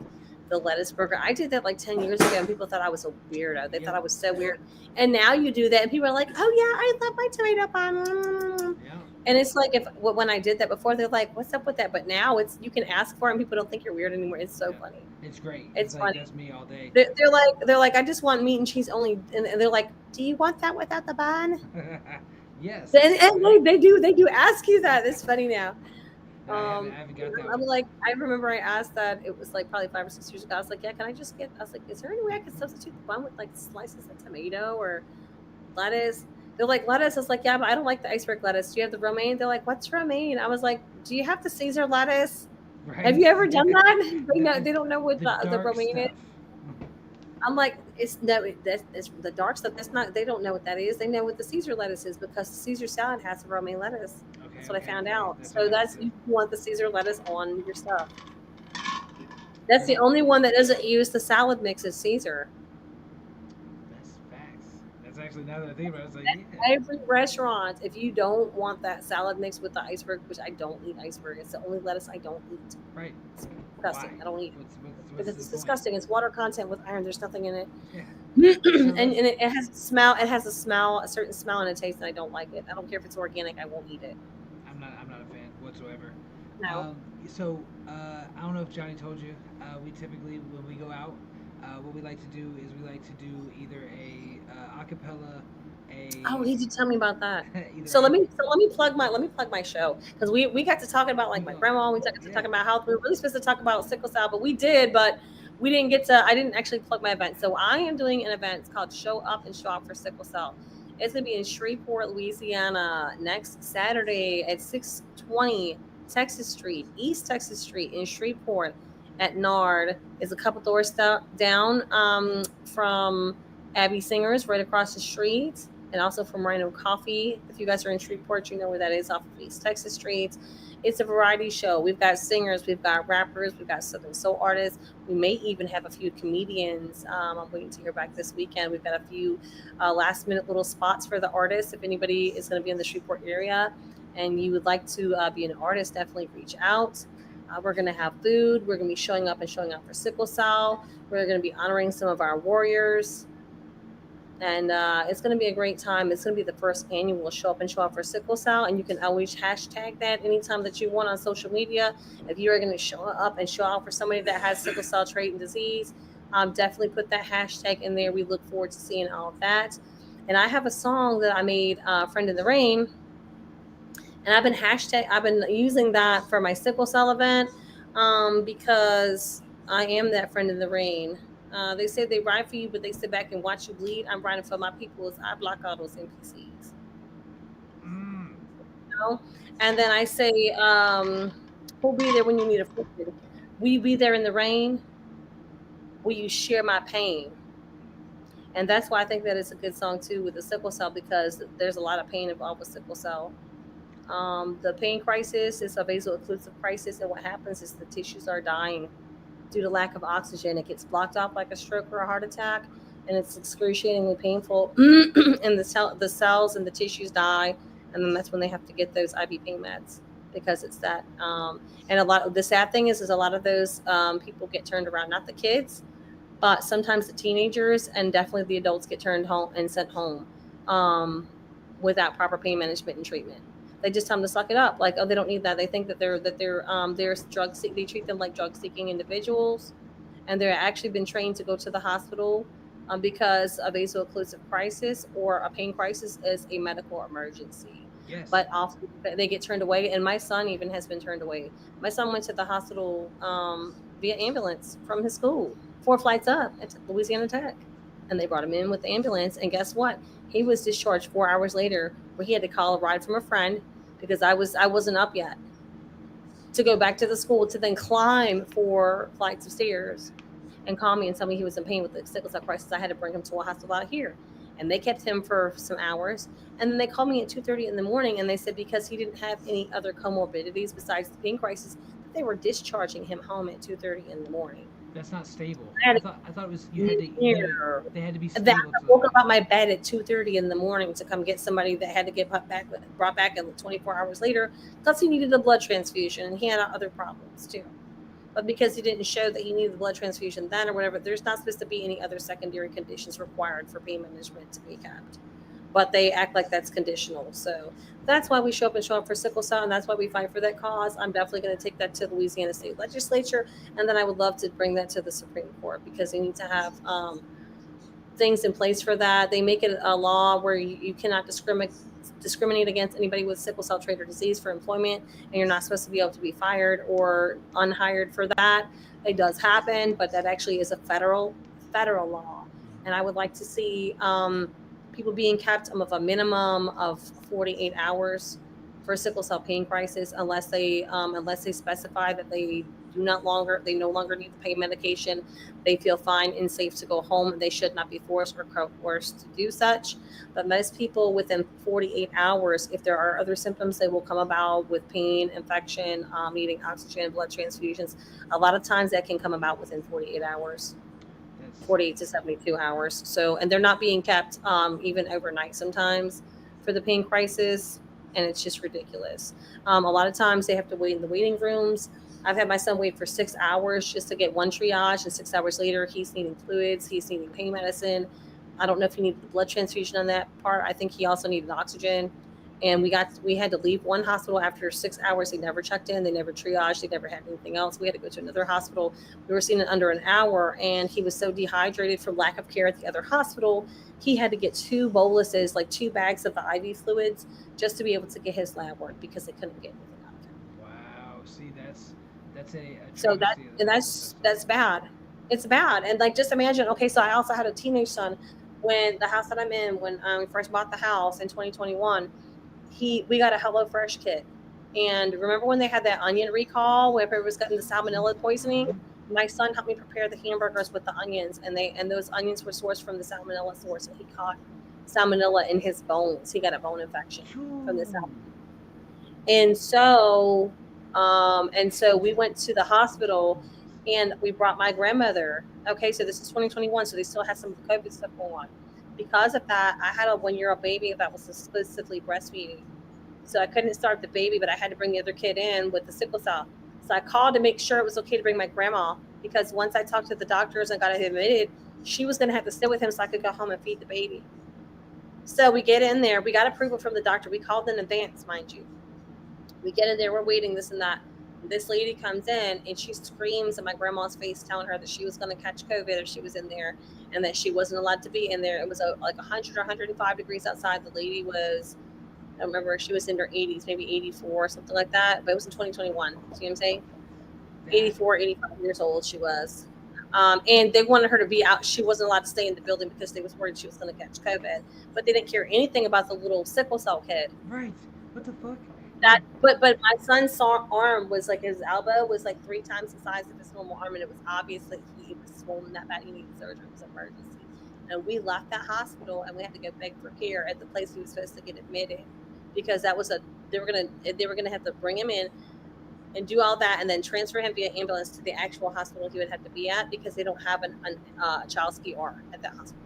the lettuce burger. I did that like 10 years ago, and people thought I was a weirdo. They thought Yep. I was so weird. And now you do that, and people are like, "Oh yeah, I love my tomato bun." Yep. And it's like, if when I did that before, they're like, "What's up with that?" But now it's, you can ask for it, and people don't think you're weird anymore. It's so Yep. funny. It's great. It's It's like funny. that's me all day. They're like, I just want meat and cheese only, and they're like, "Do you want that without the bun?" Yes. And they do ask you that. It's funny now. No, I haven't got that I'm one. like, I remember I asked that. It was like probably 5 or 6 years ago. I was like, yeah, can I just get? I was like, is there any way I could substitute the bun with like slices of tomato or lettuce? They're like, lettuce. I was like, yeah, but I don't like the iceberg lettuce. Do you have the romaine? They're like, what's romaine? I was like, do you have the Caesar lettuce? Have Right? you ever done that? They know, The they don't know what the the dark romaine is. stuff. I'm like, it's no, that's it's the dark stuff. That's not. They don't know what that is. They know what the Caesar lettuce is because the Caesar salad has the romaine lettuce. Okay, That's what I okay, found okay. out. That's what So that's, happens. you want the Caesar lettuce on your stuff. That's the Yep. only one that doesn't use the salad mix is Caesar. That's facts. That's actually now that I think about it, it's like yeah. Every restaurant, if you don't want that salad mix with the iceberg, which I don't eat iceberg, it's the only lettuce I don't eat. Right. It's disgusting. Why? I don't eat it What's because the it's point? disgusting. It's water content with iron. There's nothing in it. Yeah. So and let's. it has a smell. It has a smell, a certain smell and a taste, and I don't like it. I don't care if it's organic. I won't eat it. I'm not a fan whatsoever. No. I don't know if Johnny told you. We typically when we go out, what we like to do is we like to do either a acapella, Oh, a he did tell me about that. either So let a. me so let me plug my show, because we got to talking about like We my go. grandma. We got to Yeah. talking about health. We were really supposed to talk about sickle cell, but we did, but we didn't get to. I didn't actually plug my event. So I am doing an event. It's called Show Up and Show Out for Sickle Cell. It's gonna be in Shreveport, Louisiana, next Saturday at 620 Texas Street, East Texas Street in Shreveport at Nard. Is a couple doors down from Abby Singers, right across the street, and also from Rhino Coffee. If you guys are in Shreveport, you know where that is, off of East Texas Street. It's a variety show. We've got singers, we've got rappers, we've got Southern soul artists. We may even have a few comedians. I'm waiting to hear back this weekend. We've got a few last minute little spots for the artists. If anybody is going to be in the Shreveport area and you would like to be an artist, definitely reach out. We're going to have food. We're going to be showing up and showing out for sickle cell. We're going to be honoring some of our warriors, and it's going to be a great time. It's going to be the first annual Show Up and Show Out for Sickle Cell, and you can always hashtag that anytime that you want on social media. If you are going to show up and show out for somebody that has sickle cell trait and disease, definitely put that hashtag in there. We look forward to seeing all of that. And I have a song that I made, "Friend in the Rain," and I've been using that for my sickle cell event, because I am that friend in the rain. They say they ride for you, but they sit back and watch you bleed. I'm riding for my people as I block all those NPCs. Mm. You know? And then I say, who'll be there when you need a friend? Will you be there in the rain? Will you share my pain? And that's why I think that it's a good song too with the sickle cell, because there's a lot of pain involved with sickle cell. The pain crisis is a vaso-occlusive crisis, and what happens is the tissues are dying due to lack of oxygen. It gets blocked off like a stroke or a heart attack, and it's excruciatingly painful. And the cells and the tissues die, and then that's when they have to get those IV pain meds because it's that. And a lot of the sad thing is a lot of those people get turned around, not the kids, but sometimes the teenagers and definitely the adults get turned home and sent home um, without proper pain management and treatment. They just tell them to suck it up. Like, oh, they don't need that. They think that they're drug seek. They treat them like drug seeking individuals, and they're actually been trained to go to the hospital because a vaso-occlusive crisis or a pain crisis is a medical emergency. Yes. But often they get turned away, and my son even has been turned away. My son went to the hospital via ambulance from his school, 4 flights up at Louisiana Tech, and they brought him in with the ambulance. And guess what? He was discharged 4 hours later, where he had to call a ride from a friend because I wasn't up yet to go back to the school to then climb 4 flights of stairs and call me and tell me he was in pain with the sickle cell crisis. I had to bring him to a hospital out here. And they kept him for some hours. And then they called me at 2:30 in the morning, and they said because he didn't have any other comorbidities besides the pain crisis, that they were discharging him home at 2:30 in the morning. That's not stable. I had I thought it was they had to be that stable I woke up out my bed at 2:30 in the morning to come get somebody that had to get brought back 24 hours later because he needed a blood transfusion and he had other problems too. But because he didn't show that he needed the blood transfusion then or whatever, there's not supposed to be any other secondary conditions required for pain management to be kept. But they act like that's conditional. So that's why we show up and show up for sickle cell, and that's why we fight for that cause. I'm definitely going to take that to the Louisiana State Legislature, and then I would love to bring that to the Supreme Court because they need to have things in place for that. They make it a law where you cannot discriminate against anybody with sickle cell trait or disease for employment, and you're not supposed to be able to be fired or unhired for that. It does happen, but that actually is a federal law, and I would like to see people being kept of a minimum of 48 hours for sickle cell pain crisis, unless they specify that they no longer need the pain medication. They feel fine and safe to go home. They should not be forced or coerced to do such. But most people within 48 hours, if there are other symptoms, they will come about with pain, infection, needing oxygen, blood transfusions. A lot of times that can come about within 48 hours. That's 48 to 72 hours. So, and they're not being kept even overnight sometimes for the pain crisis, and it's just ridiculous. A lot of times they have to wait in the waiting rooms. I've had my son wait for 6 hours just to get one triage, and 6 hours later, he's needing fluids, he's needing pain medicine. I don't know if he needed the blood transfusion on that part. I think he also needed oxygen. And we had to leave one hospital after 6 hours. They never checked in, they never triaged, they never had anything else. We had to go to another hospital. We were seen in under an hour, and he was so dehydrated from lack of care at the other hospital. He had to get 2 boluses, like 2 bags of the IV fluids, just to be able to get his lab work because they couldn't get anything out of him. wow. See, that's a So that travesty of and the medical system. that's bad. It's bad. And like just imagine, okay, so I also had a teenage son when the house that I'm in, when we first bought the house in 2021, we got a Hello Fresh kit. And remember when they had that onion recall where everybody was getting the salmonella poisoning? Mhm. My son helped me prepare the hamburgers with the onions, and those onions were sourced from the salmonella source, and he caught salmonella in his bones. He got a bone infection from the Phew. salmonella. And so we went to the hospital, and we brought my grandmother. Okay, so this is 2021, so they still had some of the COVID stuff going on. Because of that, I had a 1-year-old baby that was exclusively breastfeeding. So I couldn't start the baby, but I had to bring the other kid in with the sickle cell. So I called to make sure it was okay to bring my grandma, because once I talked to the doctors and got it admitted, she was going to have to stay with him so I could go home and feed the baby. So we get in there. We got approval from the doctor. We called in advance, mind you. We get in there, we're waiting, this and that. This lady comes in and she screams in my grandma's face, telling her that she was going to catch COVID if she was in there, and that she wasn't allowed to be in there. It was like 100 or 105 degrees outside. The lady was, I don't remember, she was in her 80s, maybe 84 or something like that. But it was in 2021. See what I'm saying? That 84, 85 years old she was. And they wanted her to be out. She wasn't allowed to stay in the building because they was worried she was going to catch COVID. But they didn't care anything about the little sickle cell kid. right. What the fuck? That but my son's arm was like, his elbow was like 3 times the size of his normal arm, and it was obvious that he was swollen that bad. He needed surgery. It was an emergency. and we left that hospital and we had to go beg for care at the place he was supposed to get admitted, because that was a they were gonna have to bring him in and do all that and then transfer him via ambulance to the actual hospital he would have to be at, because they don't have a child's ER at that hospital.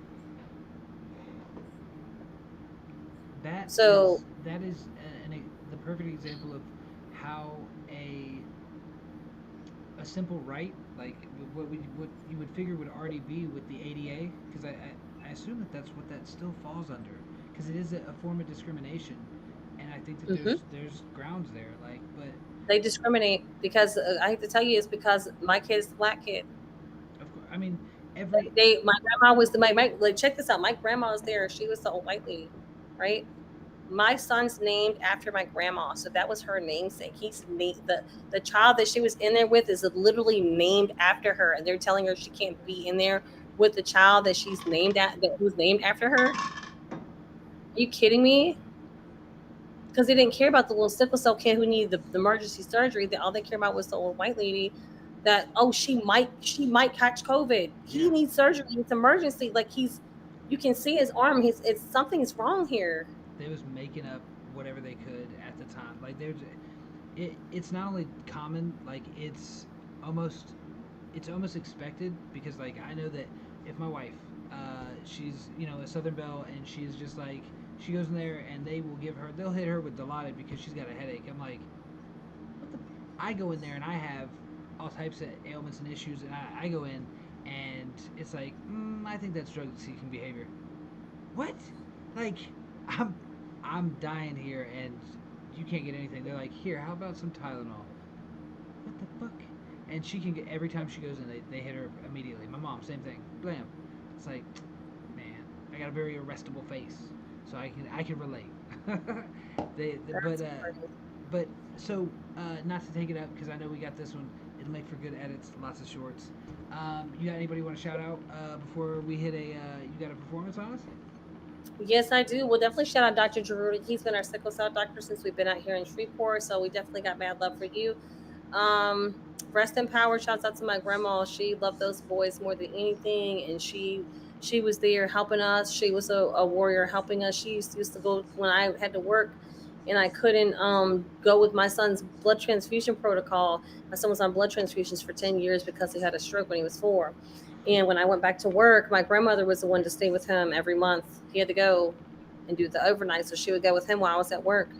That So is the perfect example of how a simple right, like what you would figure would already be with the ADA, because I assume that that's what that still falls under, because it is a form of discrimination, and I think that mhm, there's grounds there, like, but they discriminate because I hate to tell you, it's because my kid is the black kid. of course, I mean every My grandma was my like, check this out. My grandma was there. She was the old white lady, right? My son's named after my grandma, so that was her namesake. The child that she was in there with is literally named after her, and they're telling her she can't be in there with the child that she's named at that was named after her. Are you kidding me? Because they didn't care about the little sickle cell kid who needed the emergency surgery. That all they care about was the old white lady. That, oh, she might catch COVID. He yeah, needs surgery. It's emergency. Like, you can see his arm. It's something is wrong here. they was making up whatever they could at the time, like it's not only common, like almost it's almost expected, because like I know that if my wife, she's a Southern Belle, and she's just like, she goes in there and they'll hit her with Dilaudid because she's got a headache. I'm like, what the? I go in there and I have all types of ailments and issues, and I go in and it's like, I think that's drug seeking behavior. What? Like, I'm I'm dying here and you can't get anything. They're like, here, how about some Tylenol? What the fuck? And she can get, every time she goes in, they hit her immediately. My mom, same thing. Blam. It's like, man, I got a very arrestable face, so I can relate. That's crazy. But so, not to take it up, because I know we got this one. It'll make for good edits, lots of shorts. You got anybody you want to shout out before we hit a? You got a performance on us? Yes, I do. We'll definitely shout out Dr. Giroudi. He's been our sickle cell doctor since we've been out here in Shreveport, so we definitely got mad love for you. Um, Rest in power. Shouts out to my grandma. She loved those boys more than anything, and she was there helping us. She was a warrior helping us. She used to go when I had to work, and I couldn't go with my son's blood transfusion protocol. My son was on blood transfusions for 10 years because he had a stroke when he was 4. And when I went back to work, my grandmother was the one to stay with him every month. He had to go and do the overnight, so she would go with him while I was at work.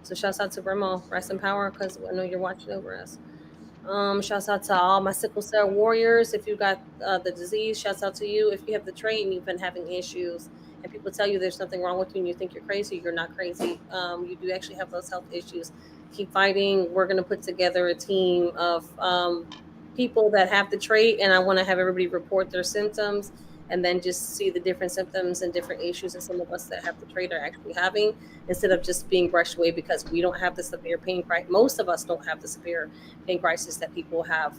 So shouts out to grandma, rest in power, because I know you're watching over us. Shouts out to all my sickle cell warriors. If you got the disease, shouts out to you. If you have the trait and you've been having issues, and people tell you there's nothing wrong with you and you think you're crazy, you're not crazy. You do actually have those health issues. Keep fighting. We're going to put together a team of people that have the trait, and I want to have everybody report their symptoms and then just see the different symptoms and different issues that some of us that have the trait are actually having, instead of just being brushed away because we don't have the severe pain crisis. Most of us don't have the severe pain crisis that people have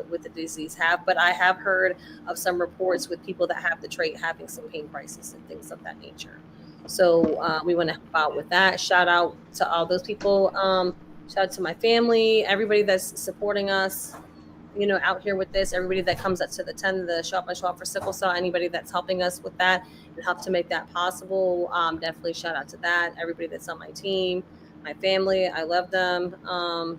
with the disease have, but I have heard of some reports with people that have the trait having some pain crisis and things of that nature. So we want to help out with that. Shout out to all those people. Shout out to my family, everybody that's supporting us, out here with this, everybody that comes up to the 10, the show up and show up for sickle cell, anybody that's helping us with that and help to make that possible. Definitely shout out to that. Everybody that's on my team, my family, I love them. I'm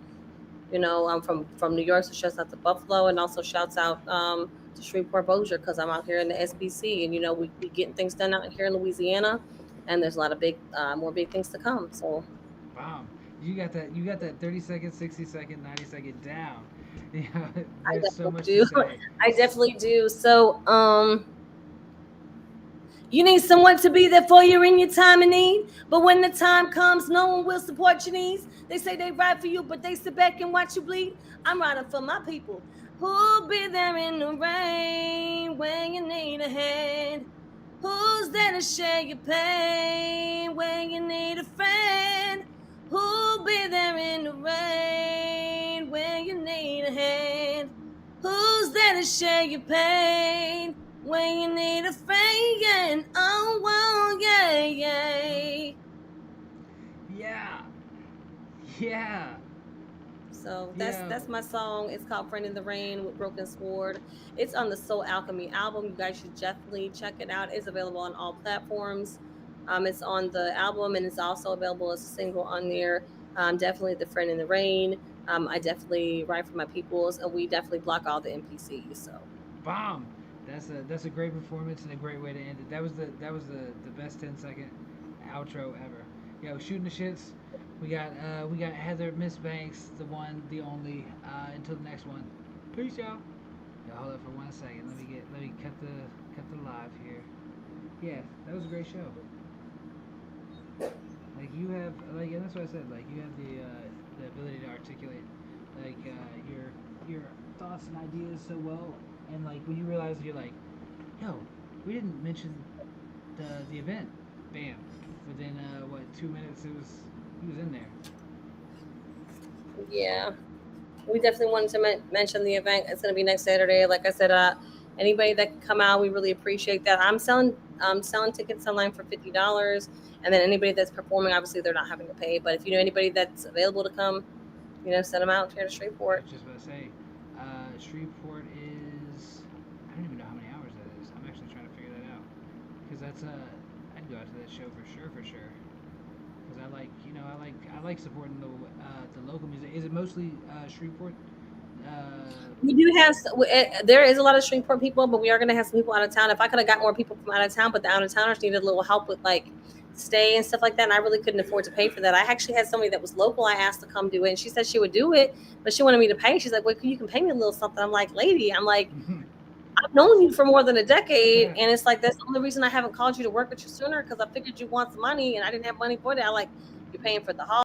from New York, so shouts out to Buffalo, and also shouts out to Shreveport Bossier, because I'm out here in the SBC, and we getting things done out here in Louisiana, and there's a lot of more big things to come. So Bomb. You got that 30 second, 60 second, 90 second down. Yeah, I there's so definitely much to do. say. I definitely do. So you need someone to be there for you in your time of need. But when the time comes, no one will support your needs. They say they ride for you, but they sit back and watch you bleed. I'm riding for my people. Who'll be there in the rain when you need a hand? Who's there to share your pain when you need a friend? Who'll be there in the rain when you need a hand? Who's there to share your pain when you need a friend? Oh, well, yeah, yeah. Yeah, yeah. So Yeah. that's my song. It's called "Friend in the Rain" with Broken Sword. It's on the Soul Alchemy album. You guys should definitely check it out. It's available on all platforms. It's on the album and it's also available as a single on there. Definitely the "Friend in the Rain." I definitely write for my peoples, and we definitely block all the NPCs. So Bomb. That's a great performance and a great way to end it. That was the best 10-second outro ever. Yo, shooting the shits. We got Heather, Miss Banks, the one, the only. Until the next one. Peace, y'all. Yo, hold up for 1 second. Let me cut the live here. Yeah, that was a great show. Like you have like, and that's what I said. Like you have the ability to articulate like your thoughts and ideas so well, and like when you realize you're like, yo, we didn't mention the event. Bam. Within what 2 minutes it was he was in there. yeah, we definitely wanted to mention the event. It's going to be next Saturday. Like I said, anybody that can come out, we really appreciate that. I'm selling tickets online for $50, and then anybody that's performing, obviously they're not having to pay. But if you know anybody that's available to come, send them out here to I Shreveport. was just about to say, Shreveport is I don't even know how many hours that is. I'm actually trying to figure that out because that's I'd go out to that show for sure. Because I like supporting the local music. Is it mostly Shreveport? We do have there is a lot of Shreveport people, but we are going to have some people out of town. If I could have got more people from out of town, but the out of towners needed a little help with like stay and stuff like that, and I really couldn't afford to pay for that. I actually had somebody that was local. I asked to come do it, and she said she would do it, but she wanted me to pay. She's like, "Well, you can pay me a little something." I'm like, "Lady, I'm like, I've known you for more than a decade, and it's like that's the only reason I haven't called you to work with you sooner because I figured you want some money, and I didn't have money for that. I like you're paying for the hall."